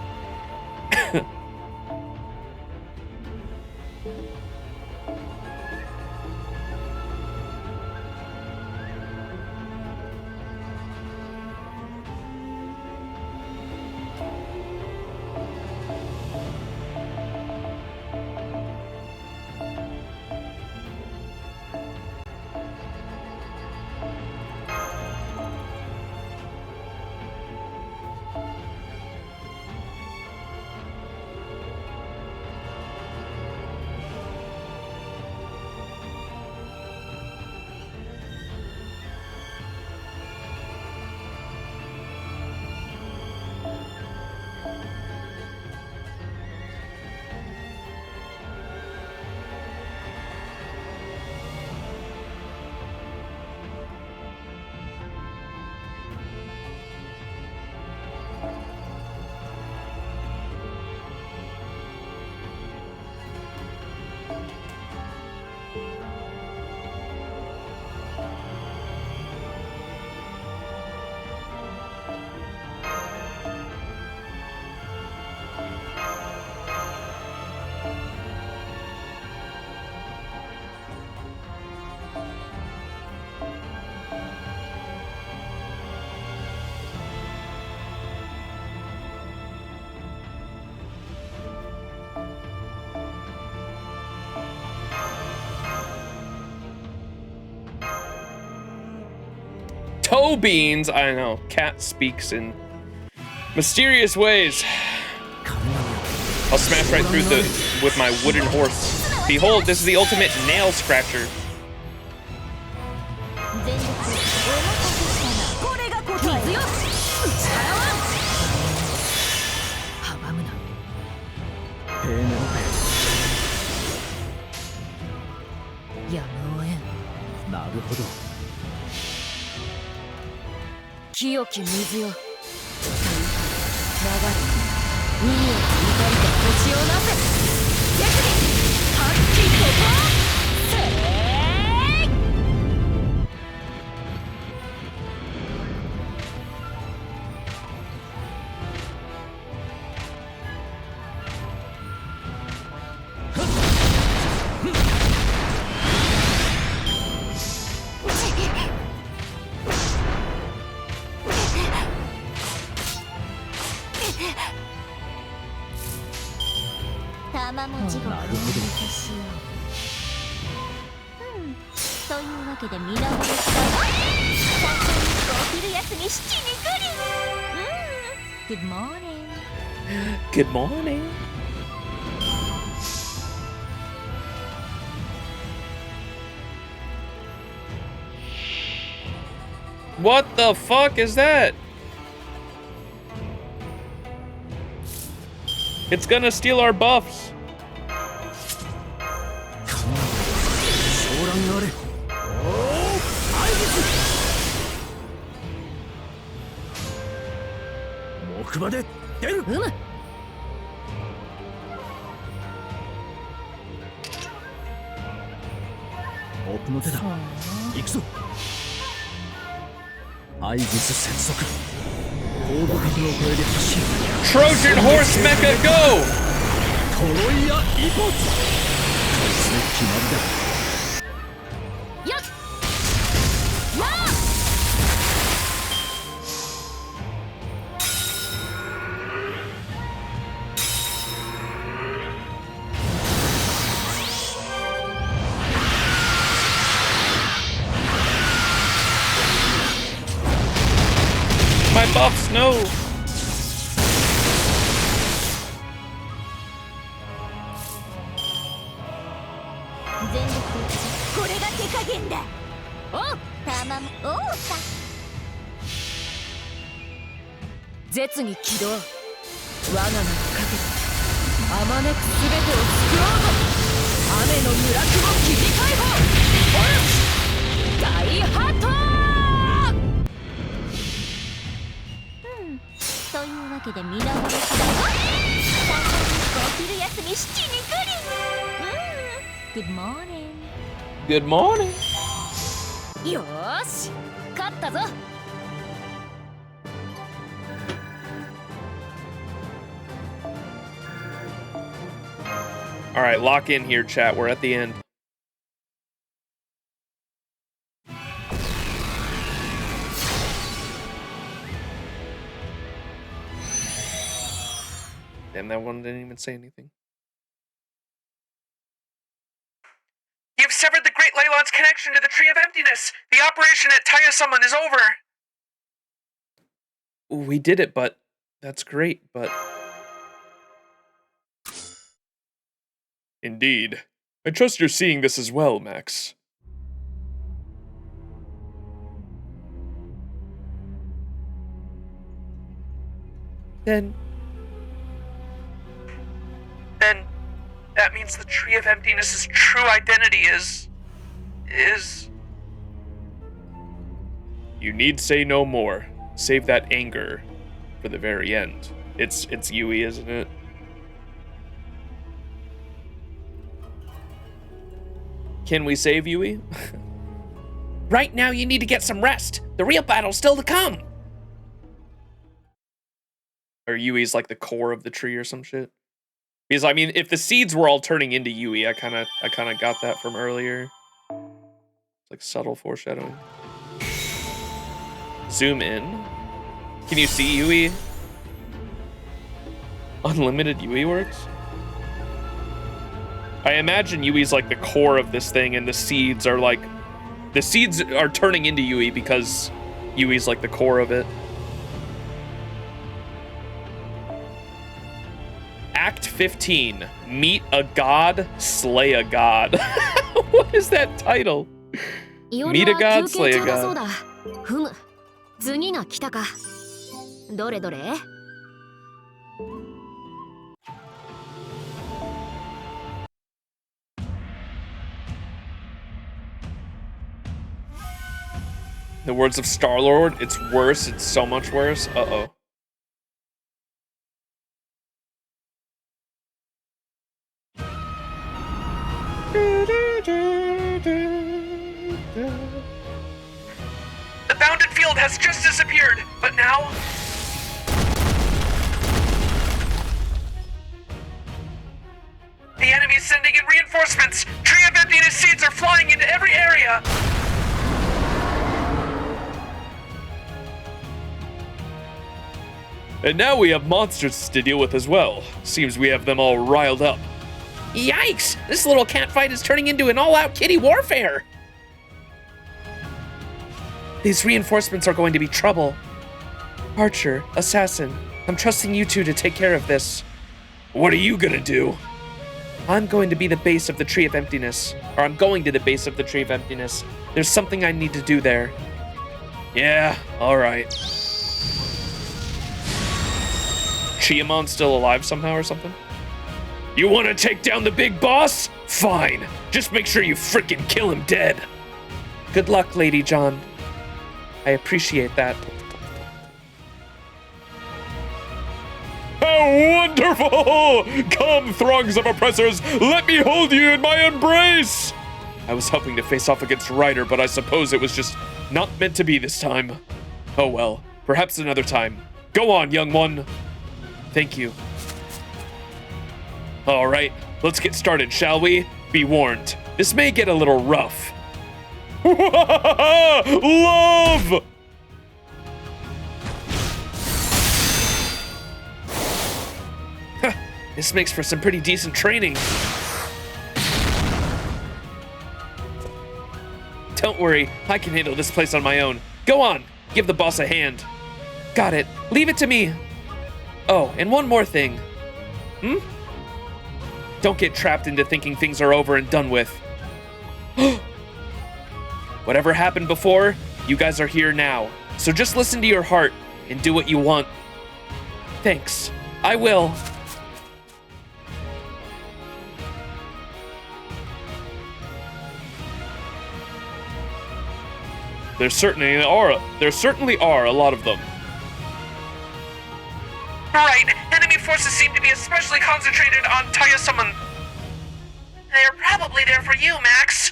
Toe beans. I know. Cat speaks in mysterious ways. I'll smash right through with my wooden horse. Behold, this is the ultimate nail scratcher. Good morning. Good morning. What the fuck is that? It's gonna steal our buffs. Trojan horse mecha, go! My buffs, no! Good morning. Good morning. Yosh, 勝ったぞ. All right, lock in here, chat. We're at the end. Damn, that one didn't even say anything. You've severed the Great Leylon's connection to the Tree of Emptiness. The operation at Taya-summon is over. We did it, but that's great, but... Indeed. I trust you're seeing this as well, Max. Then that means the Tree of Emptiness's true identity is... You need say no more. Save that anger for the very end. It's Yui, isn't it? can we save Yui? Right now you need to get some rest. The real battle's still to come. Or Yui's like the core of the tree or some shit? Because I mean, if the seeds were all turning into Yui, I kind of got that from earlier. It's like subtle foreshadowing. Zoom in. Can you see Yui? Unlimited Yui works? I imagine Yui's like the core of this thing, and the seeds are like... The seeds are turning into Yui because Yui's like the core of it. Act 15. Meet a god, slay a god. What is that title? Meet a god, slay a god. ふむ、次が来たか。どれどれ？ The words of Star-Lord, it's worse, it's so much worse. Uh-oh. The bounded field has just disappeared, but now... The enemy is sending in reinforcements! Tree of Emptiness seeds are flying into every area! And now we have monsters to deal with as well. Seems we have them all riled up. Yikes! This little cat fight is turning into an all-out kitty warfare! These reinforcements are going to be trouble. Archer, Assassin, I'm trusting you two to take care of this. What are you gonna do? I'm going to be the base of the Tree of Emptiness. Or I'm going to the base of the Tree of Emptiness. There's something I need to do there. Yeah, alright. Chiamon's still alive somehow or something? You wanna take down the big boss? Fine. Just make sure you frickin' kill him dead. Good luck, Lady John. I appreciate that. How wonderful! Come, throngs of oppressors, let me hold you in my embrace! I was hoping to face off against Ryder, but I suppose it was just not meant to be this time. Oh well, perhaps another time. Go on, young one. Thank you. All right, let's get started, shall we? Be warned, this may get a little rough. Love! This makes for some pretty decent training. Don't worry, I can handle this place on my own. Go on, give the boss a hand. Got it. Leave it to me. Oh, and one more thing. Don't get trapped into thinking things are over and done with. Whatever happened before, you guys are here now. So just listen to your heart and do what you want. Thanks. I will. There certainly are a lot of them. Right, enemy forces seem to be especially concentrated on Tayasaman. They're probably there for you, Max.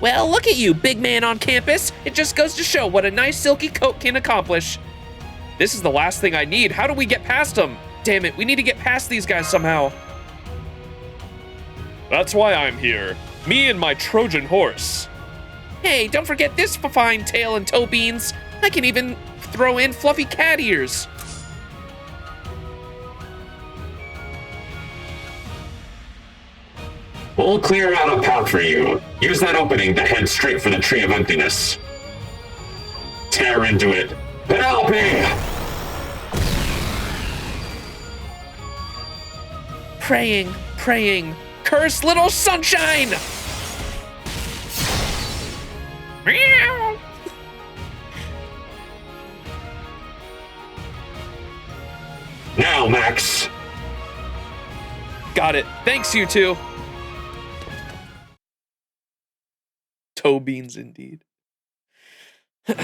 Well, look at you, big man on campus. It just goes to show what a nice silky coat can accomplish. This is the last thing I need. How do we get past them? Damn it, we need to get past these guys somehow. That's why I'm here. Me and my Trojan horse. Hey, don't forget this fine tail and toe beans. I can even throw in fluffy cat ears. We'll clear out a path for you. Use that opening to head straight for the Tree of Emptiness. Tear into it. Penelope! Praying, praying. Curse little sunshine! Meow. Now, Max. Got it. Thanks, you two. Toe beans, indeed. We'll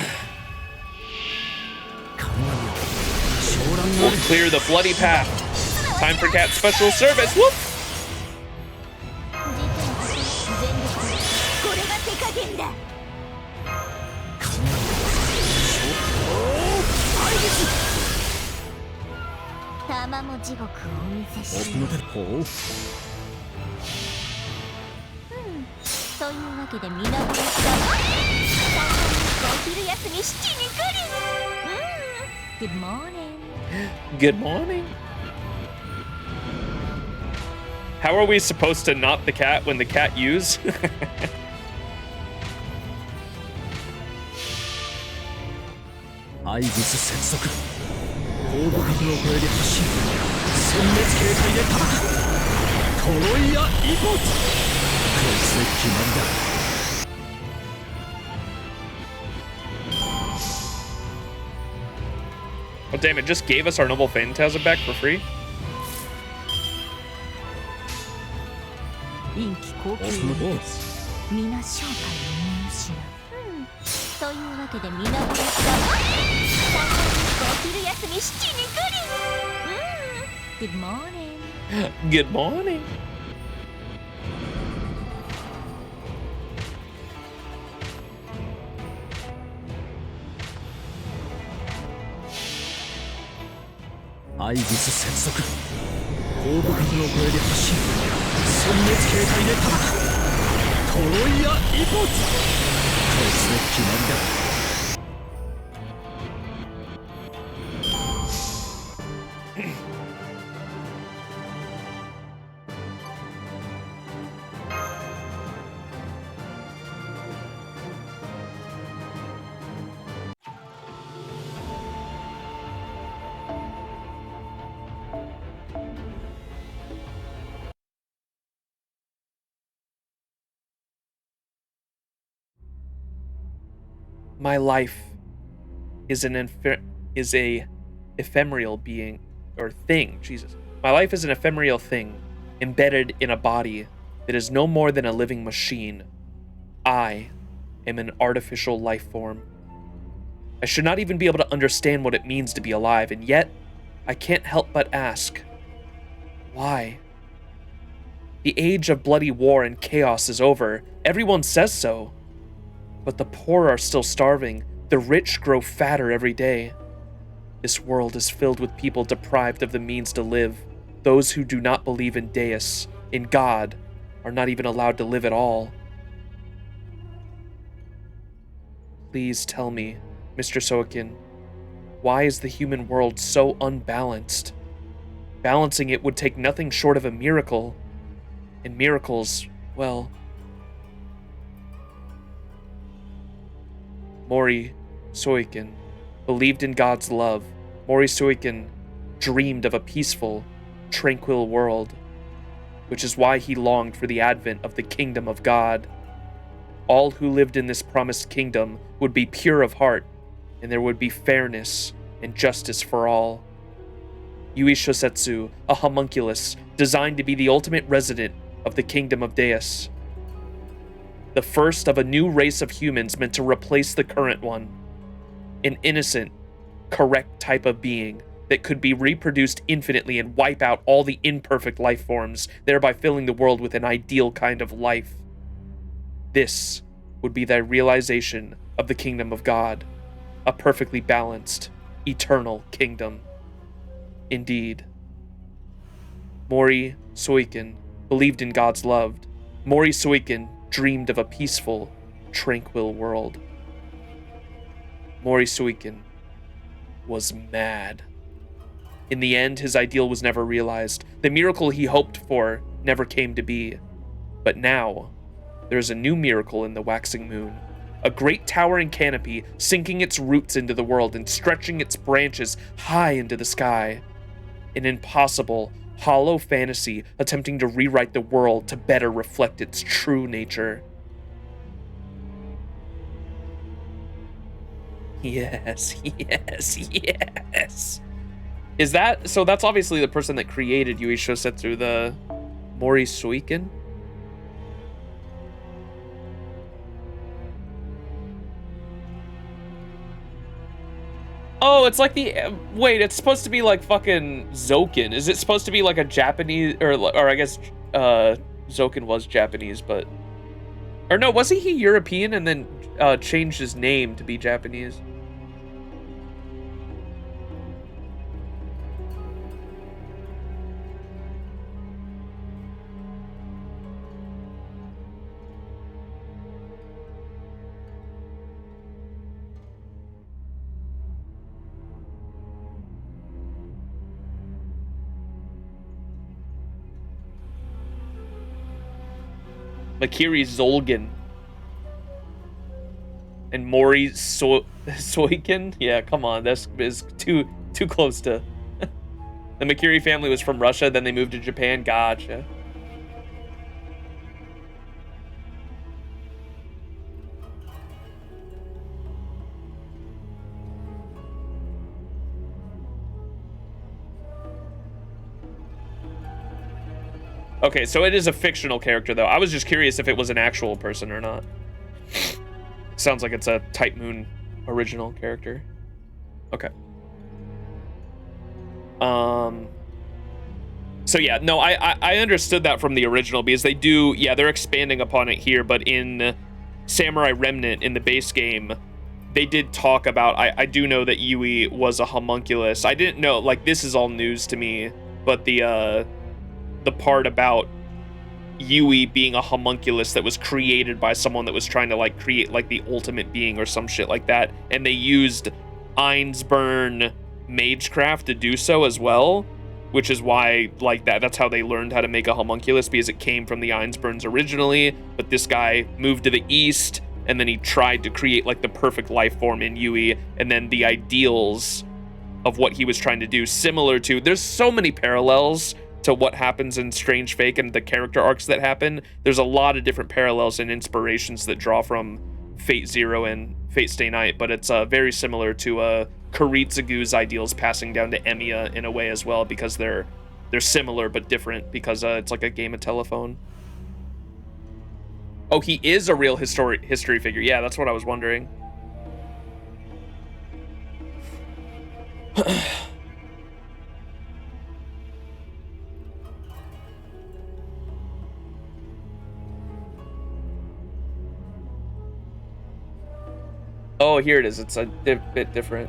clear the bloody path. Time for cat special service. Whoop! Good morning. Good morning. How are we supposed to not the cat when the cat use? 合図接続広告の声で発進殲滅警戒で叩くトロイヤイポーツこいつで決まりだ。Oh damn, it just gave us our Noble Phantasm back for free? 陰気高級の皆正体を見失う。というわけで皆殺しだわ。最後にお昼休み7に来る。Good morning. Good morning. 合図接続後部角の声で発進殲滅警戒で叩くトロイヤイポーツこいつで決まりだ。My life is a ephemeral being or thing. Jesus. My life is an ephemeral thing embedded in a body that is no more than a living machine. I am an artificial life form. I should not even be able to understand what it means to be alive, and yet I can't help but ask, why? The age of bloody war and chaos is over. Everyone says so. But the poor are still starving. The rich grow fatter every day. This world is filled with people deprived of the means to live. Those who do not believe in Deus, in God, are not even allowed to live at all. Please tell me, Mr. Soakin, why is the human world so unbalanced? Balancing it would take nothing short of a miracle. And miracles, well... Mori Soikin believed in God's love. Mori Soikin dreamed of a peaceful, tranquil world, which is why he longed for the advent of the kingdom of God. All who lived in this promised kingdom would be pure of heart, and there would be fairness and justice for all. Yui Shosetsu, a homunculus designed to be the ultimate resident of the kingdom of Deus. The first of a new race of humans meant to replace the current one. An innocent, correct type of being that could be reproduced infinitely and wipe out all the imperfect life forms, thereby filling the world with an ideal kind of life. This would be the realization of the kingdom of God, a perfectly balanced, eternal kingdom. Indeed. Mori Soikin believed in God's love. Mori Soikin dreamed of a peaceful, tranquil world. Mori Soikin was mad. In the end, his ideal was never realized. The miracle he hoped for never came to be. But now, there is a new miracle in the waxing moon. A great towering canopy sinking its roots into the world and stretching its branches high into the sky. An impossible, hollow fantasy attempting to rewrite the world to better reflect its true nature. Yes, yes, yes. Is that, so that's obviously the person that created Yui Shosetsu, the Mori Soikin? Oh, it's like the, wait, it's supposed to be like fucking Zokin. Is it supposed to be like a Japanese, or I guess, Zokin was Japanese, but, or no, wasn't he European and then, changed his name to be Japanese? Makiri Zolgan. And Mori Soikin? Yeah, come on, this is too close to... The Makiri family was from Russia, then they moved to Japan. Gotcha. Okay, so it is a fictional character, though. I was just curious if it was an actual person or not. Sounds like it's a Type Moon original character. Okay. So yeah, no, I understood that from the original because they do, yeah, they're expanding upon it here, but in Samurai Remnant, in the base game, they did talk about, I do know that Yui was a homunculus. I didn't know, like, this is all news to me, but the part about Yui being a homunculus that was created by someone that was trying to, like, create, like, the ultimate being or some shit like that, and they used Einsburn Magecraft to do so as well, which is why, like, that's how they learned how to make a homunculus, because it came from the Einsburns originally, but this guy moved to the east, and then he tried to create, like, the perfect life form in Yui, and then the ideals of what he was trying to do, similar to, there's so many parallels to what happens in Strange Fake and the character arcs that happen. There's a lot of different parallels and inspirations that draw from Fate Zero and Fate Stay Night, but it's very similar to Kuritsugu's ideals passing down to Emiya in a way as well, because they're similar but different, because it's like a game of telephone. Oh, he is a real history figure. Yeah, that's what I was wondering. Oh, here it is. It's a bit different.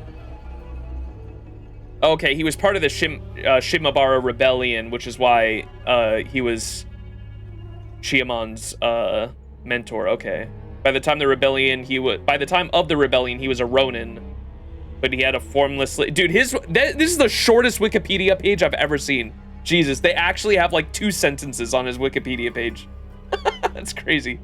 Okay, he was part of the Shimabara Rebellion, which is why he was Shiamon's mentor. Okay. By the time of the rebellion, he was a Ronin, but he had a formless... Dude, this is the shortest Wikipedia page I've ever seen. Jesus, they actually have like 2 sentences on his Wikipedia page. That's crazy.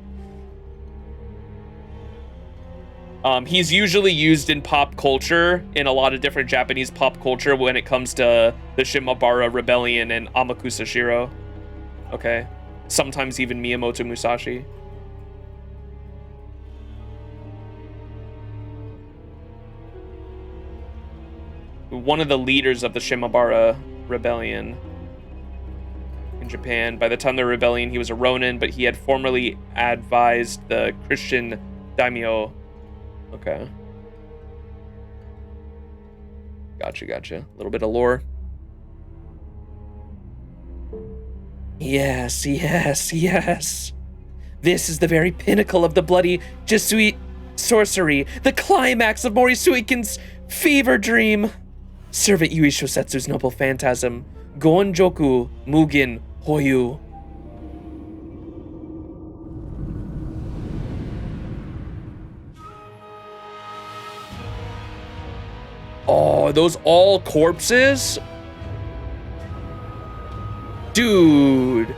He's usually used in pop culture, in a lot of different Japanese pop culture when it comes to the Shimabara Rebellion and Amakusa Shiro. Okay. Sometimes even Miyamoto Musashi. One of the leaders of the Shimabara Rebellion in Japan. By the time of the rebellion, he was a Ronin, but he had formerly advised the Christian daimyo. Okay. Gotcha. A little bit of lore. Yes. This is the very pinnacle of the bloody Jisui sorcery, the climax of Mori Suikin's fever dream. Servant Yui Shosetsu's noble phantasm, Gonjoku Mugen Hoyu. Oh, are those all corpses? Dude,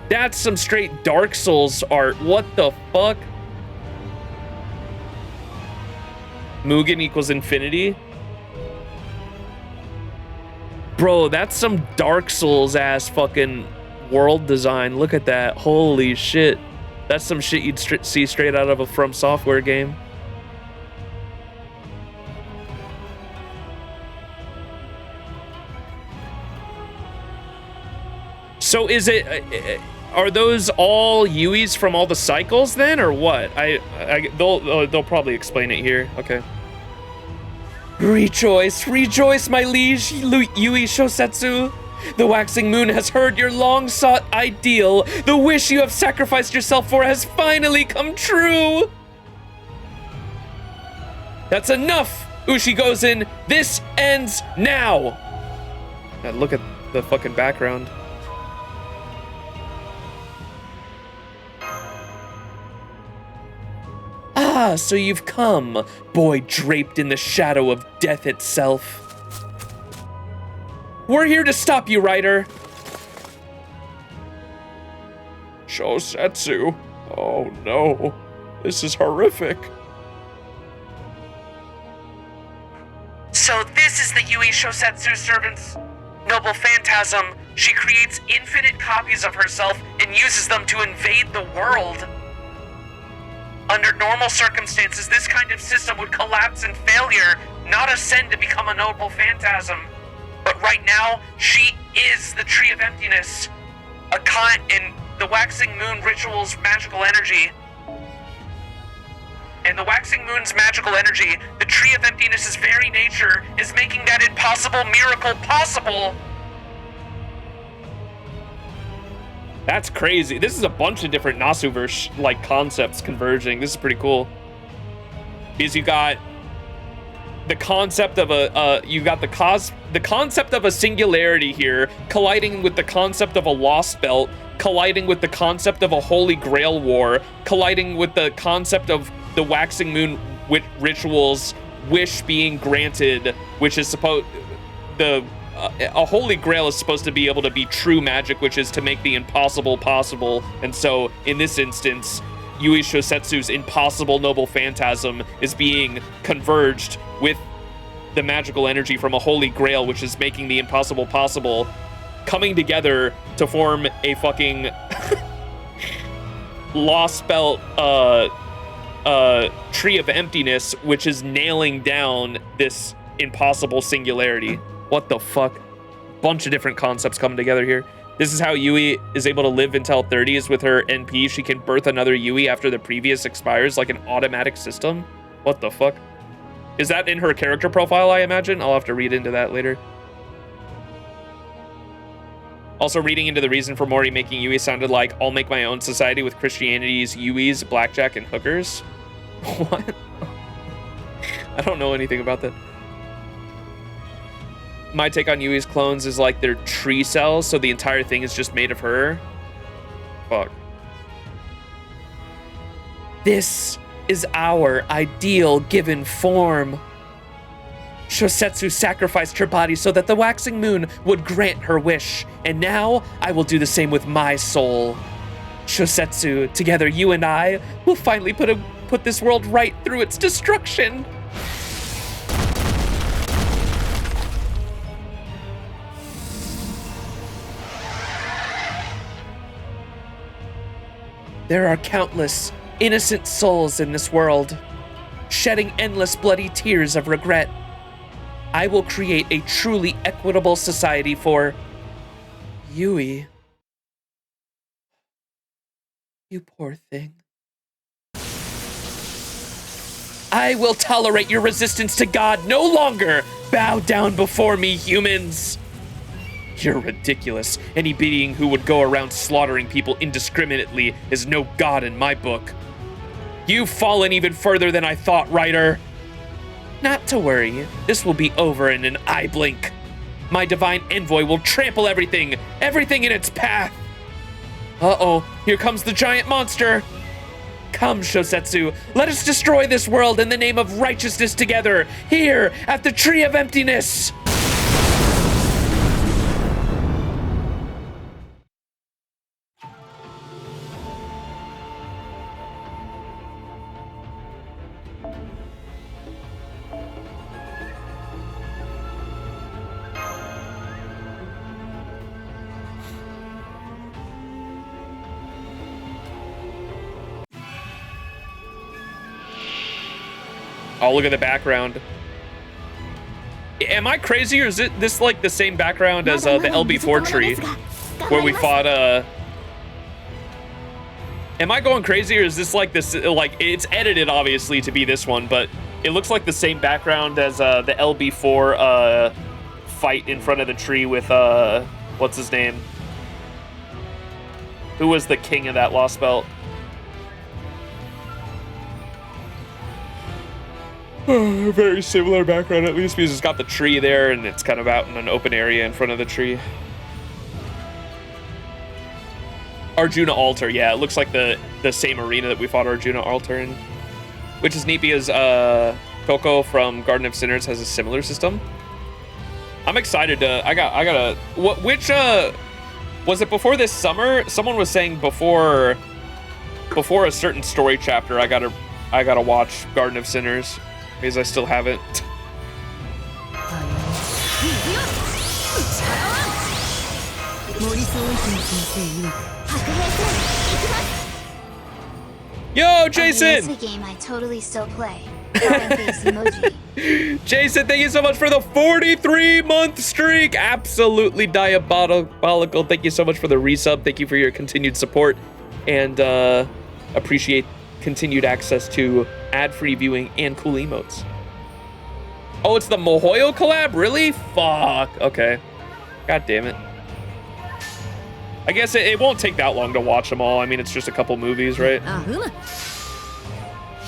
that's some straight Dark Souls art. What the fuck? Mugen equals infinity? Bro, that's some Dark Souls ass fucking world design. Look at that. Holy shit. That's some shit you'd see straight out of a From Software game. So is it, are those all Yuis from all the cycles then, or what? They'll probably explain it here. Okay. Rejoice, my liege Yui Shosetsu. The waxing moon has heard your long-sought ideal. The wish you have sacrificed yourself for has finally come true. That's enough, Ushi-Gozen. This ends now. God, look at the fucking background. Ah, so you've come, boy draped in the shadow of death itself. We're here to stop you, Ryder. Shosetsu. Oh no. This is horrific. So this is the Yui Shosetsu servant's noble phantasm. She creates infinite copies of herself and uses them to invade the world. Under normal circumstances, this kind of system would collapse in failure, not ascend to become a noble phantasm. But right now, she is the Tree of Emptiness, a in the Waxing Moon ritual's magical energy. And the Waxing Moon's magical energy, the Tree of Emptiness's very nature, is making that impossible miracle possible. That's crazy. This is a bunch of different Nasuverse like concepts converging. This is pretty cool. Because you got the concept of the concept of a singularity here colliding with the concept of a lost belt, colliding with the concept of a holy grail war, colliding with the concept of the Waxing Moon ritual's wish being granted, which is supposed a holy grail is supposed to be able to be true magic, which is to make the impossible possible. And so in this instance, Yui Shosetsu's impossible noble phantasm is being converged with the magical energy from a holy grail, which is making the impossible possible, coming together to form a fucking lost belt Tree of Emptiness, which is nailing down this impossible singularity. What the fuck? Bunch of different concepts coming together here. This is how Yui is able to live until 30s with her NP. She can birth another Yui after the previous expires, like an automatic system. What the fuck? Is that in her character profile, I imagine? I'll have to read into that later. Also, reading into the reason for Mori making Yui sounded like, I'll make my own society with Christianity's Yuis, blackjack, and hookers. What? I don't know anything about that. My take on Yui's clones is like they're tree cells, so the entire thing is just made of her. Fuck. This is our ideal given form. Shosetsu sacrificed her body so that the Waxing Moon would grant her wish, and now I will do the same with my soul. Shosetsu, together you and I will finally put this world right through its destruction. There are countless innocent souls in this world, shedding endless bloody tears of regret. I will create a truly equitable society for Yui. You poor thing. I will tolerate your resistance to God no longer. Bow down before me, humans. You're ridiculous. Any being who would go around slaughtering people indiscriminately is no god in my book. You've fallen even further than I thought, writer. Not to worry, this will be over in an eye blink. My divine envoy will trample everything in its path. Uh-oh, here comes the giant monster. Come, Shosetsu, let us destroy this world in the name of righteousness together, here at the Tree of Emptiness. Oh, look at the background. Am I crazy, or is this like the same background as the LB4 tree where we fought Am I going crazy, or is this like this, like, it's edited obviously to be this one, but it looks like the same background as the LB4 fight in front of the tree with what's his name? Who was the king of that lost belt? Very similar background, at least, because it's got the tree there and it's kind of out in an open area in front of the tree. Arjuna Altar, yeah, it looks like the same arena that we fought Arjuna Altar in, which is neat because Coco from Garden of Sinners has a similar system. I'm excited to. Which was it before this summer? Someone was saying before a certain story chapter, I gotta watch Garden of Sinners. Because I still haven't. 森総一先生曰く白兵戦行きます Yo, The Jason! game I totally still play. Crying face emoji. Jason, thank you so much for the 43-month streak. Absolutely diabolical. Thank you so much for the resub. Thank you for your continued support, and appreciate continued access to ad-free viewing and cool emotes. Oh, it's the Mohoyo collab? Really? Fuck. Okay. God damn it. I guess it won't take that long to watch them all. I mean, it's just a couple movies, right? あうむ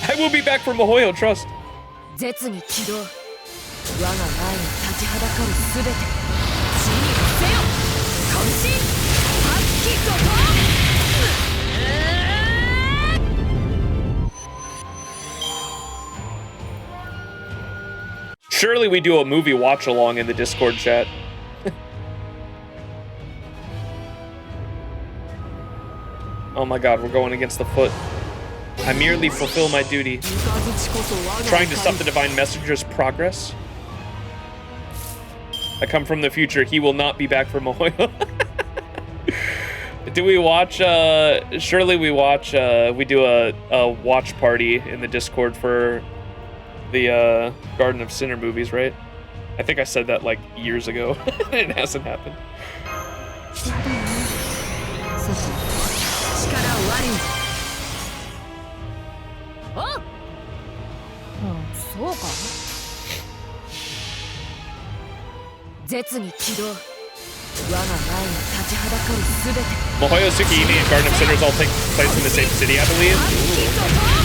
I will be back for Mohoyo, trust. 絶に起動我が前に立ちはだかるすべて地に伏せよ渾身発揮怒涛 Surely we do a movie watch along in the Discord chat. Oh my god, we're going against the foot. I merely fulfill my duty. 三日月こそ我が Trying to stop the divine messenger's progress. I come from the future. He will not be back for Mohoyo. Do we watch, surely we watch, we do a watch party in the Discord for the Garden of Sinner movies, right? I think I said that like years ago. It hasn't happened. さて力を我におうそうか絶に起動我が前に立ちはだかるすべて Mohoyo, Tsukihime, and Garden of Sinners all take place in the same city, I believe. 発揮怒涛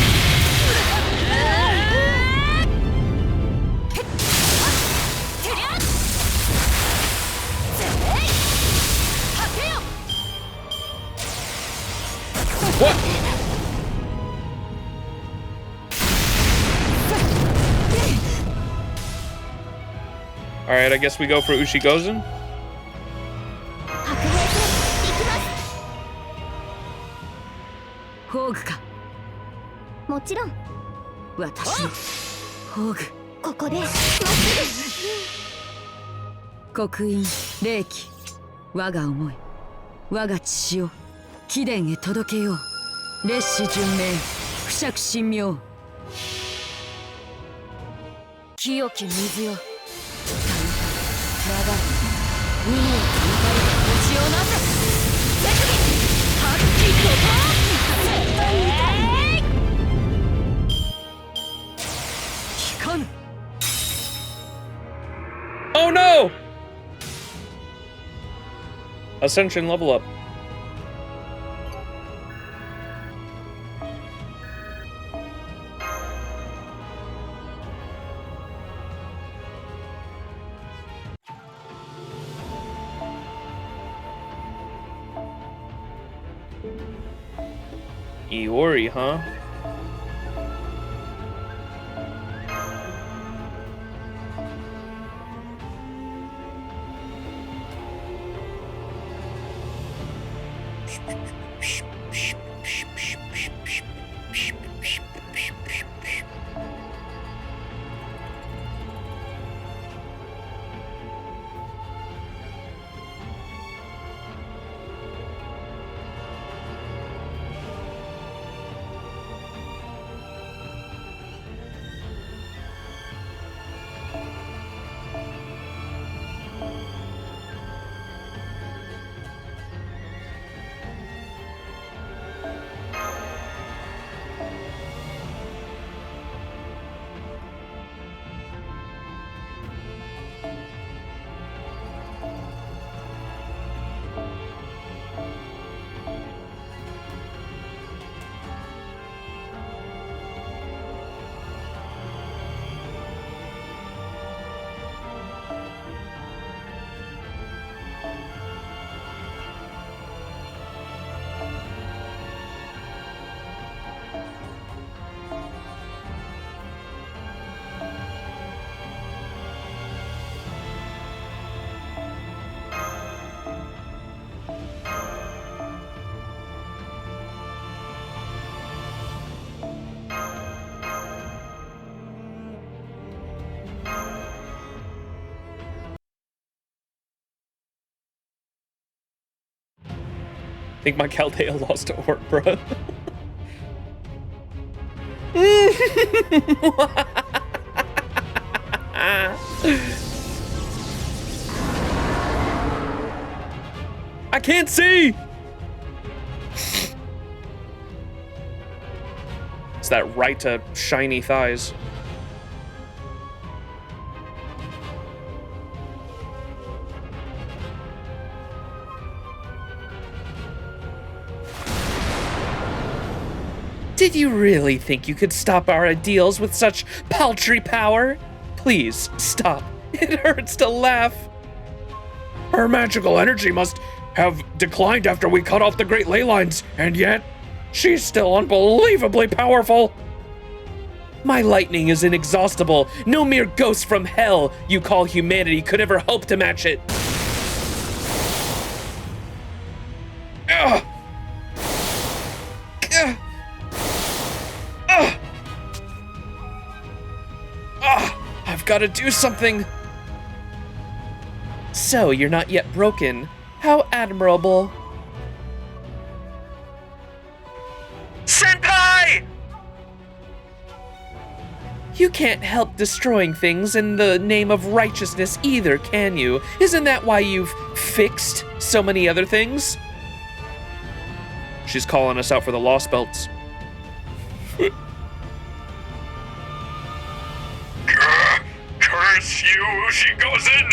What? Alright, I guess we go for Ushigozen. 白兵戦行きますホーグかもちろん私のホーグここでまっす刻印霊気我が思い我が血潮貴殿へ届けよう烈士順命不釈神妙清き水よ大流れ海をかみたりと星をなせ絶技発揮怒涛 Oh no! Ascension level up. Iori, huh? I think my Chaldea lost to Orc, bro. I can't see! It's that right to shiny thighs. Did you really think you could stop our ideals with such paltry power? Please, stop. It hurts to laugh. Her magical energy must have declined after we cut off the Great Ley Lines, and yet she's still unbelievably powerful. My lightning is inexhaustible. No mere ghost from hell you call humanity could ever hope to match it. Ugh. Ugh. I've got to do something. So, you're not yet broken. How admirable. Senpai! You can't help destroying things in the name of righteousness either, can you? Isn't that why you've fixed so many other things? She's calling us out for the lost belts. Curse you, she goes in!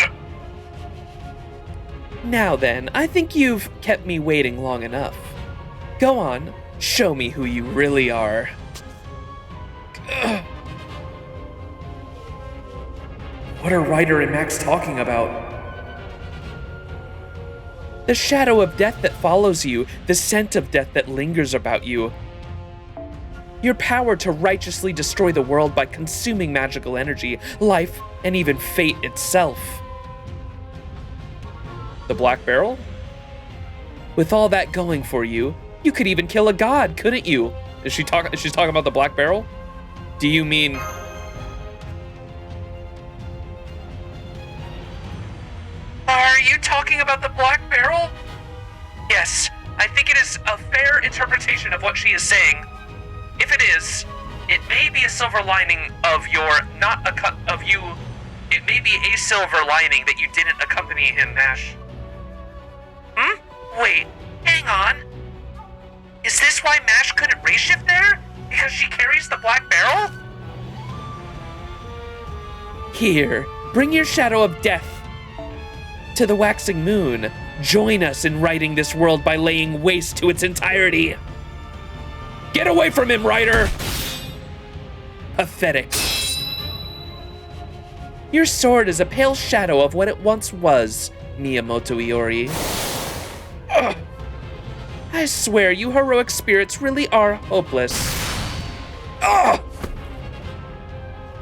Now then, I think you've kept me waiting long enough. Go on, show me who you really are. What are Ryder and Max talking about? The shadow of death that follows you, the scent of death that lingers about you. Your power to righteously destroy the world by consuming magical energy, life, and even fate itself. The Black Barrel? With all that going for you, you could even kill a god, couldn't you? Is she talking about the Black Barrel? Do you mean... Are you talking about the Black Barrel? Yes, I think it is a fair interpretation of what she is saying. If it is, it may be a silver lining of your it may be a silver lining that you didn't accompany him, Nash. Wait, hang on. Is this why Mash couldn't race shift there? Because she carries the Black Barrel? Here, bring your shadow of death to the waxing moon. Join us in righting this world by laying waste to its entirety. Get away from him, Ryder! Pathetic. Your sword is a pale shadow of what it once was, Miyamoto Iori. Ugh. I swear you heroic spirits really are hopeless. Ugh!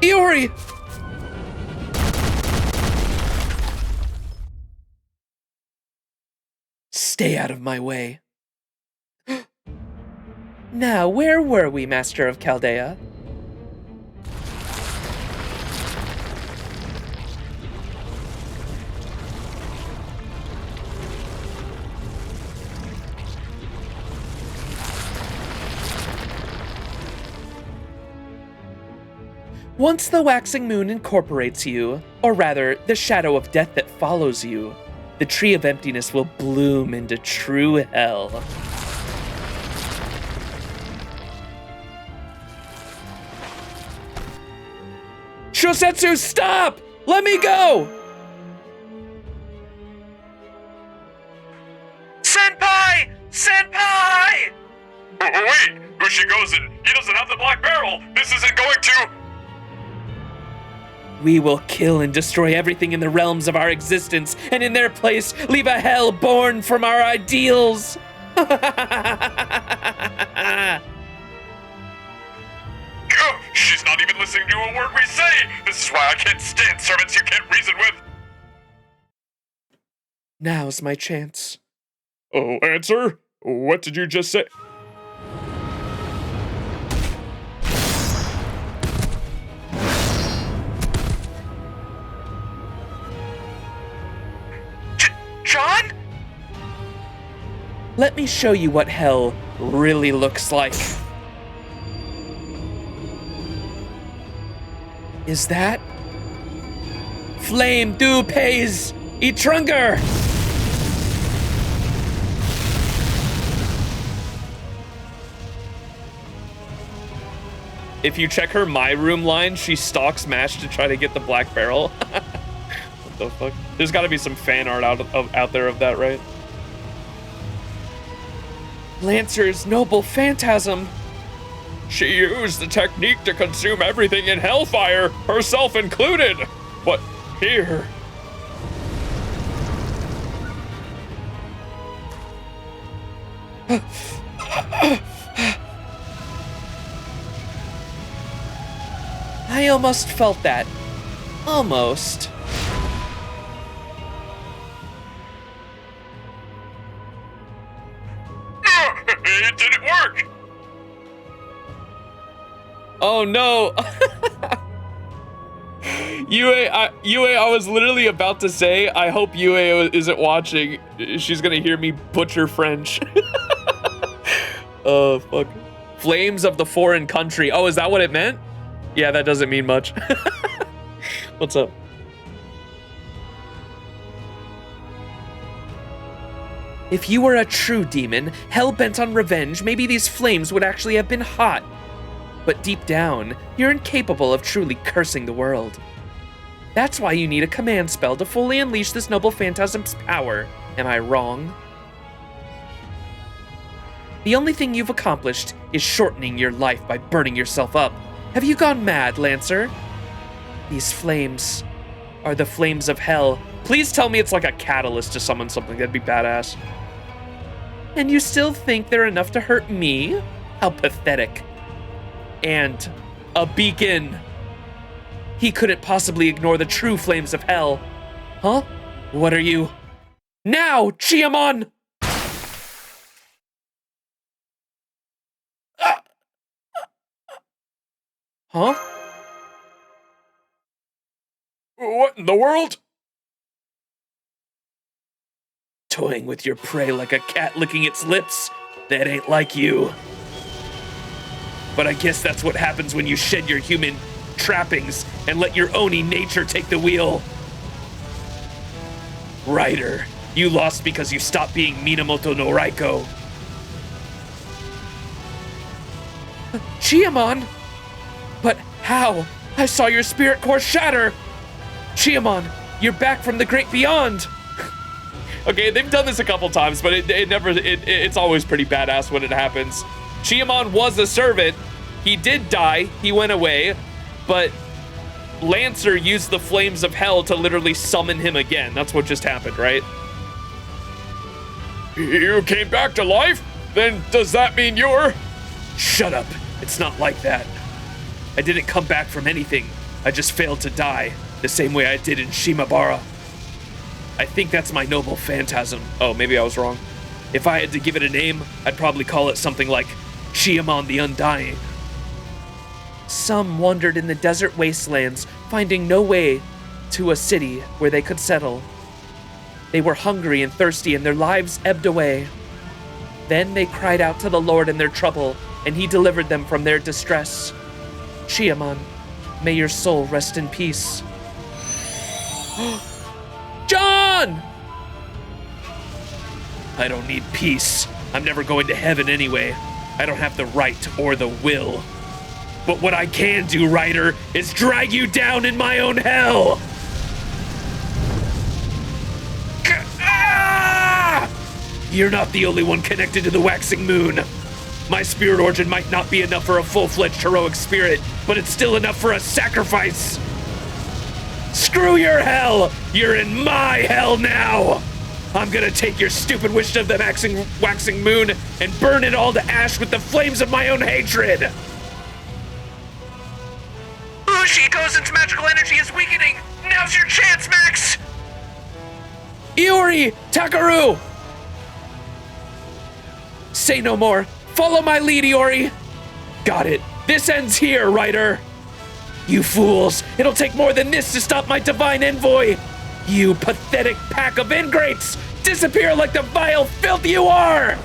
Iori! Stay out of my way. Now, where were we, Master of Chaldea? Once the waxing moon incorporates you, or rather, the shadow of death that follows you, the tree of emptiness will bloom into true hell. Shosetsu, stop! Let me go! Senpai! Senpai! Wait! Ushigozan, he doesn't have the Black Barrel! This isn't going to... We will kill and destroy everything in the realms of our existence, and in their place, leave a hell born from our ideals! She's not even listening to a word we say! This is why I can't stand servants you can't reason with! Now's my chance. Oh, answer? What did you just say? John? Let me show you what hell really looks like. Is that? Flame du pays Etrunger! If you check her My Room line, she stalks Mash to try to get the black barrel. What the fuck? There's gotta be some fan art out there of that, right? Lancer's noble phantasm. She used the technique to consume everything in Hellfire, herself included. But here... I almost felt that. Almost. It didn't work! Oh no! Yue, I was literally about to say, I hope Yue isn't watching. She's gonna hear me butcher French. Oh, fuck. Flames of the foreign country. Oh, is that what it meant? Yeah, that doesn't mean much. What's up? If you were a true demon, hell-bent on revenge, maybe these flames would actually have been hot. But deep down, you're incapable of truly cursing the world. That's why you need a command spell to fully unleash this noble phantasm's power. Am I wrong? The only thing you've accomplished is shortening your life by burning yourself up. Have you gone mad, Lancer? These flames are the flames of hell. Please tell me it's like a catalyst to summon something. That'd be badass. And you still think they're enough to hurt me? How pathetic. And a beacon. He couldn't possibly ignore the true flames of hell. Huh? What are you? Now, Chiamon! Huh? What in the world? Toying with your prey like a cat licking its lips. That ain't like you. But I guess that's what happens when you shed your human trappings and let your Oni nature take the wheel. Ryder, you lost because you stopped being Minamoto no Raiko. Chiamon! But how? I saw your spirit core shatter! Chiamon, you're back from the great beyond! Okay, they've done this a couple times, but it's always pretty badass when it happens. Chiamon was a servant. He did die, he went away, but Lancer used the flames of hell to literally summon him again. That's what just happened, right? You came back to life? Then does that mean you're... Shut up. It's not like that. I didn't come back from anything. I just failed to die, the same way I did in Shimabara. I think that's my noble phantasm. Oh, maybe I was wrong. If I had to give it a name, I'd probably call it something like Chiamon the Undying. Some wandered in the desert wastelands, finding no way to a city where they could settle. They were hungry and thirsty, and their lives ebbed away. Then they cried out to the Lord in their trouble, and he delivered them from their distress. Chiamon, may your soul rest in peace. John! I don't need peace. I'm never going to heaven anyway. I don't have the right or the will. But what I can do, Ryder, is drag you down in my own hell! You're not the only one connected to the waxing moon. My spirit origin might not be enough for a full-fledged heroic spirit, but it's still enough for a sacrifice. Screw your hell! You're in my hell now! I'm gonna take your stupid wish of the waxing moon and burn it all to ash with the flames of my own hatred! Ushiko's magical energy is weakening! Now's your chance, Max! Iori! Takaru! Say no more. Follow my lead, Iori! Got it. This ends here, Ryder! You fools! It'll take more than this to stop my divine envoy! You pathetic pack of ingrates! Disappear like the vile filth you are!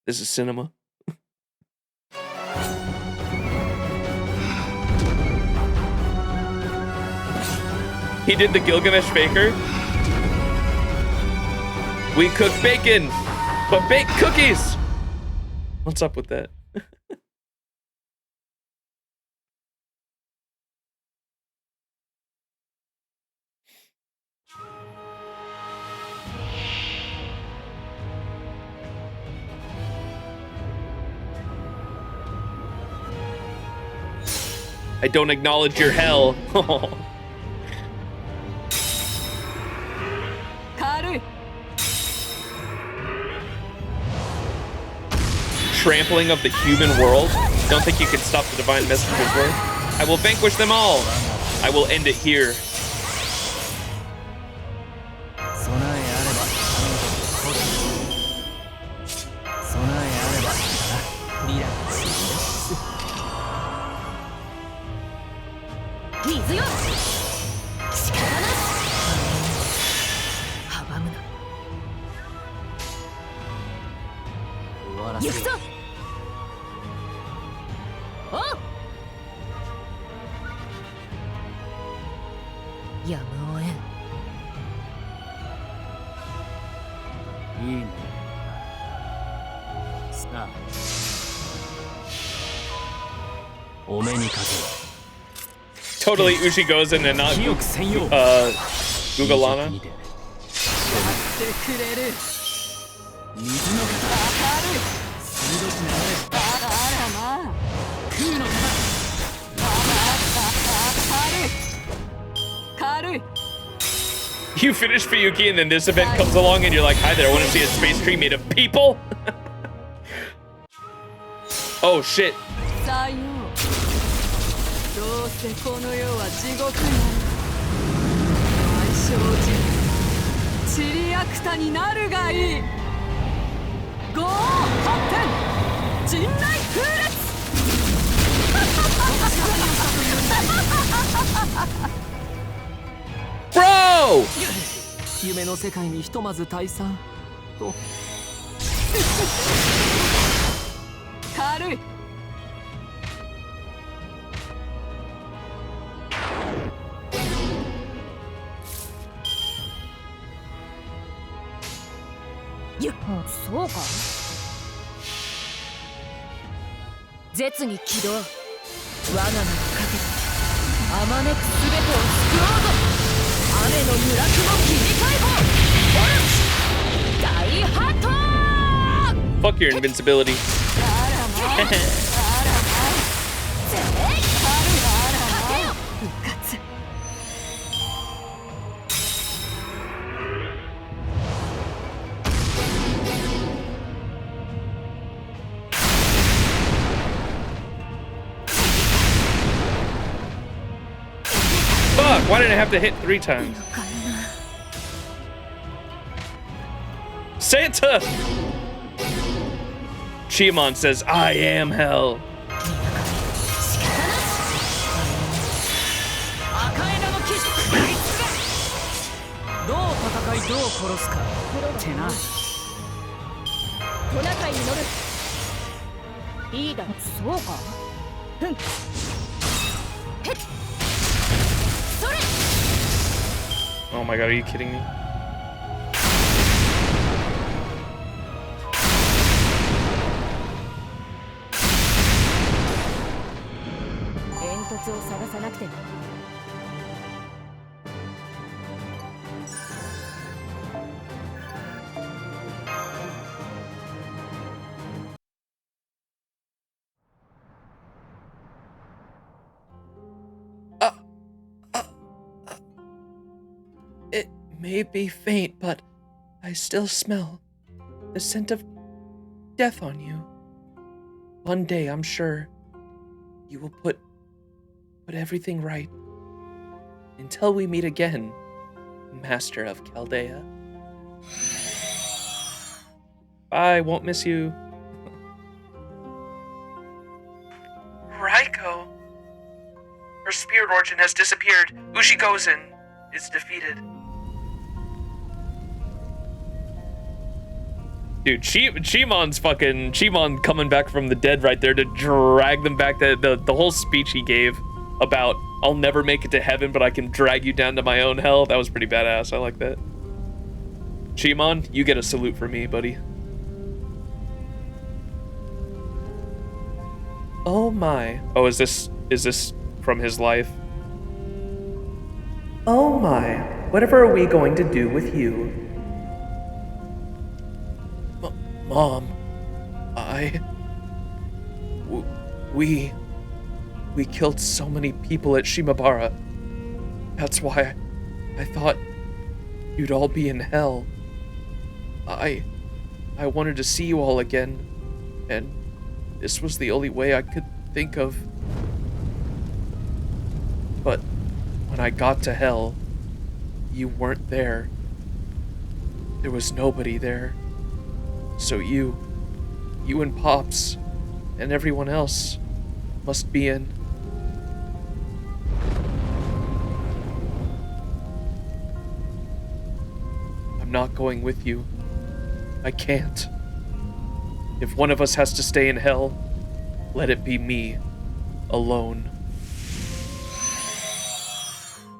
This is cinema. He did the Gilgamesh Faker. We cook bacon, but bake cookies. What's up with that? I don't acknowledge your hell. Trampling of the human world. Don't think you can stop the divine messenger's word. I will vanquish them all. I will end it here. Totally Ushi goes in and not Gugalana. You finish Fuyuki and then this event comes along and you're like, hi there, I want to see a space tree made of people? Oh shit. Bro! 夢の世界にひとまず退散と軽いそうか絶に起動我が名にかけてあまねくすべてを救おうぞ雨の揺らくも切り解放大ハット Fuck your invincibility. Fuck, why did I have to hit 3 times? Santa! Chiamon says, I am hell. Oh my god, are you kidding me? It may be faint, but I still smell the scent of death on you. One day, I'm sure, you will put everything right. Until we meet again, Master of Chaldea. Bye, won't miss you. Raiko. Her spirit origin has disappeared. Ushi Gozen is defeated. Dude, Chimon coming back from the dead right there to drag them back. The whole speech he gave about I'll never make it to heaven, but I can drag you down to my own hell. That was pretty badass. I like that. Chimon, you get a salute for me, buddy. Oh my. Oh, is this from his life? Oh my, whatever are we going to do with you? Mom, we killed so many people at Shimabara. That's why I thought you'd all be in hell. I wanted to see you all again, and this was the only way I could think of. But when I got to hell, you weren't there. There was nobody there. So you and Pops, and everyone else must be in. I'm not going with you. I can't. If one of us has to stay in hell, let it be me, alone.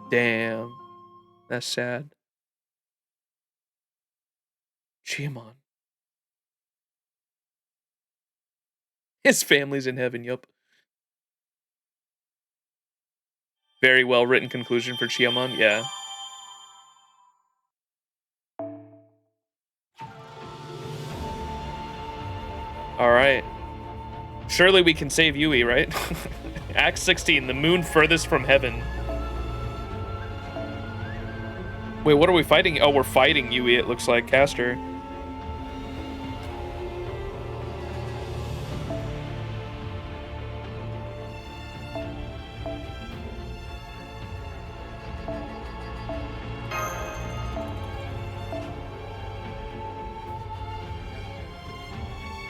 Damn. That's sad. Chimon. His family's in heaven, yup. Very well written conclusion for Chimon, yeah. Alright. Surely we can save Yui, right? Act 16, the moon furthest from heaven. Wait, what are we fighting? Oh, we're fighting Yui, it looks like, Caster.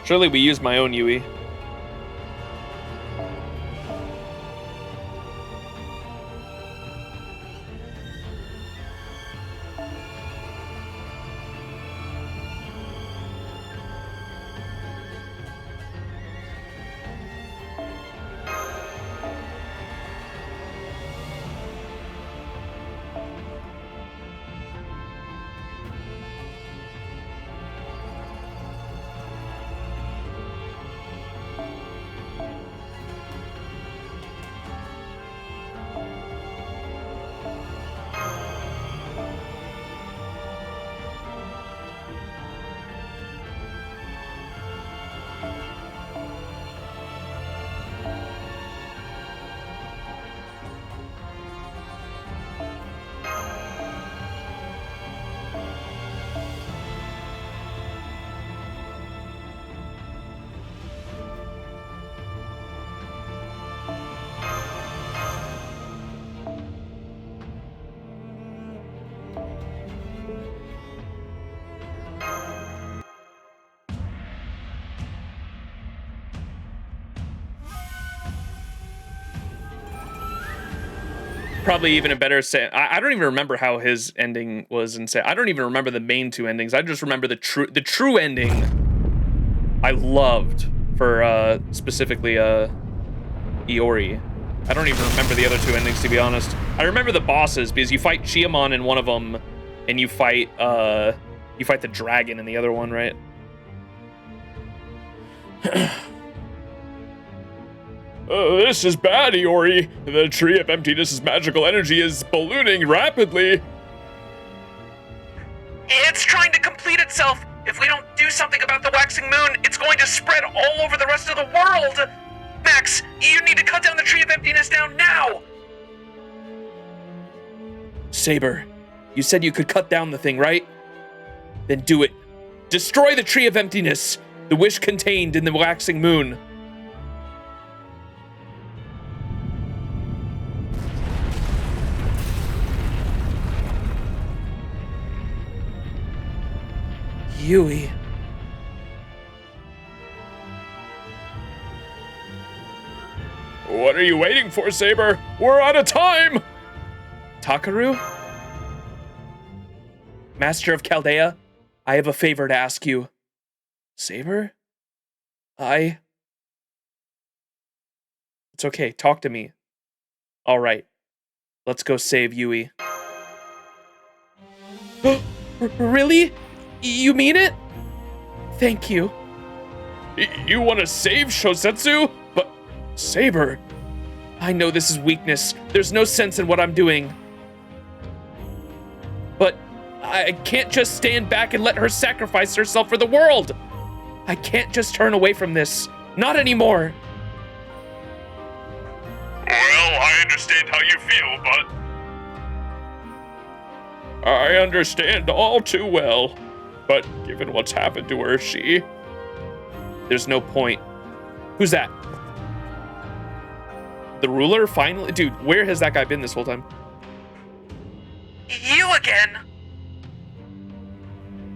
Surely we use my own Yui. Probably even a better say. I don't even remember how his ending was in say. I don't even remember the main two endings. I just remember the true ending. I loved for specifically Iori. I don't even remember the other two endings, to be honest. I remember the bosses because you fight Chiamon in one of them, and you fight the dragon in the other one, right? This is bad, Iori. The Tree of Emptiness's magical energy is ballooning rapidly. It's trying to complete itself. If we don't do something about the waxing moon, it's going to spread all over the rest of the world. Max, you need to cut down the Tree of Emptiness down now. Saber, you said you could cut down the thing, right? Then do it. Destroy the Tree of Emptiness, the wish contained in the waxing moon. Yui. What are you waiting for, Saber? We're out of time! Takaru? Master of Chaldea, I have a favor to ask you. Saber? It's okay, talk to me. Alright, let's go save Yui. Really? You mean it? Thank you. You want to save Shosetsu? But Saber, I know this is weakness. There's no sense in what I'm doing. But I can't just stand back and let her sacrifice herself for the world. I can't just turn away from this. Not anymore. Well, I understand how you feel, but I understand all too well. But given what's happened to her, There's no point. Who's that? The ruler? Finally? Dude, where has that guy been this whole time? You again?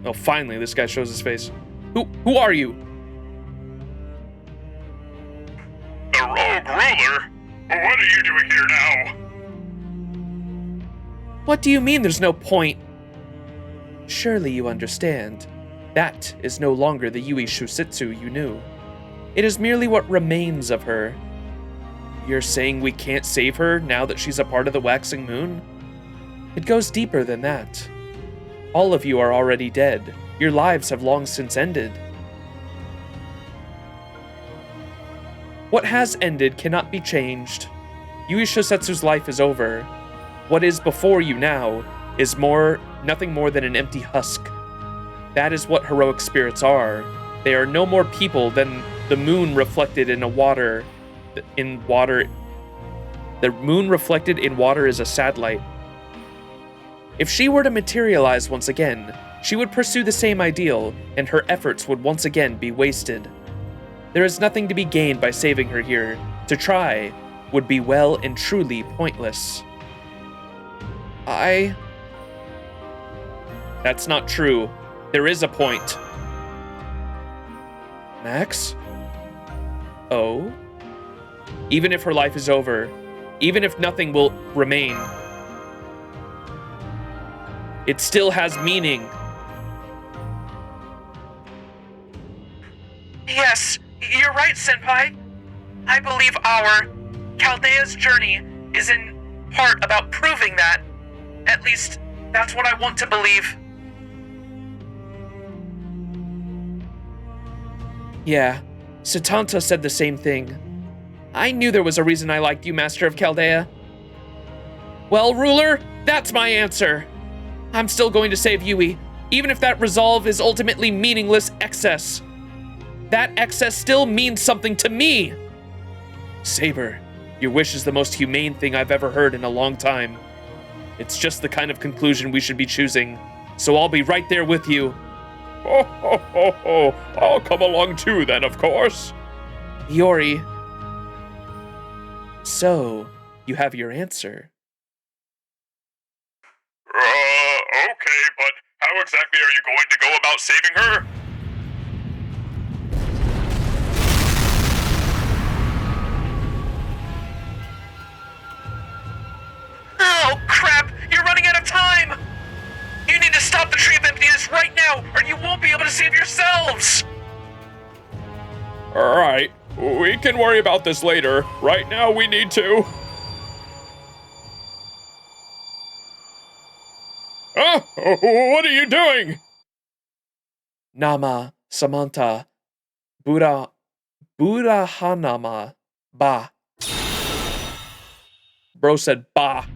Oh, finally, this guy shows his face. Who are you? the rogue ruler? What are you doing here now? What do you mean there's no point? Surely you understand. That is no longer the Yui Shusitsu you knew. It is merely what remains of her. You're saying we can't save her now that she's a part of the Waxing Moon? It goes deeper than that. All of you are already dead. Your lives have long since ended. What has ended cannot be changed. Yui Shosetsu's life is over. What is before you now is nothing more than an empty husk. That is what heroic spirits are. They are no more people than the moon reflected in water. The moon reflected in water is a sad light. If she were to materialize once again, she would pursue the same ideal, and her efforts would once again be wasted. There is nothing to be gained by saving her here. To try would be well and truly pointless. That's not true. There is a point. Max? Oh? Even if her life is over, even if nothing will remain, it still has meaning. Yes, you're right, Senpai. I believe our Chaldea's journey is in part about proving that. At least, that's what I want to believe. Yeah, Satanta said the same thing. I knew there was a reason I liked you, Master of Chaldea. Well, Ruler, that's my answer. I'm still going to save Yui, even if that resolve is ultimately meaningless excess. That excess still means something to me. Saber, your wish is the most humane thing I've ever heard in a long time. It's just the kind of conclusion we should be choosing, so I'll be right there with you. ho, ho, ho, ho. I'll come along too then, of course. Yori. So, you have your answer. Okay, but how exactly are you going to go about saving her? Oh, crap! You're running out of time! You need to stop the Tree of Emptiness right now, or you won't be able to save yourselves! Alright, we can worry about this later. Right now we need to... Ah! What are you doing? Nama, Samantha, Buddha Hanama, Ba. Bro said Ba.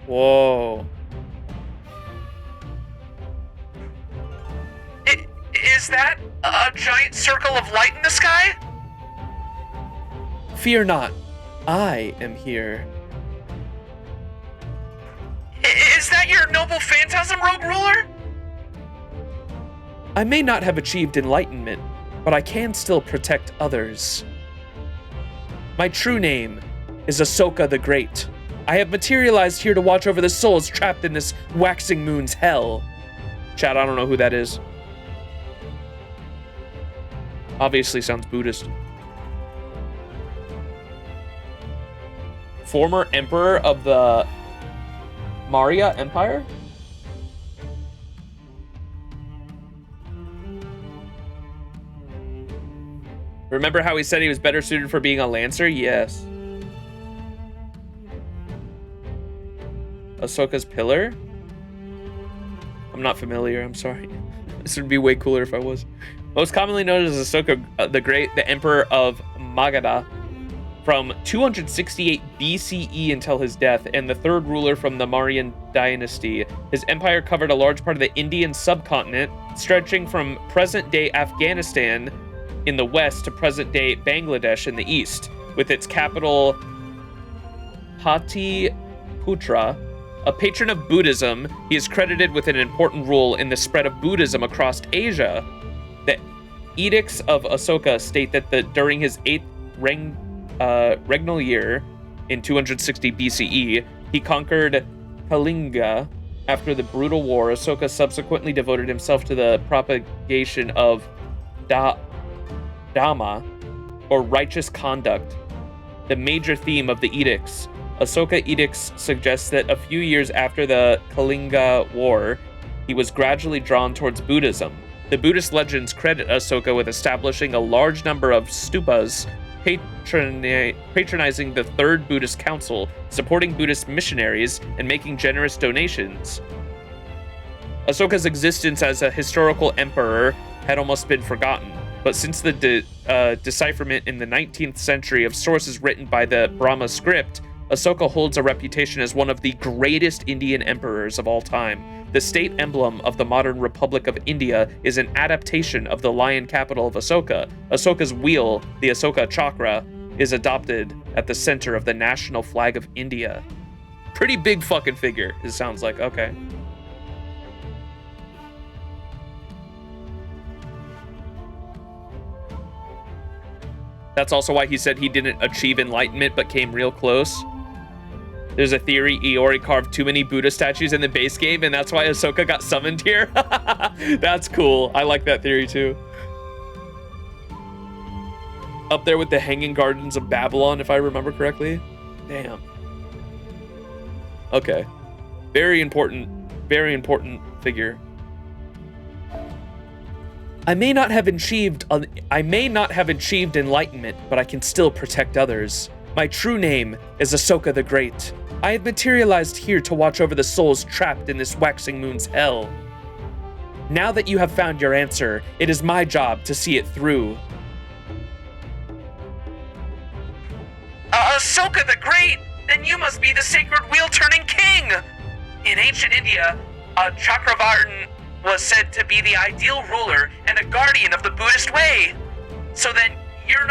Whoa. Is that a giant circle of light in the sky? Fear not, I am here. Is that your noble phantasm, Rogue Ruler? I may not have achieved enlightenment, but I can still protect others. My true name is Ahsoka the Great. I have materialized here to watch over the souls trapped in this waxing moon's hell. Chat, I don't know who that is. Obviously sounds Buddhist. Former emperor of the Maurya Empire? Remember how he said he was better suited for being a Lancer? Yes. Ahsoka's pillar? I'm not familiar, I'm sorry. This would be way cooler if I was. Most commonly known as Ahsoka the Great, the Emperor of Magadha, from 268 BCE until his death, and the third ruler from the Mauryan dynasty. His empire covered a large part of the Indian subcontinent, stretching from present-day Afghanistan in the west to present-day Bangladesh in the east, with its capital Patliputra. A patron of Buddhism, he is credited with an important role in the spread of Buddhism across Asia. The Edicts of Ahsoka state that during his 8th regnal year, in 260 BCE, he conquered Kalinga. After the brutal war, Ahsoka subsequently devoted himself to the propagation of Dhamma, or righteous conduct, the major theme of the edicts. Ahsoka edicts suggests that a few years after the Kalinga War, he was gradually drawn towards Buddhism. The Buddhist legends credit Ahsoka with establishing a large number of stupas, patronizing the Third Buddhist Council, supporting Buddhist missionaries, and making generous donations. Ahsoka's existence as a historical emperor had almost been forgotten, but since the decipherment in the 19th century of sources written by the Brahma script, Ahsoka holds a reputation as one of the greatest Indian emperors of all time. The state emblem of the modern Republic of India is an adaptation of the lion capital of Ahsoka. Ahsoka's wheel, the Ahsoka Chakra, is adopted at the center of the national flag of India. Pretty big fucking figure, it sounds like. Okay. That's also why he said he didn't achieve enlightenment but came real close. There's a theory Iori carved too many Buddha statues in the base game, and that's why Ahsoka got summoned here. That's cool. I like that theory too. Up there with the Hanging Gardens of Babylon, if I remember correctly. Damn. Okay. Very important figure. I may not have achieved enlightenment, but I can still protect others. My true name is Ahsoka the Great. I have materialized here to watch over the souls trapped in this waxing moon's hell. Now that you have found your answer, it is my job to see it through. Ahsoka the Great! Then you must be the sacred wheel-turning king! In ancient India, Chakravartin was said to be the ideal ruler and a guardian of the Buddhist way. So then, your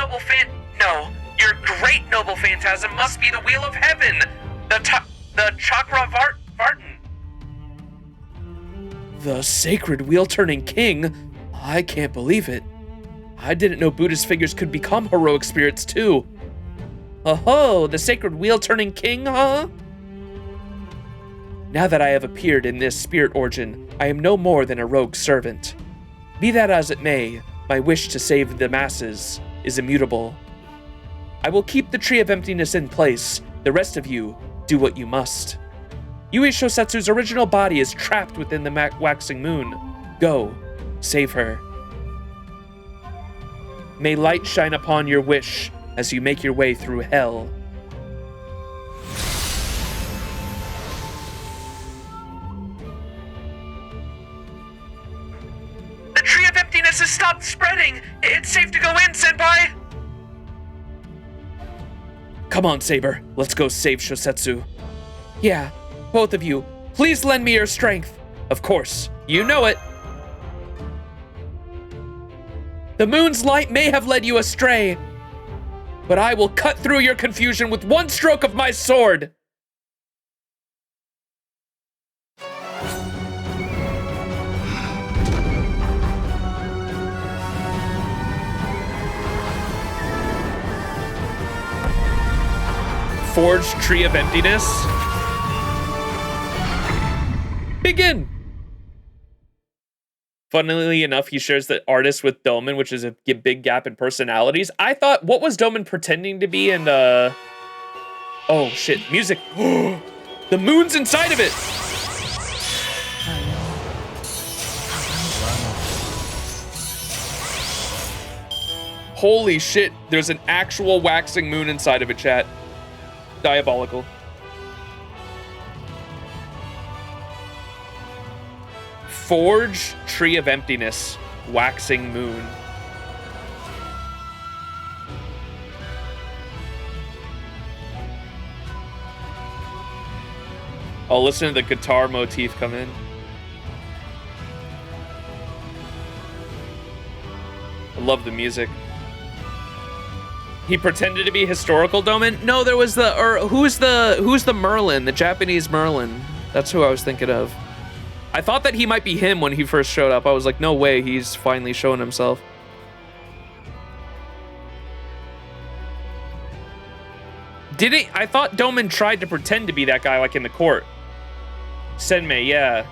great noble phantasm must be the Wheel of Heaven, the Chakravartin. The sacred wheel-turning king? I can't believe it. I didn't know Buddhist figures could become heroic spirits too. Oh, the sacred wheel-turning king, huh? Now that I have appeared in this spirit origin, I am no more than a rogue servant. Be that as it may, my wish to save the masses is immutable. I will keep the Tree of Emptiness in place. The rest of you, do what you must. Yui Shosetsu's original body is trapped within the waxing moon. Go, save her. May light shine upon your wish as you make your way through hell. The Tree of Emptiness has stopped spreading. It's safe to go in, Senpai. Come on, Saber. Let's go save Shosetsu. Yeah, both of you, please lend me your strength. Of course, you know it. The moon's light may have led you astray, but I will cut through your confusion with one stroke of my sword. Forged Tree of Emptiness. Begin. Funnily enough, he shares the artist with Doman, which is a big gap in personalities. I thought, what was Doman pretending to be in oh shit, music. The moon's inside of it. Holy shit, there's an actual waxing moon inside of it, chat. Diabolical. Forge, Tree of Emptiness, waxing moon. Oh, listen to the guitar motif come in. I love the music. He pretended to be historical Doman? No, there was the, or who's the Merlin, the Japanese Merlin? That's who I was thinking of. I thought that he might be him when he first showed up. I was like, no way, he's finally showing himself. Did it? I thought Doman tried to pretend to be that guy, like in the court. Senmei, yeah.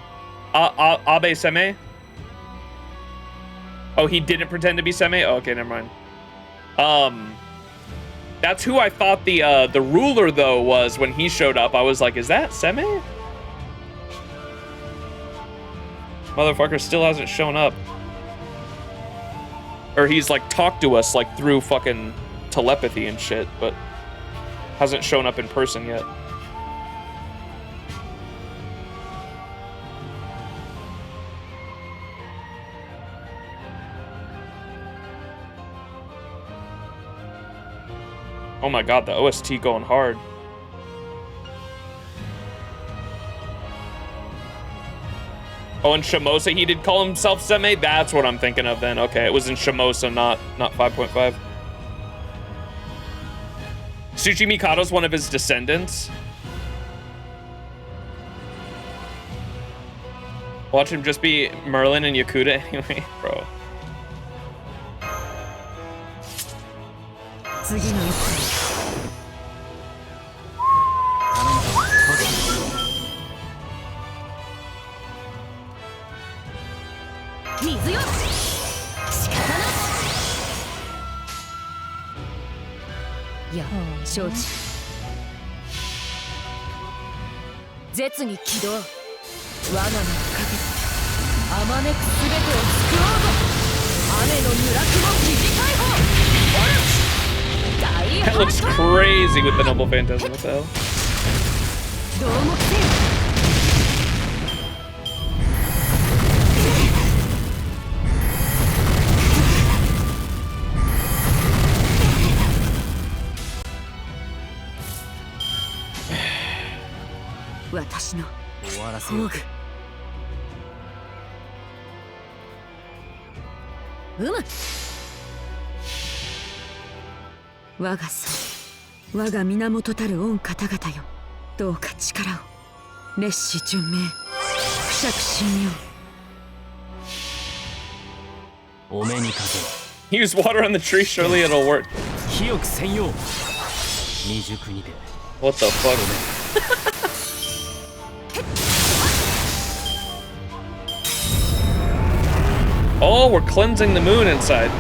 Abe Senmei? Oh, he didn't pretend to be Senmei? Oh, okay, never mind. That's who I thought the ruler, though, was when he showed up. I was like, is that Senmei? Motherfucker still hasn't shown up. Or he's, like, talked to us, like, through fucking telepathy and shit, but hasn't shown up in person yet. Oh my god, the OST going hard. Oh, in Shimosa he did call himself Senmei? That's what I'm thinking of then. Okay, it was in Shimosa, not 5.5. Tsuchi Mikado's one of his descendants. Watch him just be Merlin and Yakuta anyway, bro. That looks crazy with the Noble Phantasm. What the hell? Use water on the tree, surely it'll work. What the fuck? Oh, we're cleansing the moon inside.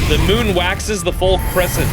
The moon waxes the full crescent.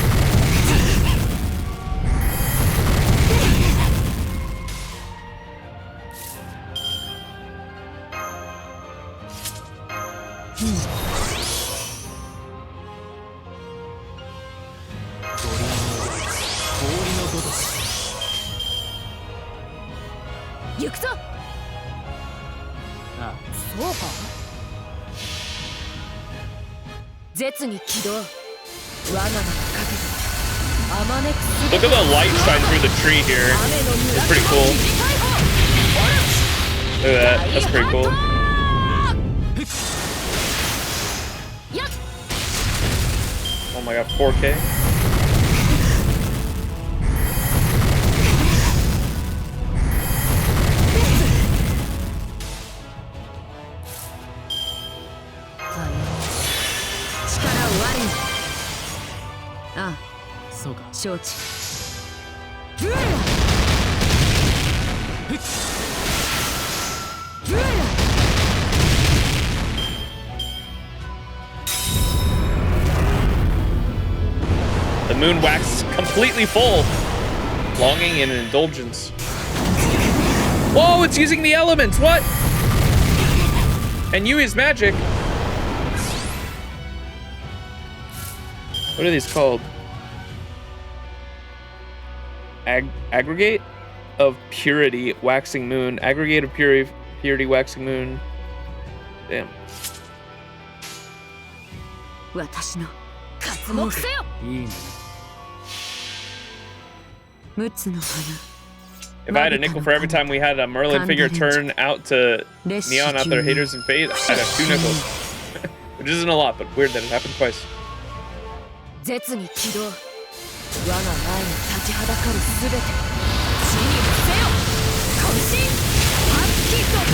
Look at the light shine through the tree here. It's pretty cool. Look at that. That's pretty cool. Oh my god, 4K. The moon waxes completely full. Longing and indulgence. Whoa, it's using the elements, what? And Yui's magic. What are these called? Aggregate of purity, waxing moon. Aggregate of purity, waxing moon. Damn. 私の刮目せよ。いいね。6つの花。 If I had a nickel for every time we had a Merlin figure turn out to neon out their haters and fade, I'd have 2 nickels. Which isn't a lot, but weird that it happened twice. 絶に起動。我が前に立ちはだかるすべて。地に伏せよ。渾身発揮怒涛。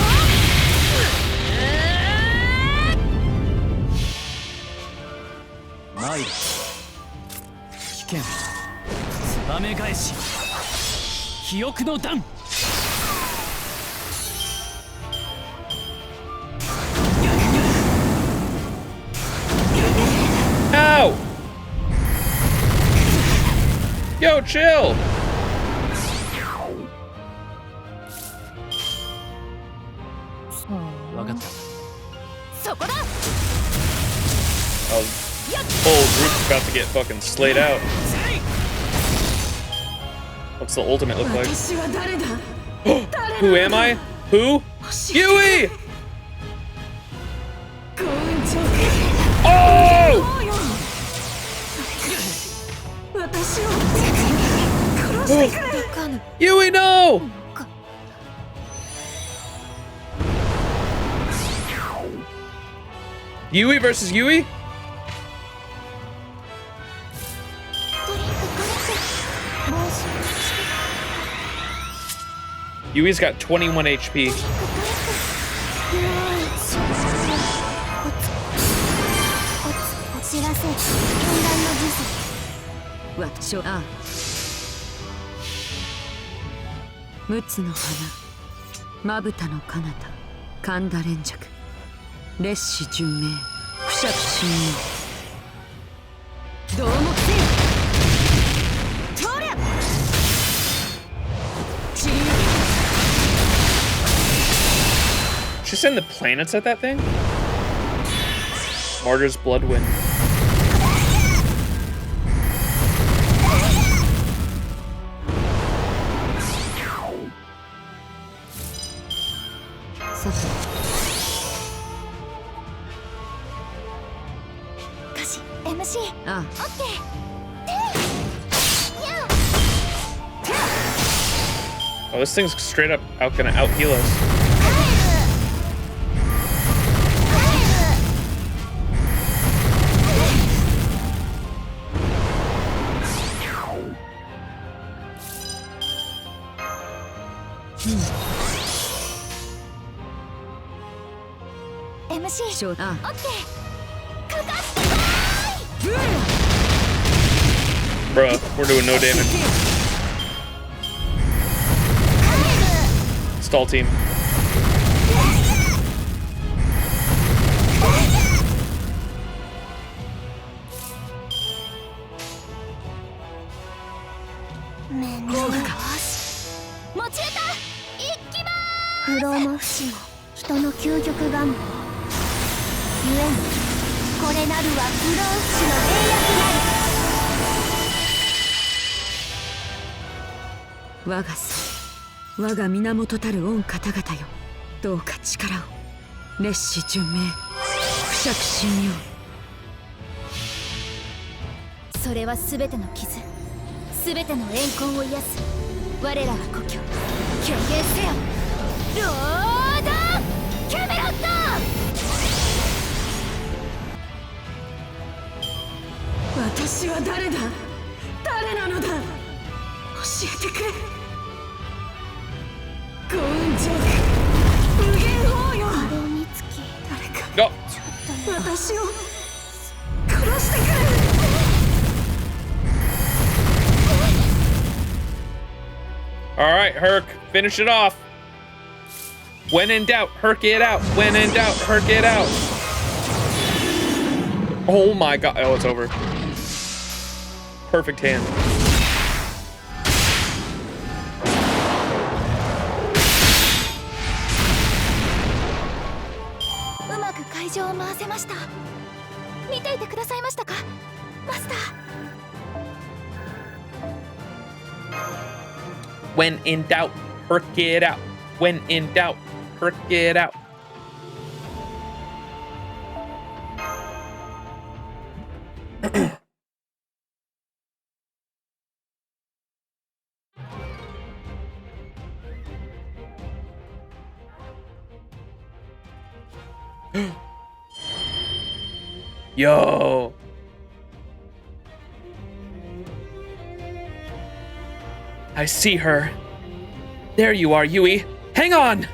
参る。危険。ツバメ返し。記憶の弾。Ow! Yo, chill! Oh, whole group's about to get fucking slayed out. What's the ultimate look like? Who am I? Who? Yui! Oh! Yui, no! Yui versus Yui? Yui's got 21 HP. Should send the planets at that thing? Martyr's Bloodwind. Oh, this thing's straight up gonna out heal us. Bruh, we're doing no damage. Stall team. Go. All right, Herc, finish it off. When in doubt, Herc it out. When in doubt, Herc it out. Oh my god. Oh, it's over. Perfect hand. Master. When in doubt, perk it out. When in doubt, perk it out. Yo. I see her. There you are, Yui. Hang on!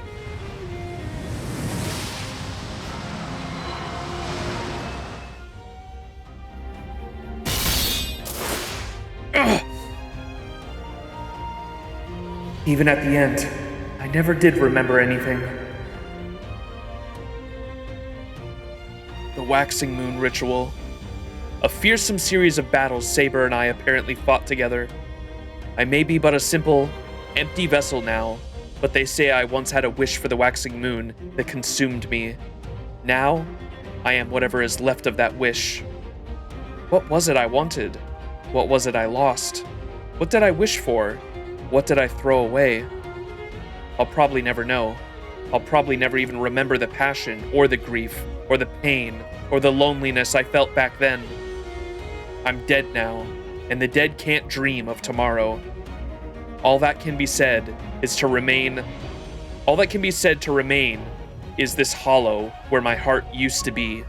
Ugh. Even at the end, I never did remember anything. The Waxing Moon Ritual. A fearsome series of battles Saber and I apparently fought together. I may be but a simple, empty vessel now, but they say I once had a wish for the waxing moon that consumed me. Now, I am whatever is left of that wish. What was it I wanted? What was it I lost? What did I wish for? What did I throw away? I'll probably never know. I'll probably never even remember the passion, or the grief, or the pain, or the loneliness I felt back then. I'm dead now, and the dead can't dream of tomorrow. All that can be said is to remain. All that can be said to remain is this hollow where my heart used to be.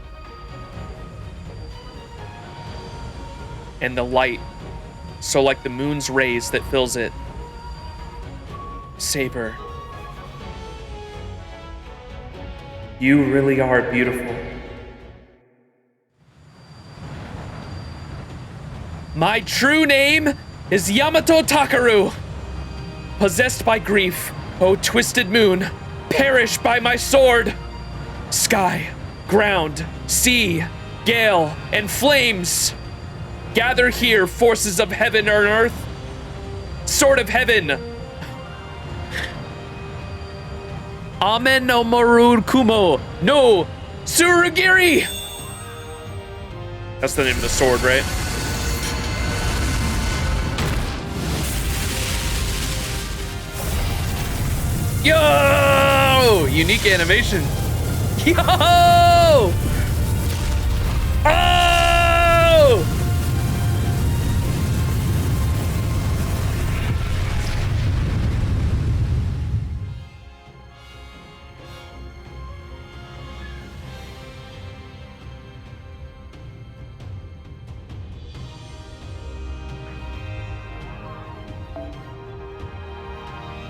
And the light, so like the moon's rays that fills it. Saber. You really are beautiful. My true name is Yamato Takaru. Possessed by grief, O twisted moon, perish by my sword. Sky, ground, sea, gale, and flames. Gather here, forces of heaven and earth. Sword of heaven. Amen no Maru Kumo no Surugiri. That's the name of the sword, right? Yo! Unique animation. Yo! Oh!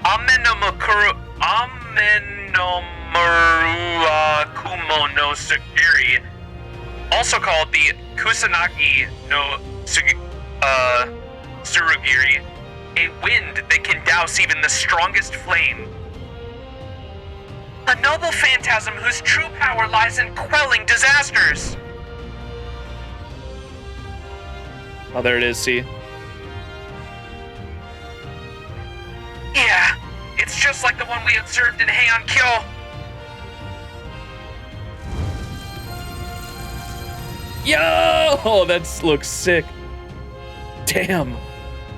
Amenomaru Kumo no Sugiri, also called the Kusanagi no Surugiri, a wind that can douse even the strongest flame. A noble phantasm whose true power lies in quelling disasters. Oh, there it is, see? Yeah, it's just like the one we observed in Heian Kyo. Yo! Oh, that looks sick. Damn.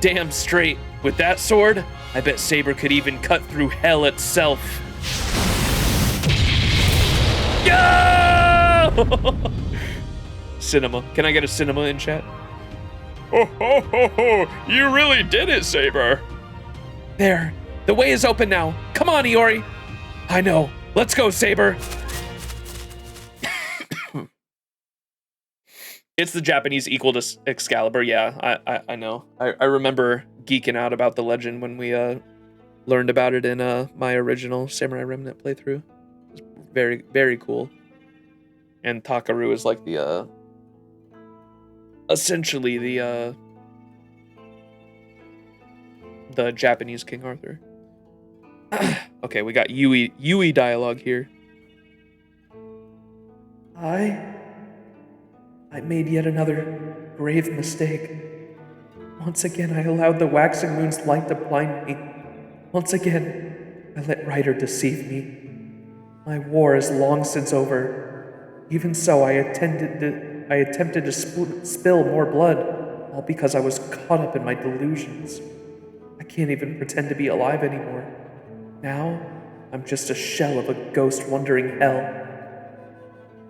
Damn straight. With that sword, I bet Saber could even cut through hell itself. Yo! Cinema. Can I get a cinema in chat? Oh, ho, ho, ho. You really did it, Saber. There. The way is open now. Come on, Iori. I know. Let's go, Saber. It's the Japanese equal to Excalibur. Yeah, I know. I remember geeking out about the legend when we learned about it in my original Samurai Remnant playthrough. It was very, very cool. And Takaru is like the essentially the Japanese King Arthur. Okay, we got Yui dialogue here. I made yet another grave mistake. Once again, I allowed the waxing moon's light to blind me. Once again, I let Ryder deceive me. My war is long since over. Even so, I attempted to spill more blood, all because I was caught up in my delusions. I can't even pretend to be alive anymore. Now, I'm just a shell of a ghost wandering hell.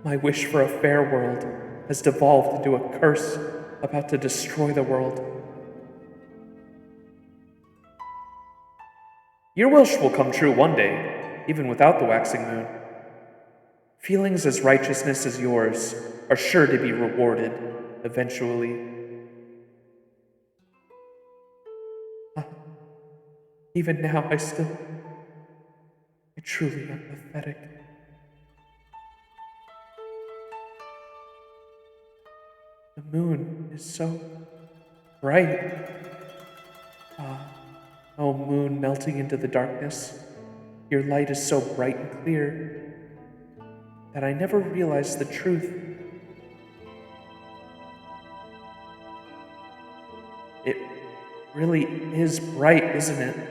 My wish for a fair world has devolved into a curse about to destroy the world. Your wish will come true one day, even without the waxing moon. Feelings as righteousness as yours are sure to be rewarded, eventually. Even now, I truly am pathetic. The moon is so bright. Oh, moon melting into the darkness, your light is so bright and clear that I never realized the truth. It really is bright, isn't it?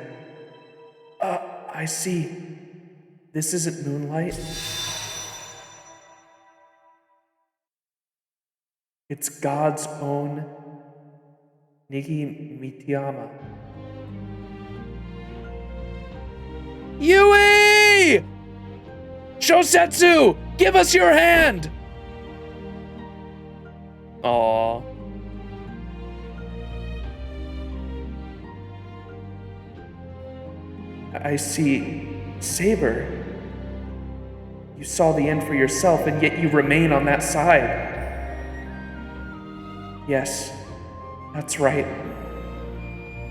I see. This isn't moonlight. It's God's own Nigi Mitiyama. Yui! Shosetsu! Give us your hand! Aww. I see. Saber. You saw the end for yourself, and yet you remain on that side. Yes, that's right.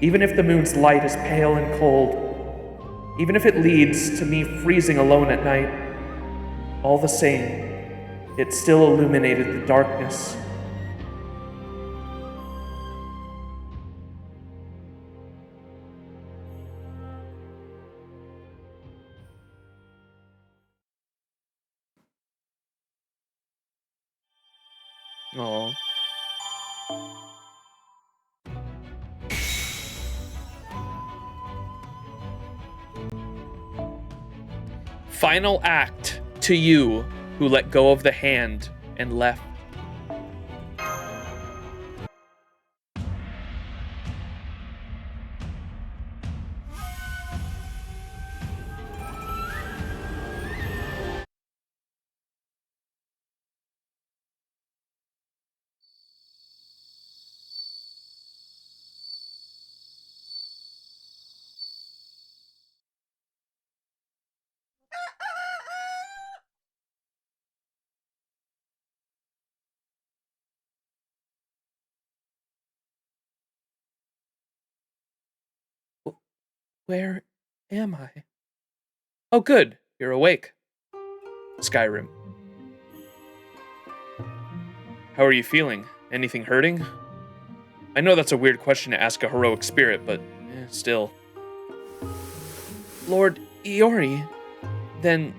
Even if the moon's light is pale and cold, even if it leads to me freezing alone at night, all the same, it still illuminated the darkness. Aww. Final act to you who let go of the hand and left. Where am I? Oh, good. You're awake. Skyrim. How are you feeling? Anything hurting? I know that's a weird question to ask a heroic spirit, but still. Lord Iori, then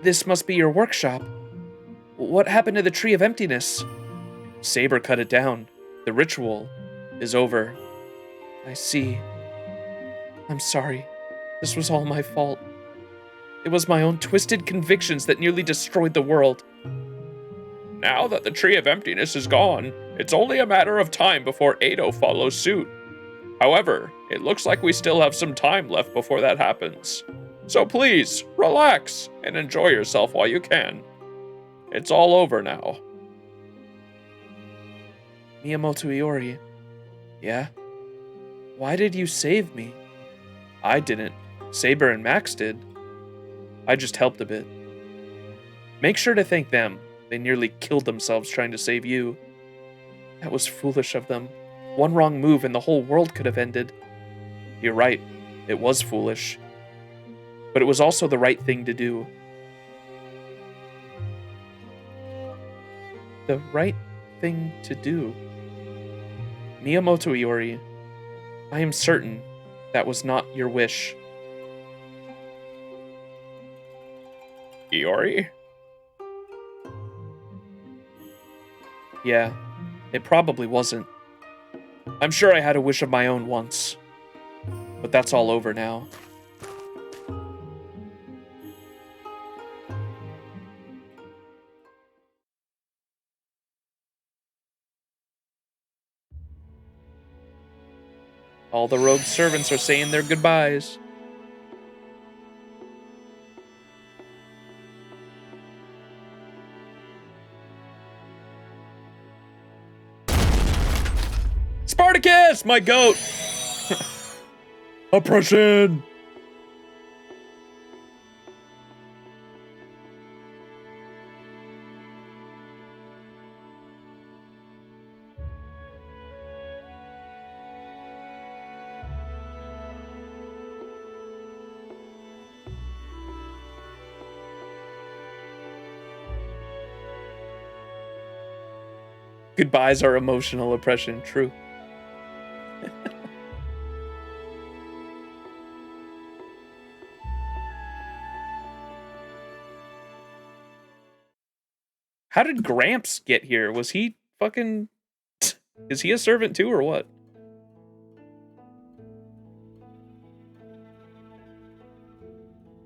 this must be your workshop. What happened to the Tree of Emptiness? Saber cut it down. The ritual is over. I see. I'm sorry. This was all my fault. It was my own twisted convictions that nearly destroyed the world. Now that the Tree of Emptiness is gone, it's only a matter of time before Edo follows suit. However, it looks like we still have some time left before that happens. So please, relax and enjoy yourself while you can. It's all over now. Miyamoto Iori. Yeah? Why did you save me? I didn't. Saber and Max did. I just helped a bit. Make sure to thank them. They nearly killed themselves trying to save you. That was foolish of them. One wrong move and the whole world could have ended. You're right. It was foolish. But it was also the right thing to do. The right thing to do. Miyamoto Iori, I am certain that was not your wish. Iori? Yeah, it probably wasn't. I'm sure I had a wish of my own once. But that's all over now. All the rogue servants are saying their goodbyes. Spartacus, my goat! Oppression! Goodbyes are emotional oppression, true. How did Gramps get here? Was he fucking... Is he a servant too, or what?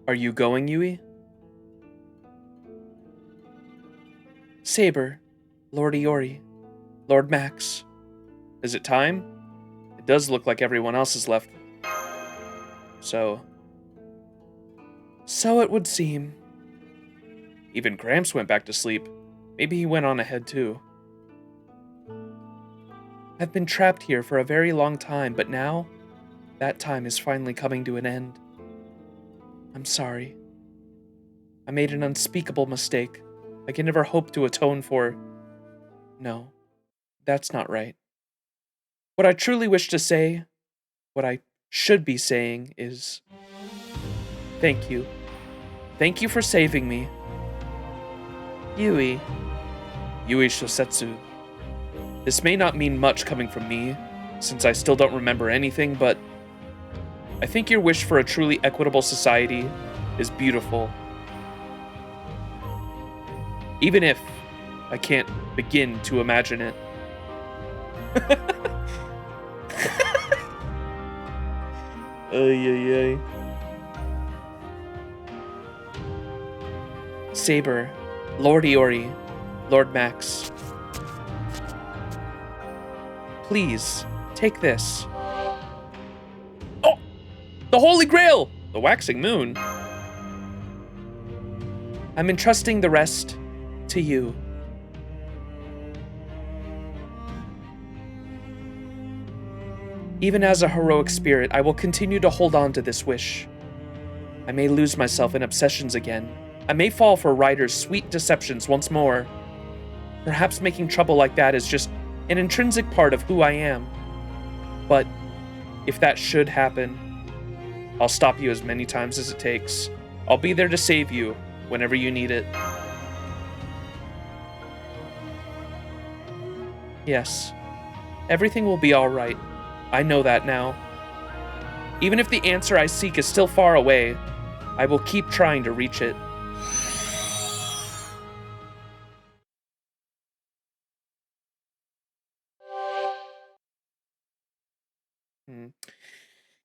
Are you going, Yui? Saber, Lord Iori, Lord Max. Is it time? It does look like everyone else has left. So it would seem. Even Gramps went back to sleep. Maybe he went on ahead too. I've been trapped here for a very long time, but now, that time is finally coming to an end. I'm sorry. I made an unspeakable mistake. I can never hope to atone for... No, that's not right. What I truly wish to say, what I should be saying is... Thank you. Thank you for saving me. Yui Shosetsu. This may not mean much coming from me, since I still don't remember anything, but I think your wish for a truly equitable society is beautiful. Even if I can't begin to imagine it. Ay, ay, ay. Saber, Lord Iori, Lord Max. Please, take this. Oh! The Holy Grail! The waxing moon. I'm entrusting the rest to you. Even as a heroic spirit, I will continue to hold on to this wish. I may lose myself in obsessions again. I may fall for Ryder's sweet deceptions once more. Perhaps making trouble like that is just an intrinsic part of who I am. But if that should happen, I'll stop you as many times as it takes. I'll be there to save you whenever you need it. Yes, everything will be all right. I know that now. Even if the answer I seek is still far away, I will keep trying to reach it.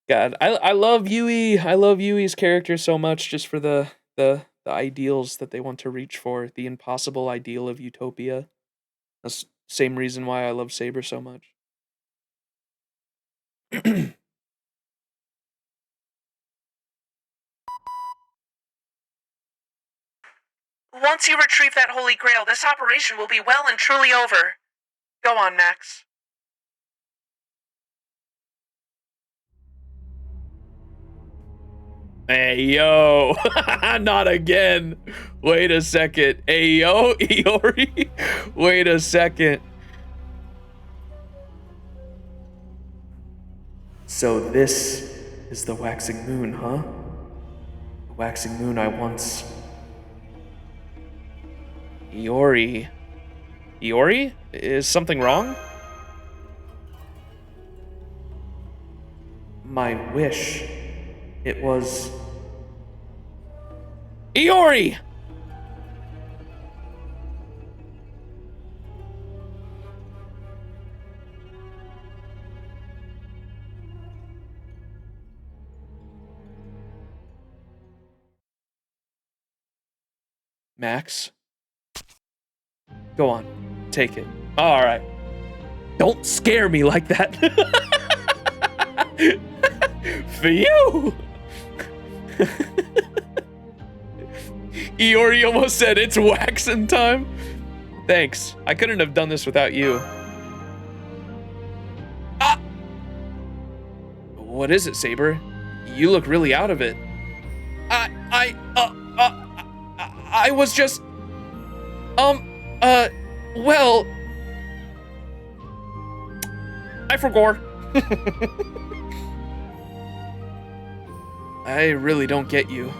God, I love Yui. I love Yui's character so much just for the ideals that they want to reach for, the impossible ideal of utopia. That's the same reason why I love Saber so much. Once you retrieve that Holy Grail, this operation will be well and truly over. Go on, Max. Hey, yo. Not again. Wait a second. Hey, yo, Iori. Wait a second. So this is the waxing moon, huh? The waxing moon I once... Iori. Iori? Is something wrong? My wish... It was... Iori! Max? Go on, take it. All right. Don't scare me like that. For you! Iori almost said it's waxing time. Thanks. I couldn't have done this without you. Ah! What is it, Saber? You look really out of it. I was just... well... I forgot. I really don't get you.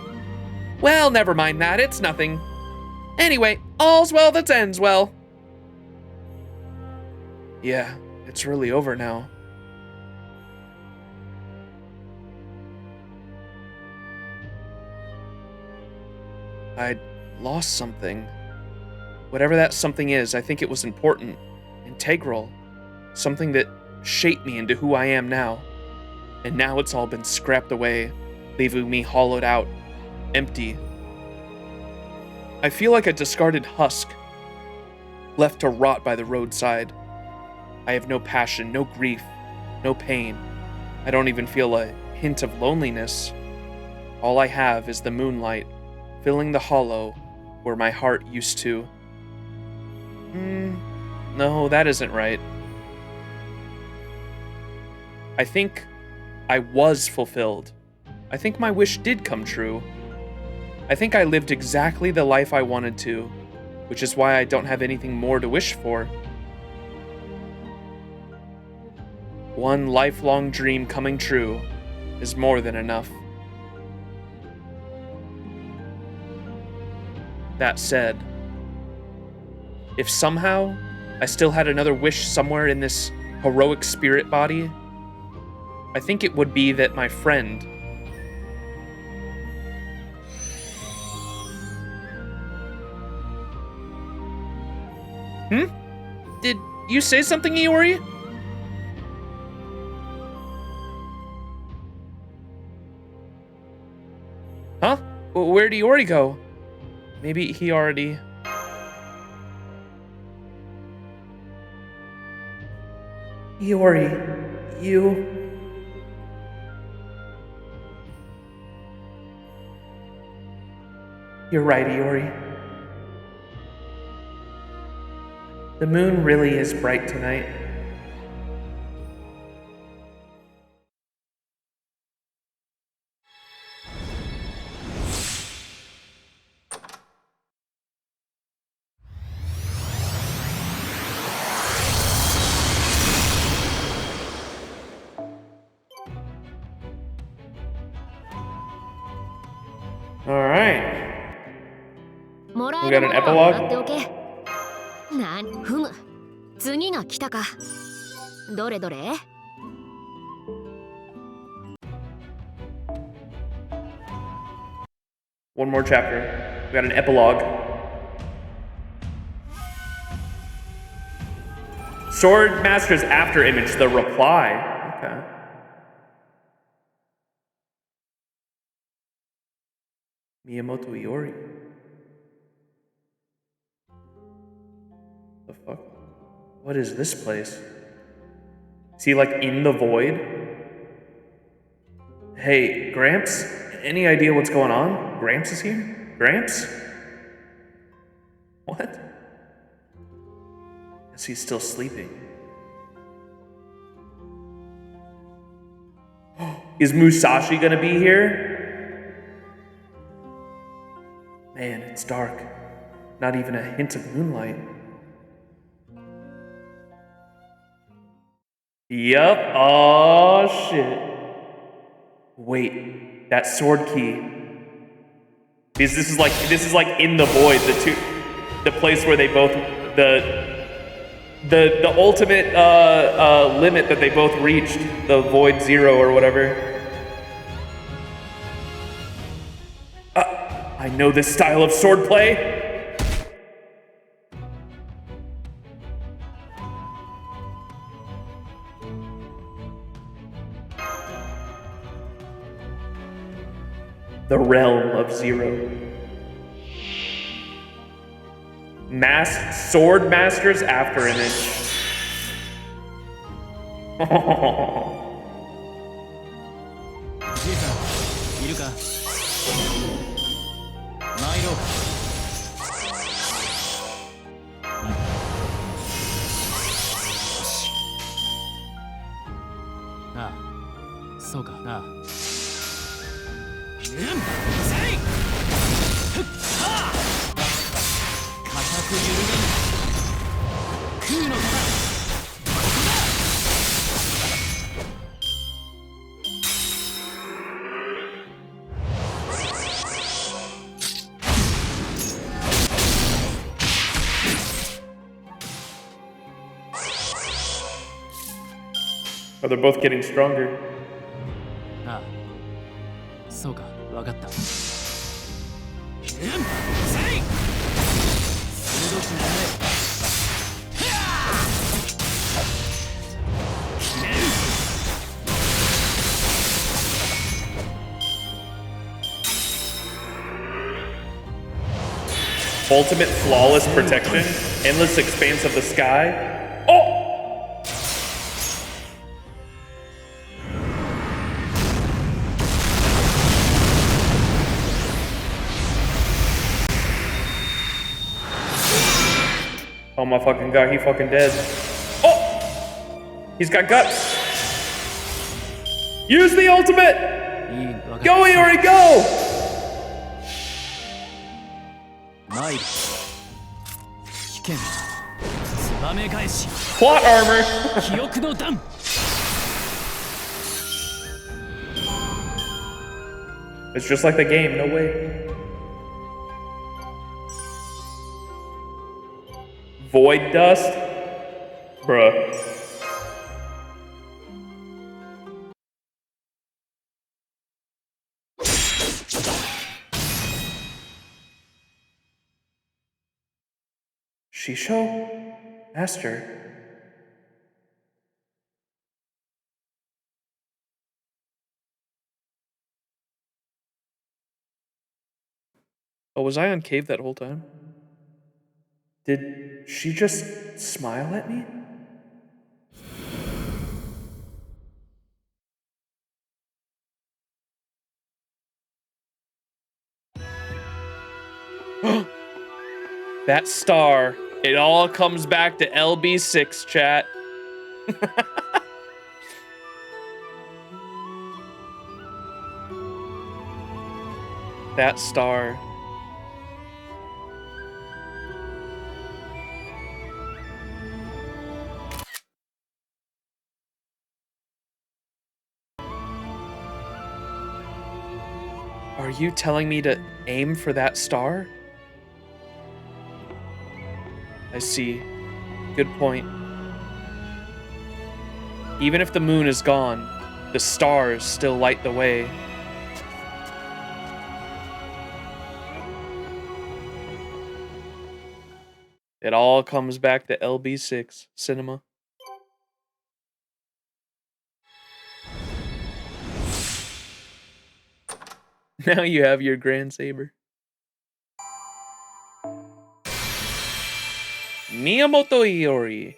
Well, never mind that, it's nothing. Anyway, all's well that ends well. Yeah, it's really over now. I lost something. Whatever that something is, I think it was important, integral, something that shaped me into who I am now. And now it's all been scrapped away, leaving me hollowed out, empty. I feel like a discarded husk, left to rot by the roadside. I have no passion, no grief, no pain. I don't even feel a hint of loneliness. All I have is the moonlight, filling the hollow where my heart used to. No, that isn't right. I think I was fulfilled. I think my wish did come true. I think I lived exactly the life I wanted to, which is why I don't have anything more to wish for. One lifelong dream coming true is more than enough. That said, if somehow I still had another wish somewhere in this heroic spirit body, I think it would be that my friend... Did you say something, Iori? Huh? Where'd Iori go? Maybe he already... Iori, you... You're right, Iori. The moon really is bright tonight. All right. We got an epilogue. ふむ、次が来たか。どれどれ? One more chapter. We got an epilogue. Sword Master's after image, the reply. Okay. Miyamoto Iori. The fuck? What is this place? Is he like in the void? Hey, Gramps? Any idea what's going on? Gramps is here? Gramps? What? Guess he's still sleeping. Is Musashi gonna be here? Man, it's dark. Not even a hint of moonlight. Yup. Oh shit. Wait, that sword key. Because this is like in the void, the place where they both the ultimate limit that they both reached, the void zero or whatever. I know this style of swordplay. The realm of zero. Sword Master's after image. いるか参ろうああそうかなあせいふっはあ固く揺るがぬ空の型ここだOh, they're both getting stronger. ああそうかわかったせい鋭くなれ決める Ultimate flawless protection, endless expanse of the sky. Oh! Oh my fucking god, he fucking dead. Oh! He's got guts. Use the ultimate! いいわかった Go, Iori, go! 参る危険ツバメ返し Plot armor! 記憶の弾 It's just like the game, no way. Void dust? Bruh. Shisho? Master? Oh, was I on cave that whole time? Did she just smile at me? That star. It all comes back to LB6, chat. That star. Are you telling me to aim for that star? I see. Good point. Even if the moon is gone, the stars still light the way. It all comes back to LB6 cinema. Now you have your Grand Saber. Miyamoto Iori.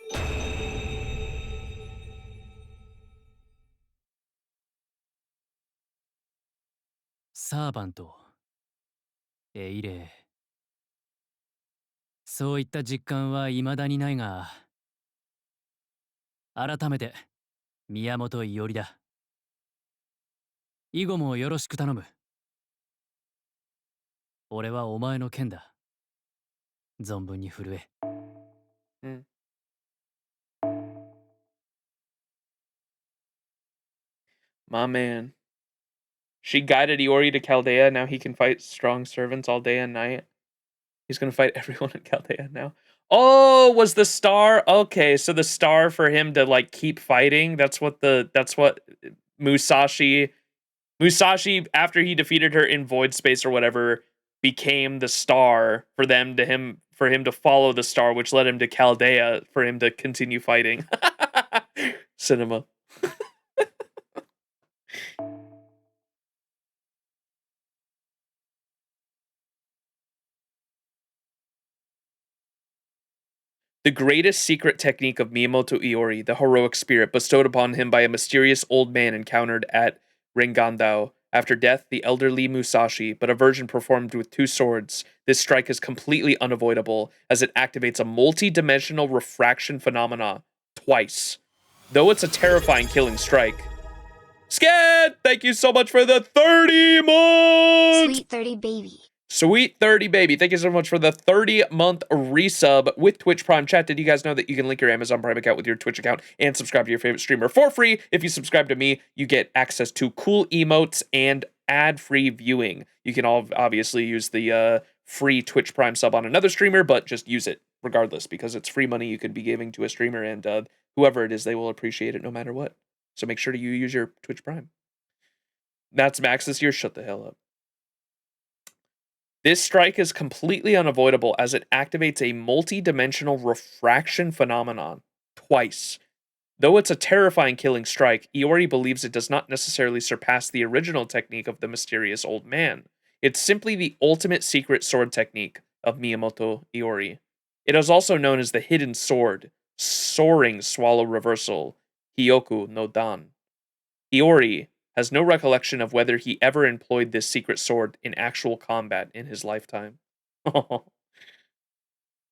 サーバントエイレイそういった実感は未だにないが改めて宮本伊織だ以後もよろしく頼む俺はお前の剣だ存分に震え My man. She guided Iori to Chaldea. Now he can fight strong servants all day and night. He's gonna fight everyone in Chaldea now. Oh, was the star okay? So the star for him to like keep fighting. That's what Musashi after he defeated her in Void Space or whatever became the star for him to follow the star, which led him to Chaldea for him to continue fighting. Cinema. The greatest secret technique of Miyamoto Iori, the heroic spirit bestowed upon him by a mysterious old man encountered at Rengandao After death, the elderly Musashi, but a version performed with 2 swords. This strike is completely unavoidable, as it activates a multi-dimensional refraction phenomena twice. Though it's a terrifying killing strike. Sked, thank you so much for the 30 months! Sweet 30 baby. Sweet 30 baby, thank you so much for the 30-month resub with Twitch Prime. Chat, did you guys know that you can link your Amazon Prime account with your Twitch account and subscribe to your favorite streamer for free? If you subscribe to me, you get access to cool emotes and ad-free viewing. You can all obviously use the free Twitch Prime sub on another streamer, but just use it regardless, because it's free money you could be giving to a streamer, and whoever it is, they will appreciate it no matter what. So make sure to use your Twitch Prime. That's Max this year. Shut the hell up. This strike is completely unavoidable as it activates a multi-dimensional refraction phenomenon twice. Though it's a terrifying killing strike, Iori believes it does not necessarily surpass the original technique of the mysterious old man. It's simply the ultimate secret sword technique of Miyamoto Iori. It is also known as the hidden sword, soaring swallow reversal, Hyoku no Dan. Iori has no recollection of whether he ever employed this secret sword in actual combat in his lifetime.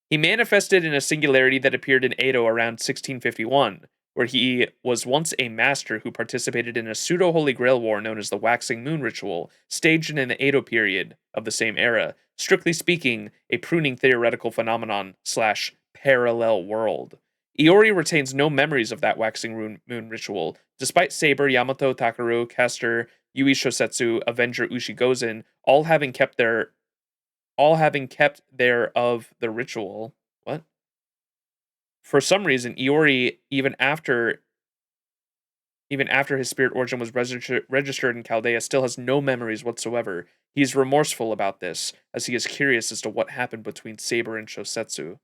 He manifested in a singularity that appeared in Edo around 1651, where he was once a master who participated in a pseudo-Holy Grail war known as the Waxing Moon Ritual, staged in the Edo period of the same era, strictly speaking, a pruning theoretical phenomenon / parallel world. Iori retains no memories of that Waxing Moon Ritual, despite Saber, Yamato, Takaru, Caster, Yui Shosetsu, Avenger Ushigozen all having kept their of the ritual. What? For some reason, Iori, even after his spirit origin was registered in Chaldea, still has no memories whatsoever. He is remorseful about this, as he is curious as to what happened between Saber and Shosetsu.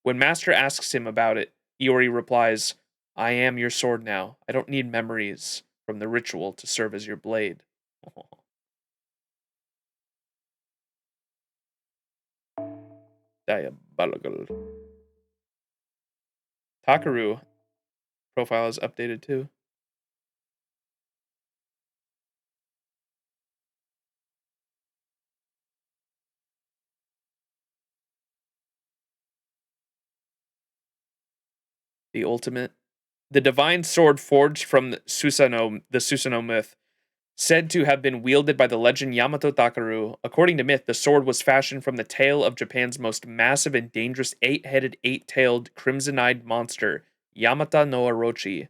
When Master asks him about it, Iori replies, "I am your sword now. I don't need memories from the ritual to serve as your blade." Diabolical. Takaru profile is updated too. The divine sword forged from the Susanoo myth, said to have been wielded by the legend Yamato Takaru. According to myth, the sword was fashioned from the tail of Japan's most massive and dangerous 8-headed, 8-tailed, crimson-eyed monster, Yamata no Orochi.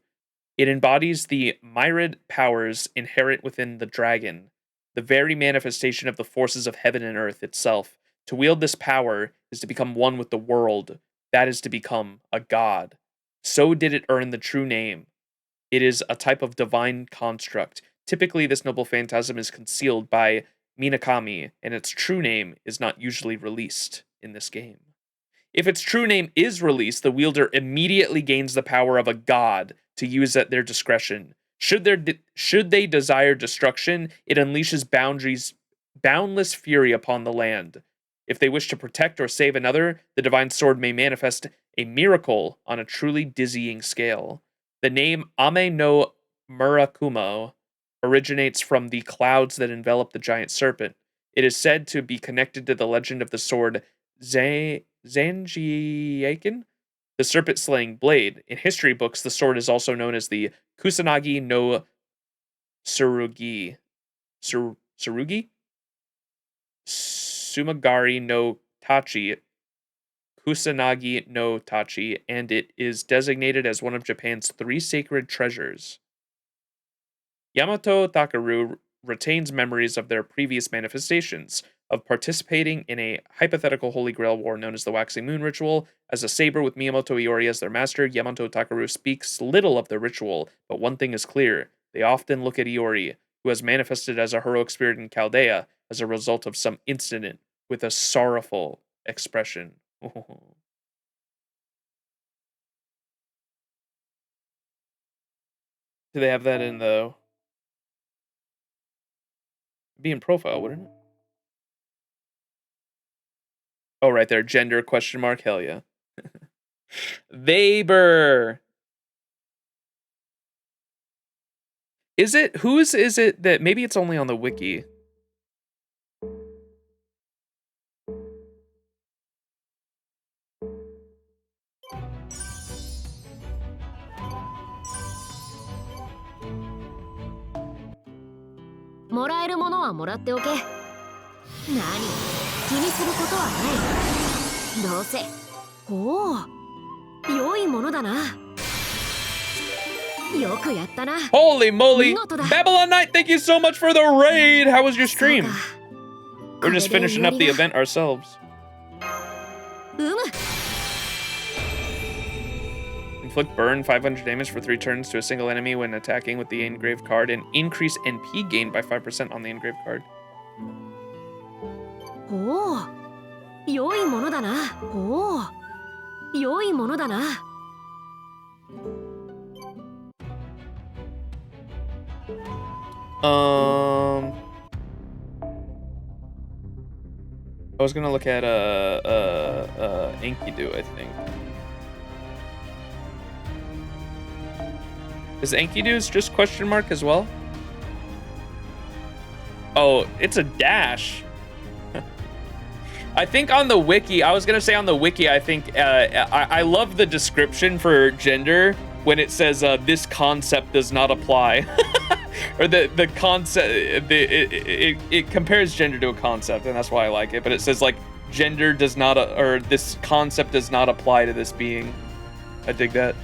It embodies the myriad powers inherent within the dragon, the very manifestation of the forces of heaven and earth itself. To wield this power is to become one with the world, that is to become a god. So did it earn the true name. It is a type of divine construct. Typically, this noble phantasm is concealed by Minakami, and its true name is not usually released in this game. If its true name is released, the wielder immediately gains the power of a god to use at their discretion. Should they desire destruction, it unleashes boundless fury upon the land. If they wish to protect or save another, the divine sword may manifest a miracle on a truly dizzying scale. The name Ame no Murakumo originates from the clouds that envelop the giant serpent. It is said to be connected to the legend of the sword Zanjiaken, the serpent-slaying blade. In history books, the sword is also known as the Kusanagi no Tsurugi. Tsurugi? Sumagari no Tachi, Kusanagi no Tachi, and it is designated as one of Japan's 3 sacred treasures. Yamato Takaru retains memories of their previous manifestations, of participating in a hypothetical Holy Grail war known as the Waxing Moon Ritual. As a saber with Miyamoto Iori as their master, Yamato Takaru speaks little of the ritual, but one thing is clear. They often look at Iori, who has manifested as a heroic spirit in Chaldea as a result of some incident, with a sorrowful expression. Do they have that in the... Be in profile, wouldn't it? Oh, right there. Gender question mark. Hell yeah. Weber. Is it? Whose is it that maybe it's only on the wiki? Holy moly! Babylon Knight, thank you so much for the raid! How was your stream? We're just finishing up the event ourselves. Inflict burn 500 damage for 3 turns to a single enemy when attacking with the engraved card and increase NP gained by 5% on the engraved card. I was gonna look at Enkidu, I think. Is Enkidu's just question mark as well? Oh, it's a dash. I think on the wiki, I was gonna say on the wiki, I think I love the description for gender when it says this concept does not apply. Or the concept, it compares gender to a concept, and that's why I like it. But it says like gender does not, or this concept does not apply to this being. I dig that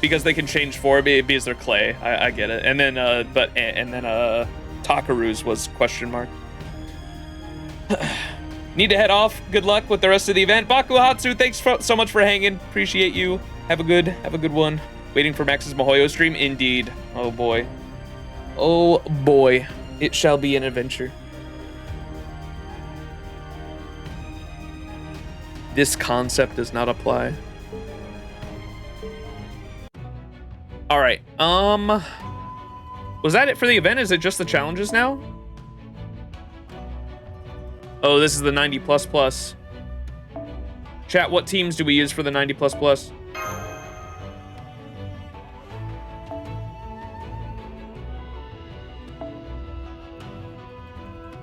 because they can change form because they're clay. I get it. And then Takaru's was question mark. Need to head off. Good luck with the rest of the event. Bakuhatsu, thanks so much for hanging. Appreciate you. Have a good one. Waiting for Max's Mihoyo stream. Indeed. Oh boy. Oh boy, it shall be an adventure. This concept does not apply. All right, was that it for the event? Is it just the challenges now? Oh, this is the 90++. Chat, what teams do we use for the 90++?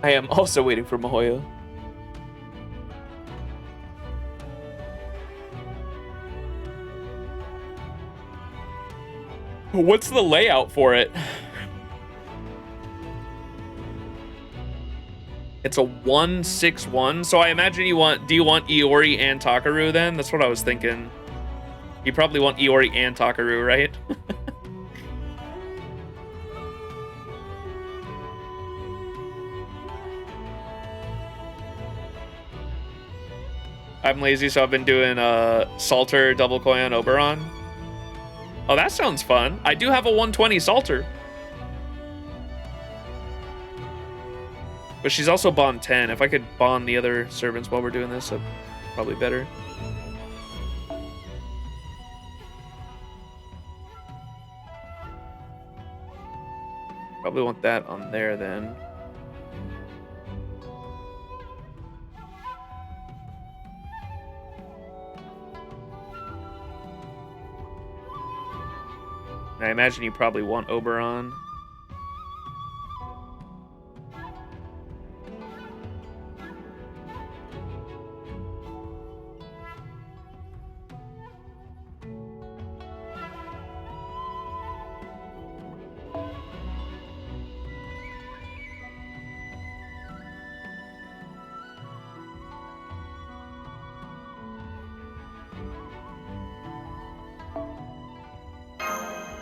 I am also waiting for Mihoyo. What's the layout for it? It's a 1-6-1, so I imagine do you want Iori and Takaru then? That's what I was thinking. You probably want Iori and Takaru, right? I'm lazy, so I've been doing Salter, Double Koyan, Oberon. Oh, that sounds fun. I do have a 120 Salter. But she's also Bond 10. If I could bond the other servants while we're doing this, that'd probably better. Probably want that on there then. I imagine you probably want Oberon.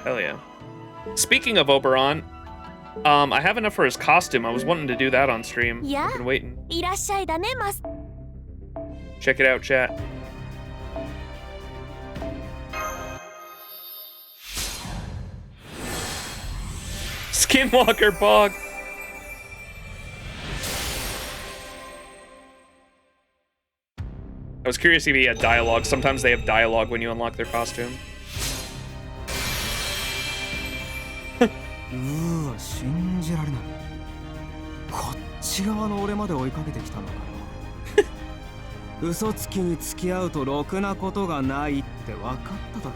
Hell yeah. Speaking of Oberon, I have enough for his costume. I was wanting to do that on stream. Yeah. I've been waiting. Check it out, chat. Skinwalker Bog. I was curious if he had dialogue. Sometimes they have dialogue when you unlock their costume. 信じられない。こっち側の俺まで追いかけてきたのかよ。嘘つきに付き合うとろくなことがないって分かっただろ。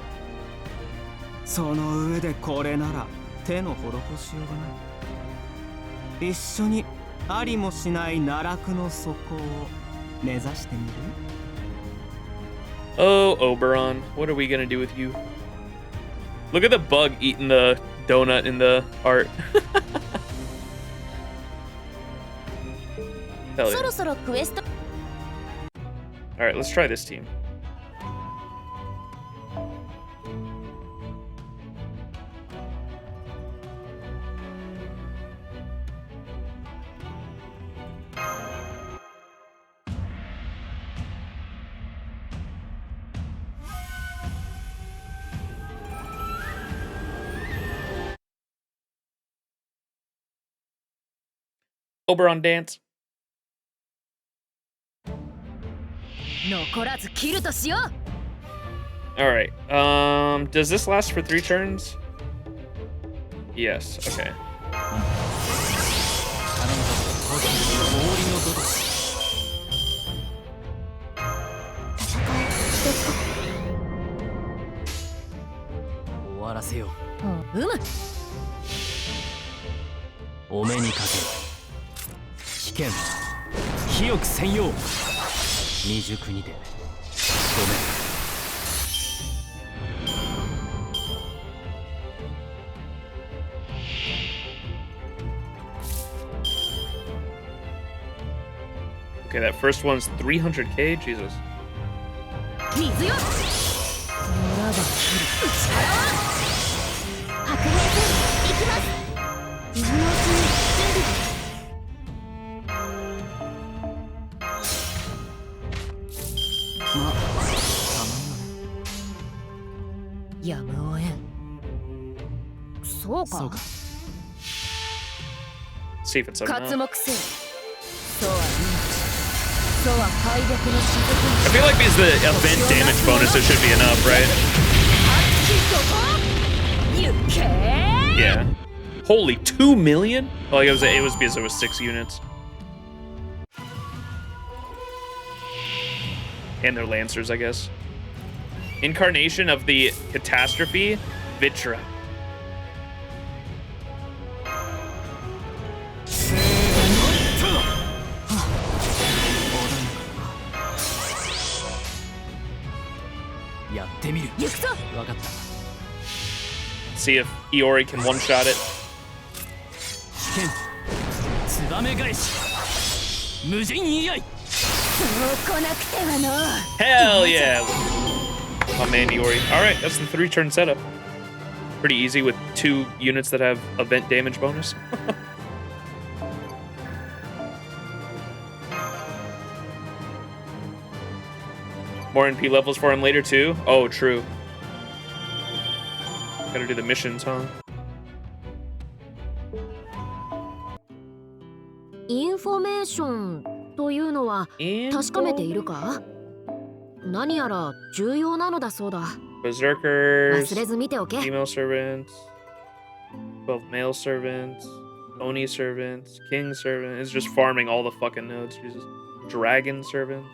その上でこれなら手の施しようがない。一緒にありもしない奈落の底を目指してみる？ Oh, Oberon, what are we gonna do with you? Look at the bug eating the donut in the art. Hell yeah. そろそろクエスト Alright, let's try this team. Oberon dance. 残らずキルとしよう。 Alright, does this last for 3 turns? Yes, okay. 終わらせようむ。う。お目にかける。危険。清く専用。未熟にて。ごめん。Okay, that first one's 300k? Jesus. 水よ。村が切る。力は。白兵戦、行きます。今のうちに準備。まあ、やむをえん。そうか。そうか。See if it's 刮 enough. 目せよ。そうは命。そうは敗北の雫。 I feel like because the event damage bonuses should be enough, right? Yeah. Holy, 2 million? Well, it was because it was 6 units. And their lancers, I guess. Incarnation of the catastrophe, Vitra. See if Iori can one-shot it. Hell yeah! My man Iori. Alright, that's the 3-turn setup. Pretty easy with 2 units that have event damage bonus. More NP levels for him later too? Oh, true. Gotta do the missions, huh? インフォメーションというのは確かめているか？何やら重要なのだそうだ。 Berserkers, 忘れず見ておけ。 female servants, 12 male servants, Oni servants, king servants. It's just farming all the fucking nodes. Jesus. Dragon servants.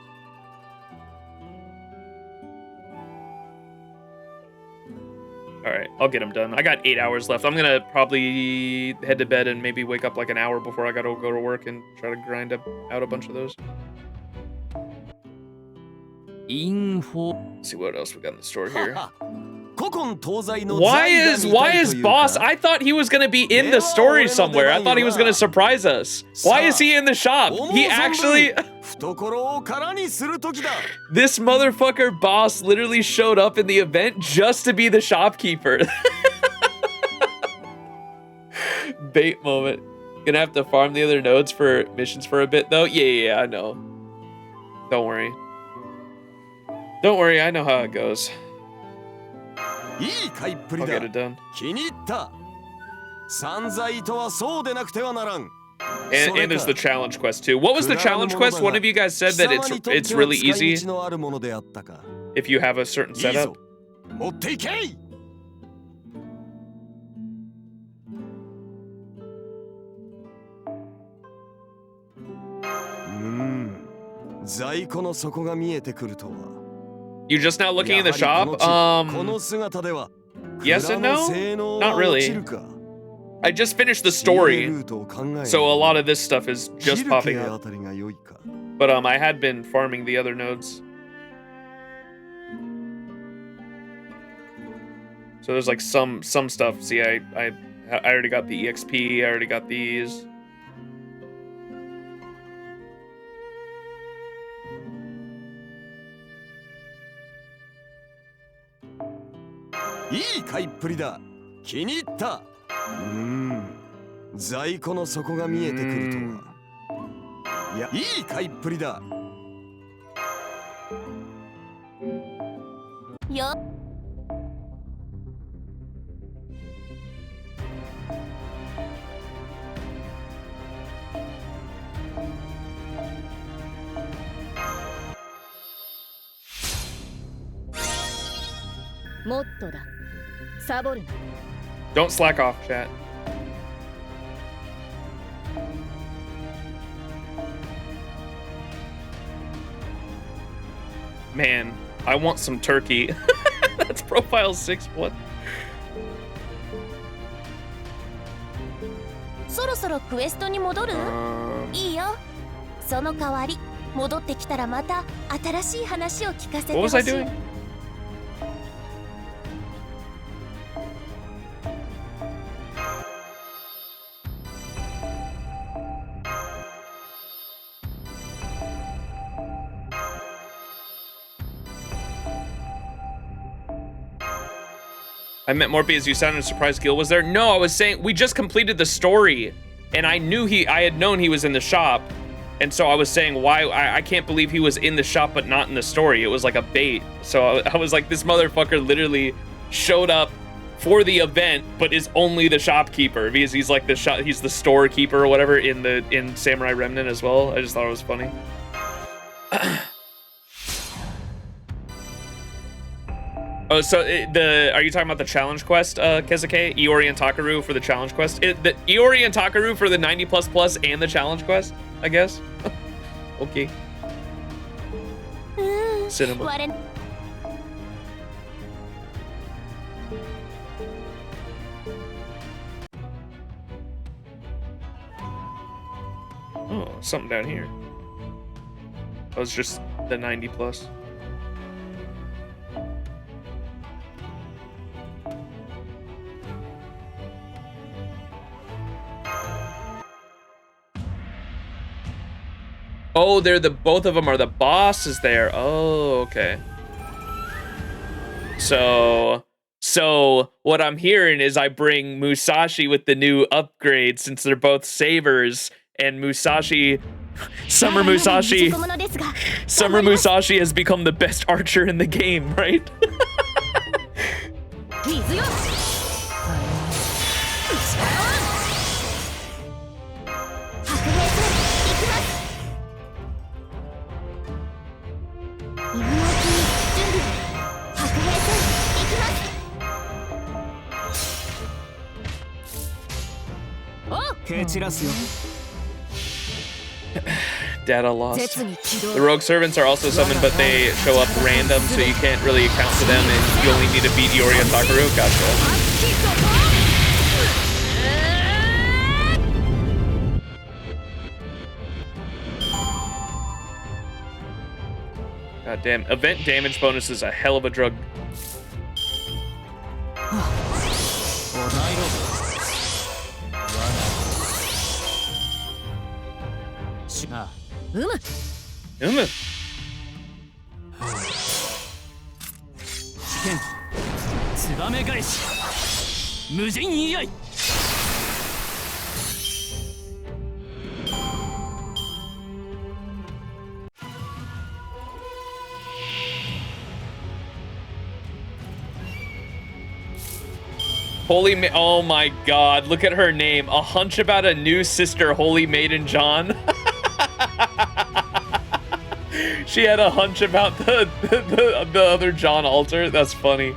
Alright, I'll get them done. I got 8 hours left. I'm gonna probably head to bed and maybe wake up like an hour before I gotta go to work and try to grind out a bunch of those. Let's see what else we got in the store here. Why is Boss? I thought he was gonna be in the story somewhere. I thought he was gonna surprise us. Why is he in the shop? He actually... This motherfucker Boss literally showed up in the event just to be the shopkeeper. Bait moment. Gonna have to farm the other nodes for missions for a bit though. Yeah, I know. Don't worry. Don't worry, I know how it goes. I'll get it done. And there's the challenge quest too. What was the challenge quest? One of you guys said that it's really easy if you have a certain setup. You're just now looking in the shop? Yes and no? Not really. I just finished the story, so a lot of this stuff is just popping up. But I had been farming the other nodes. So there's like some stuff. See, I already got the EXP. I already got these. Don't slack off, chat. Man, I want some turkey. That's profile 6. What? そろそろクエストに戻る？いいよ。その代わり戻ってきたらまた新しい話を聞かせてほしい。 What was I doing? I meant Morphe as you sounded surprised Gil was there. No, I was saying we just completed the story and I knew I had known he was in the shop. And so I was saying why I can't believe he was in the shop but not in the story. It was like a bait. So I was like, this motherfucker literally showed up for the event but is only the shopkeeper because he's like he's the storekeeper or whatever in Samurai Remnant as well. I just thought it was funny. Oh, so are you talking about the challenge quest, Kezuke? Iori and Takaru for the challenge quest? The Iori and Takaru for the 90++ and the challenge quest, I guess? Okay. Cinema. Oh, something down here. Oh, it's just the 90+. Oh, both of them are the bosses there. Oh, okay. So what I'm hearing is I bring Musashi with the new upgrade since they're both sabers, and Musashi, Summer Musashi has become the best archer in the game, right? Data lost. The rogue servants are also summoned, but they show up random, so you can't really account for them, and you only need to beat Iori and Takaru. Gotcha. God damn. Event damage bonus is a hell of a drug. Holy oh my god, look at her name. A hunch about a new sister, Holy Maiden John. She had a hunch about the other John altar. That's funny.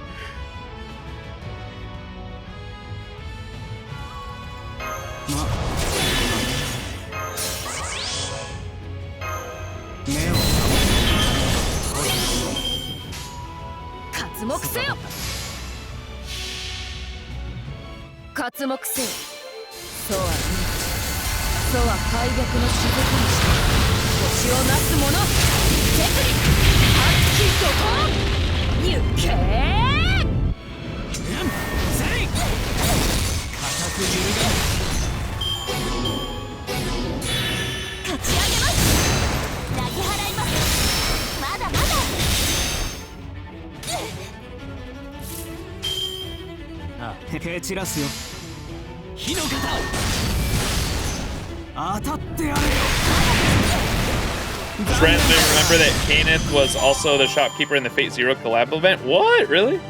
そうは命、そうは開闢の雫にして星をなす者、鉄に熱き怒行けせい固く揺るがぬ勝ち上げます。投げ払います。まだまだ。あ、蹴散らすよ。火の型当たってやれよ。 Just randomly remember that Kenneth was also the shopkeeper in the Fate Zero collab event. What? Really?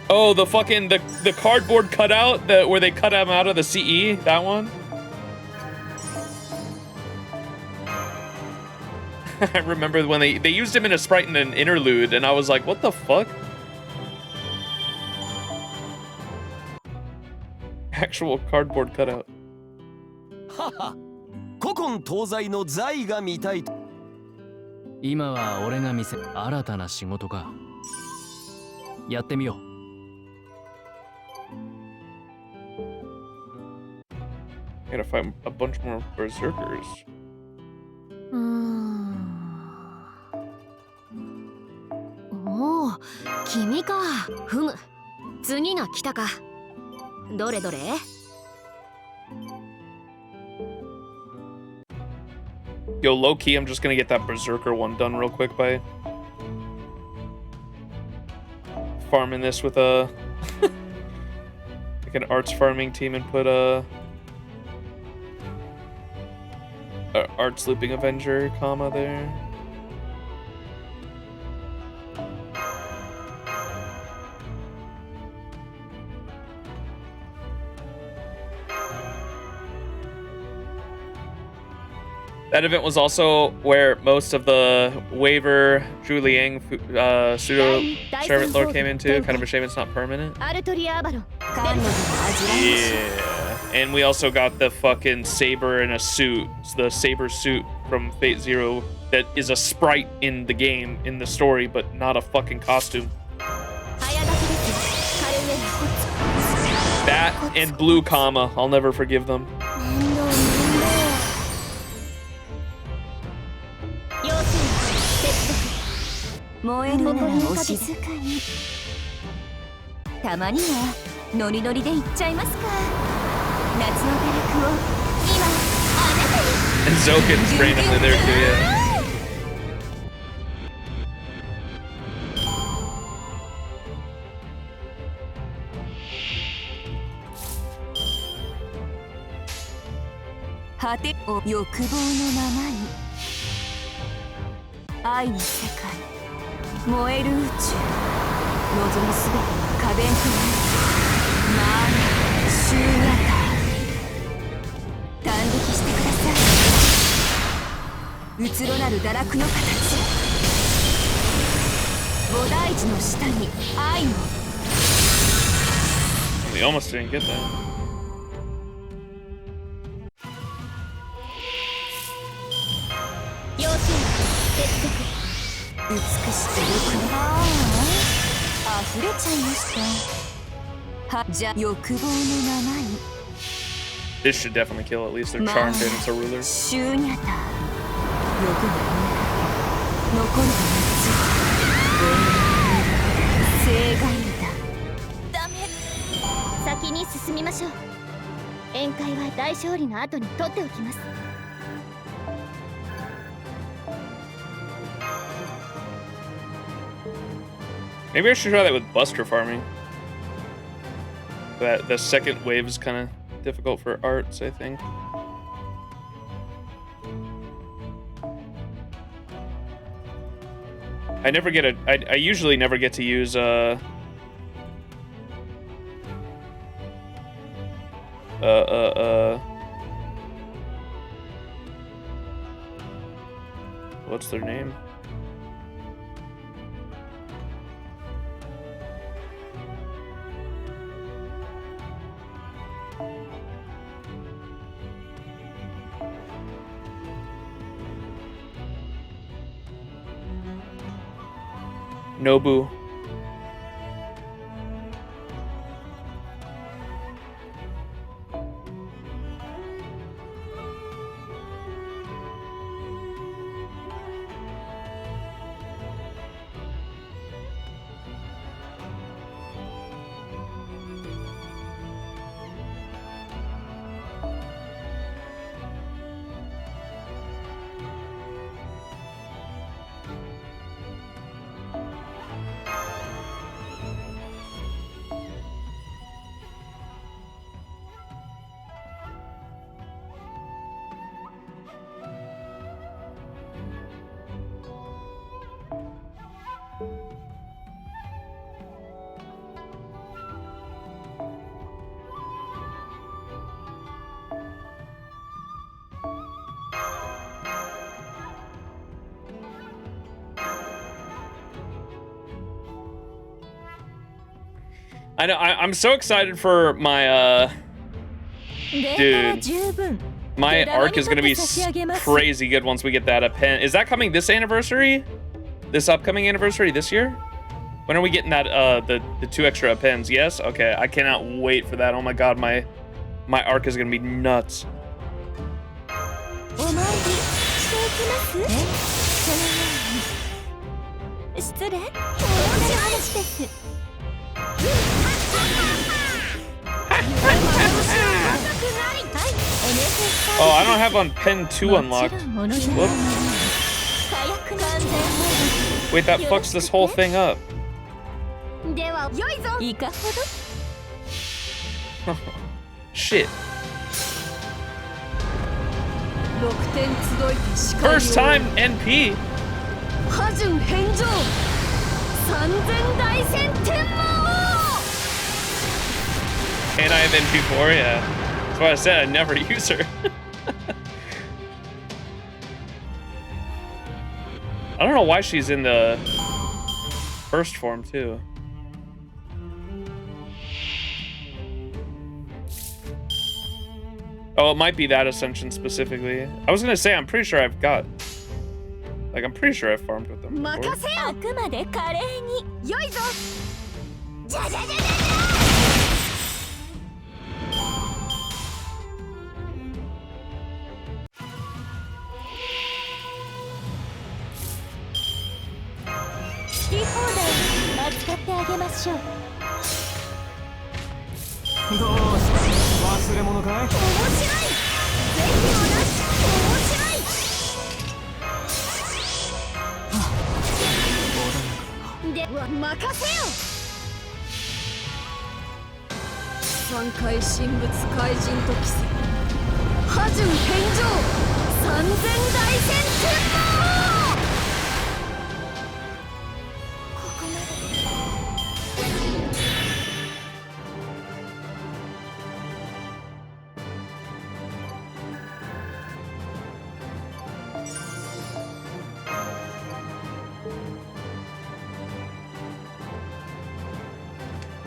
Oh, the fucking the cardboard cutout that where they cut him out of the CE. That one. I remember when they used him in a sprite in an interlude, and I was like, what the fuck? Actual cardboard cutout. はは、古今東西の財が見たい。今は俺が見せ新たな仕事か。やってみよう。Gotta find a bunch more berserkers. おお、君か。ふむ。次が来たか。どれどれ？ Yo, low key, I'm just gonna get that berserker one done real quick by farming this with a like an arts farming team and put a arts looping avenger comma there. That event was also where most of the waiver Zhu Liang pseudo servant lore came into. Kind of a shame it's not permanent. Yeah, and we also got the fucking saber in a suit, the saber suit from Fate Zero that is a sprite in the game, in the story, but not a fucking costume. That and blue comma, I'll never forgive them. 燃えるならお静かに。たまにはノリノリでいっちゃいますか。夏の堕落を今あなたに。And Zokin's randomly there too, yeah. 果てを欲望のままに。愛の世界。 燃える宇宙望むすべての花弁となるまあ終型断撃してください。うつろなる堕落の形菩提寺の下に愛の We almost didn't get that. 要請接続 美しく欲望溢れちゃいましたはじゃ欲望のままに This should definitely kill at least. They're charmed and it's a ruler. シューニャタ欲が残るが正解だ。ダメ。先に進みましょう。宴会は大勝利の後に取っておきます。 Maybe I should try that with Buster farming. That the second wave is kind of difficult for arts, I think. I never get a. I usually never get to use what's their name? Nobu. I know. I'm so excited for my dude. My arc is gonna be crazy good once we get that pen. Is that coming this anniversary? This upcoming anniversary this year? When are we getting that the 2 extra pens? Yes? Okay, I cannot wait for that. Oh my god, my arc is gonna be nuts. Oh, I don't have on pen 2 unlocked. Whoops. Wait, that fucks this whole thing up. Shit. First time NP. And I have NP4, yeah. That's why I said I'd never use her. I don't know why she's in the first form too. Oh, it might be that ascension specifically. I was gonna say I'm pretty sure I've got, like, I'm pretty sure I've farmed with them before.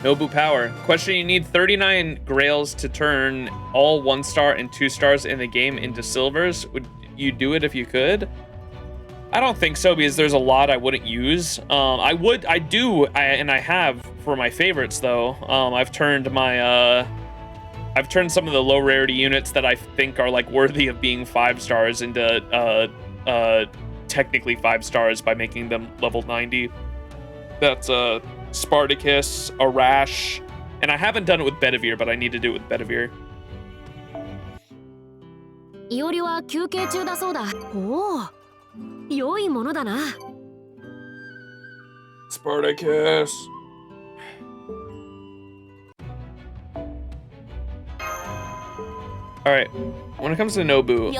Nobu power. Question, you need 39 grails to turn all 1-star and 2-stars in the game into silvers. Would you do it if you could? I don't think so, because there's a lot I wouldn't use. I have for my favorites though. I've turned some of the low rarity units that I think are like worthy of being 5 stars into technically 5 stars by making them level 90. That's Spartacus, Arash, and I haven't done it with Bedivere, but I need to do it with Bedivere. Spartacus. All right, when it comes to Nobu,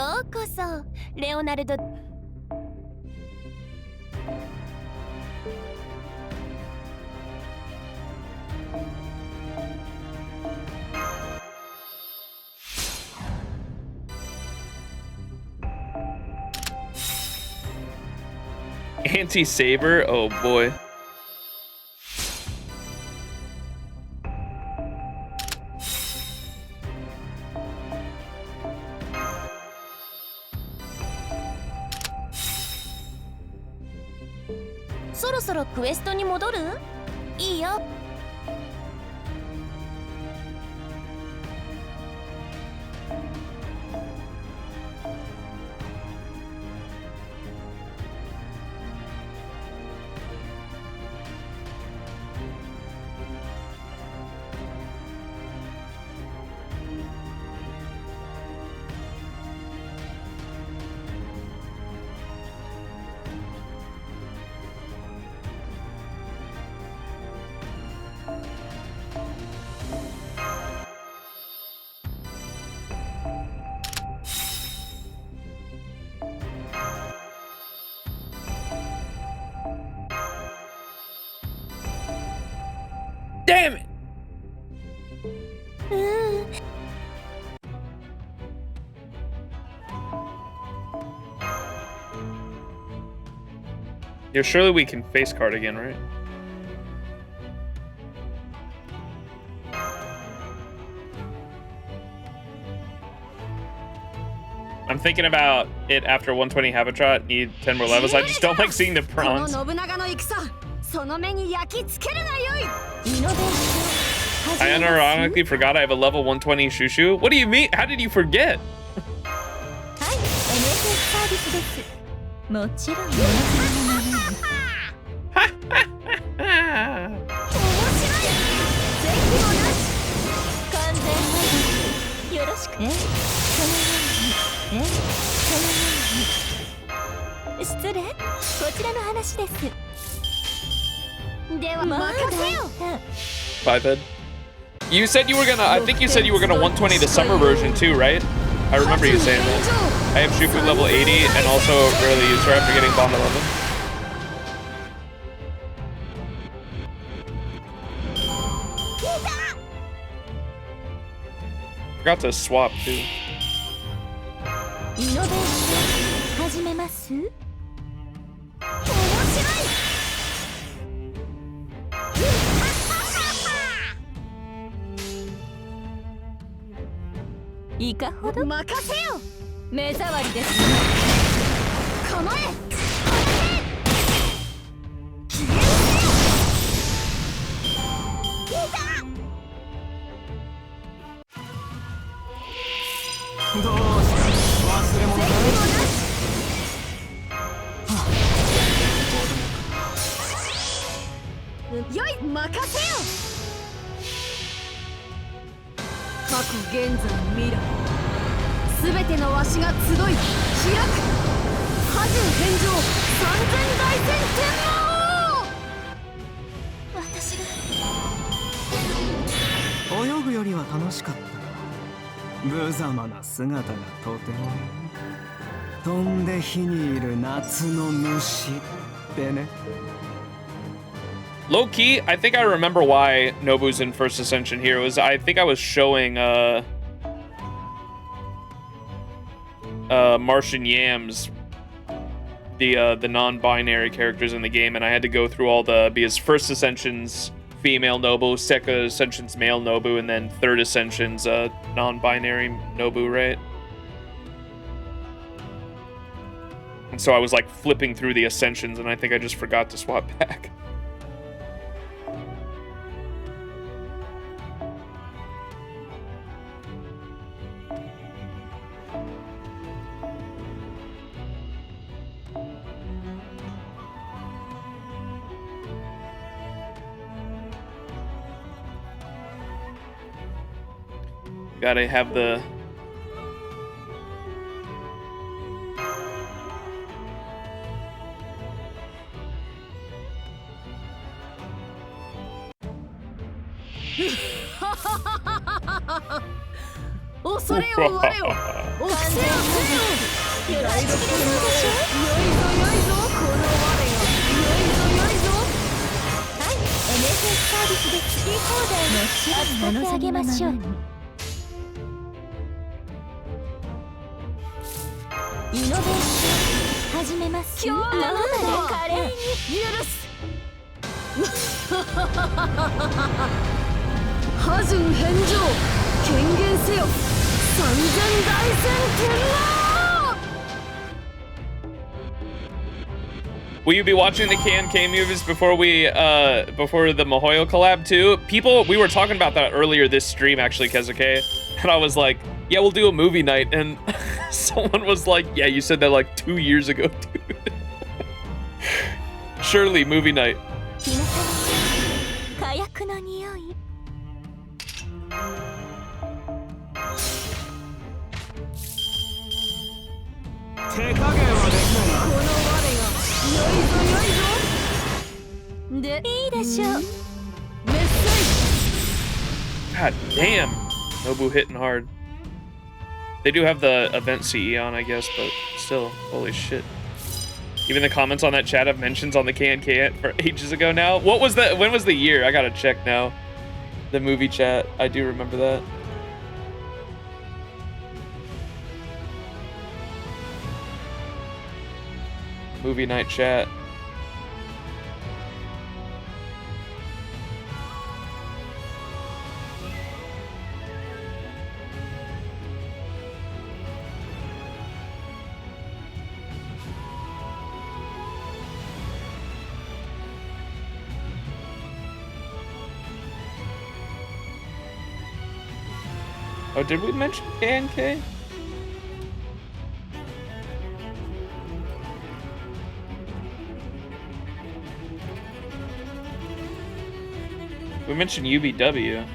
anti-saber, oh boy. Damn it! Yeah, surely we can face card again, right? I'm thinking about it after 120 Habitat. Need 10 more levels. I just don't like seeing the prawns. この信長の戦その目に焼き付けるがよい I unironically forgot I have a level 120 Shushu. What do you mean? How did you forget? はい NSS サービスですもちろん皆様の名前に面白いぜひおなし完全配慮よろしくそのようにそのように失礼こちらの話ですでは任せよ Biped. You said you were gonna, I think you said you were gonna 120 the summer version too, right? I remember you saying that. I have Shufu level 80 and also early user after getting Bond 11. Forgot to swap too. イノベーション始めます面白いいかほど任せよ目障りですね構えどうした忘れ物だよい任せよ過去現在未来すべてのわしが集い開く波順返上三千大戦天魔王私が泳ぐよりは楽しかった無様な姿がとてもいい飛んで火にいる夏の虫ってね Low key, I think I remember why Nobu's in First Ascension here. Was I think I was showing Martian Yams, the non-binary characters in the game, and I had to go through all the because First Ascension's female Nobu, Second Ascension's male Nobu, and then Third Ascension's non-binary Nobu, right? And so I was like flipping through the Ascensions, and I think I just forgot to swap back. Gotta have the恐れを我よお伏せをせよよろしくでしょよいぞよいぞこの我がよいぞよいぞはい NSS サービスで好き放題の扱ってあげましょうイノベーション始めます今日の生で華麗に許す波順返上権限せよ三千大戦天魔 Will you be watching the K&K movies before we before the Mihoyo collab too? People, we were talking about that earlier this stream actually, Kezuke, and I was like, yeah, we'll do a movie night, and someone was like, yeah, you said that like 2 years ago, dude. Surely, movie night. 火薬の匂い手加減はできないなこの我がよいぞよいぞでいいでしょうメッセ God damn, Nobu hitting hard. They do have the event CE on, I guess, but still, holy shit. Even the comments on that chat have mentions on the K&K for ages ago now. What was that? When was the year? I gotta check now. The movie chat. I do remember that. Movie night chat. Oh, did we mention KNK? We mentioned UBW.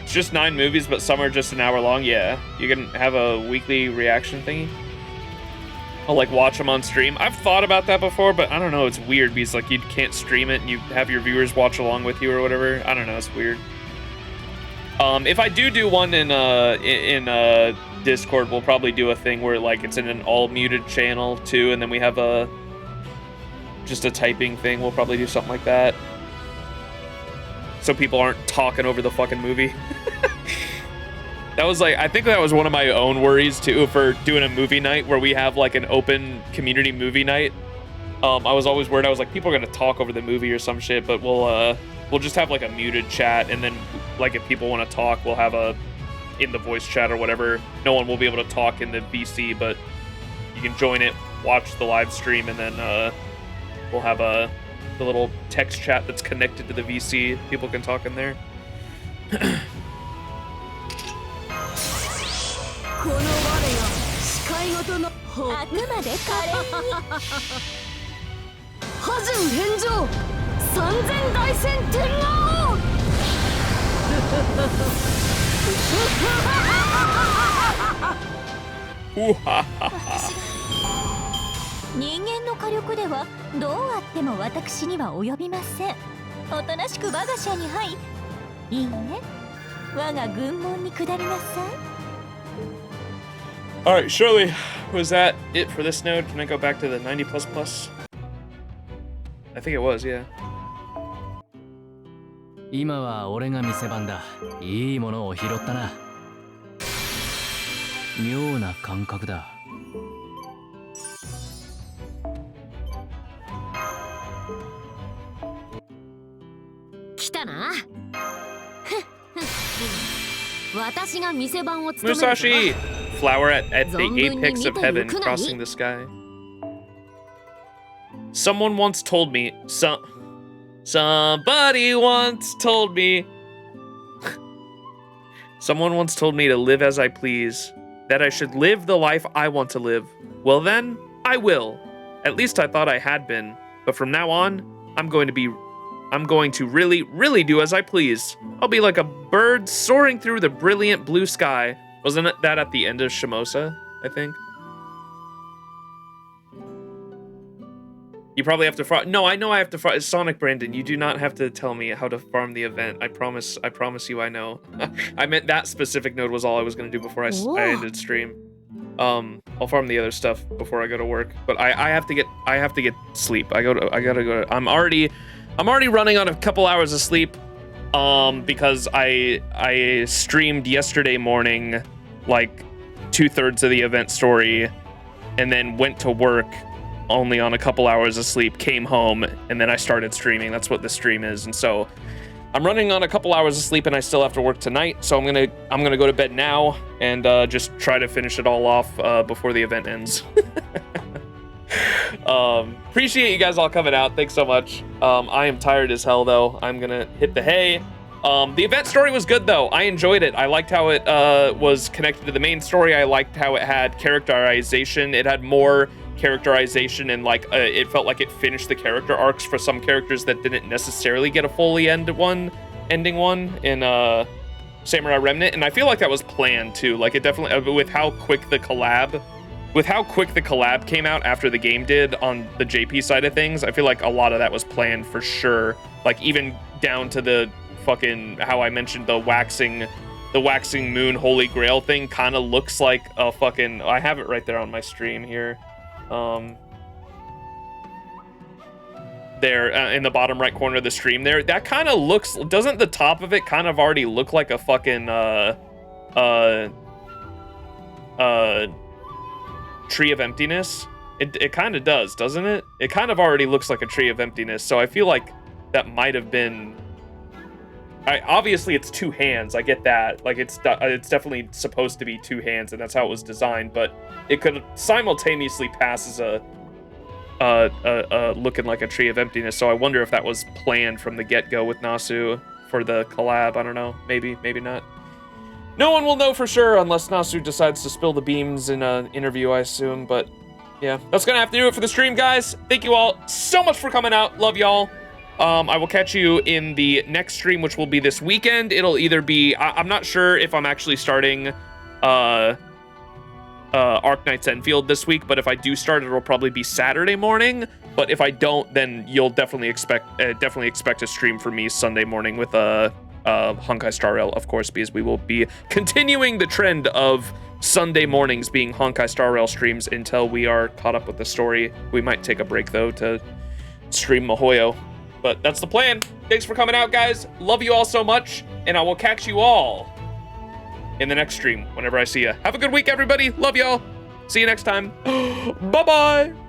It's just 9 movies, but some are just an hour long. Yeah, you can have a weekly reaction thingy. I'll like watch them on stream. I've thought about that before, but I don't know. It's weird because like you can't stream it and you have your viewers watch along with you or whatever. I don't know. It's weird. If I do one in Discord, we'll probably do a thing where like it's in an all muted channel too, and then we have just a typing thing. We'll probably do something like that, so people aren't talking over the fucking movie. That was like, I think that was one of my own worries too for doing a movie night where we have like an open community movie night. I was always worried. I was like, people are gonna talk over the movie or some shit, but we'll just have like a muted chat, and then like if people want to talk, we'll have in the voice chat or whatever. No one will be able to talk in the VC, but you can join it, watch the live stream, and then we'll have the little text chat that's connected to the VC. People can talk in there. この我が視界ごとのあくまで可憐に波順返上三千大戦天王人間の火力ではどうあっても私には及びません。おとなしく我が社に入いいね。我が軍門に下りなさい。 All right, Shirley, was that it for this node? Can I go back to the 90++? I think it was, yeah. 今は俺が店番だ。いいものを拾ったな。妙な感覚だ。来たな。私が店番を務めるから。 Musashi! Flower at the apex of heaven, crossing the sky. Someone once told me, somebody once told me, someone once told me to live as I please, that I should live the life I want to live. Well then, I will. At least I thought I had been, but from now on, I'm going to really, really do as I please. I'll be like a bird soaring through the brilliant blue sky. Wasn't it that at the end of Shimosa, I think? You probably have to farm. No, I know I have to farm. Sonic Brandon, you do not have to tell me how to farm the event. I promise you I know. I meant that specific node was all I was going to do before I ended stream. I'll farm the other stuff before I go to work, but I have to get sleep. I gotta go. I'm already running on a couple hours of sleep. Because I streamed yesterday morning, like 2/3 of the event story, and then went to work only on a couple hours of sleep, came home, and then I started streaming. That's what the stream is. And so I'm running on a couple hours of sleep, and I still have to work tonight. So I'm gonna go to bed now and just try to finish it all off before the event ends. Appreciate you guys all coming out. Thanks so much. I am tired as hell though. I'm gonna hit the hay. The event story was good though. I enjoyed it. I liked how it was connected to the main story. I liked how it had characterization. It had more characterization, and like it felt like it finished the character arcs for some characters that didn't necessarily get a fully ending one in Samurai Remnant. And I feel like that was planned too. Like it definitely, with how quick the collab came out after the game did on the JP side of things, I feel like a lot of that was planned for sure. Like even down to the fucking, how I mentioned the waxing moon holy grail thing kind of looks like a fucking, I have it right there on my stream here. There in the bottom right corner of the stream there, that kind of looks, doesn't the top of it kind of already look like a fucking Tree of Emptiness? It kind of does, doesn't it? It kind of already looks like a Tree of Emptiness, so I feel like that might have been, obviously it's two hands, I get that, like it's definitely supposed to be two hands and that's how it was designed, but it could simultaneously pass as looking like a tree of emptiness. So I wonder if that was planned from the get-go with Nasu for the collab. I don't know. Maybe, maybe not. No one will know for sure unless Nasu decides to spill the beams in an interview, I assume. But yeah, that's gonna have to do it for the stream, guys. Thank you all so much for coming out. Love y'all. I will catch you in the next stream, which will be this weekend. It'll either be, I'm not sure if I'm actually starting Arc Knights Enfield this week, but if I do start, it'll probably be Saturday morning. But if I don't, then you'll definitely expect a stream for me Sunday morning with Honkai Star Rail, of course, because we will be continuing the trend of Sunday mornings being Honkai Star Rail streams until we are caught up with the story. We might take a break though to stream Mihoyo. But that's the plan. Thanks for coming out, guys. Love you all so much, and I will catch you all in the next stream whenever I see you. Have a good week, everybody. Love y'all. See you next time. Bye-bye.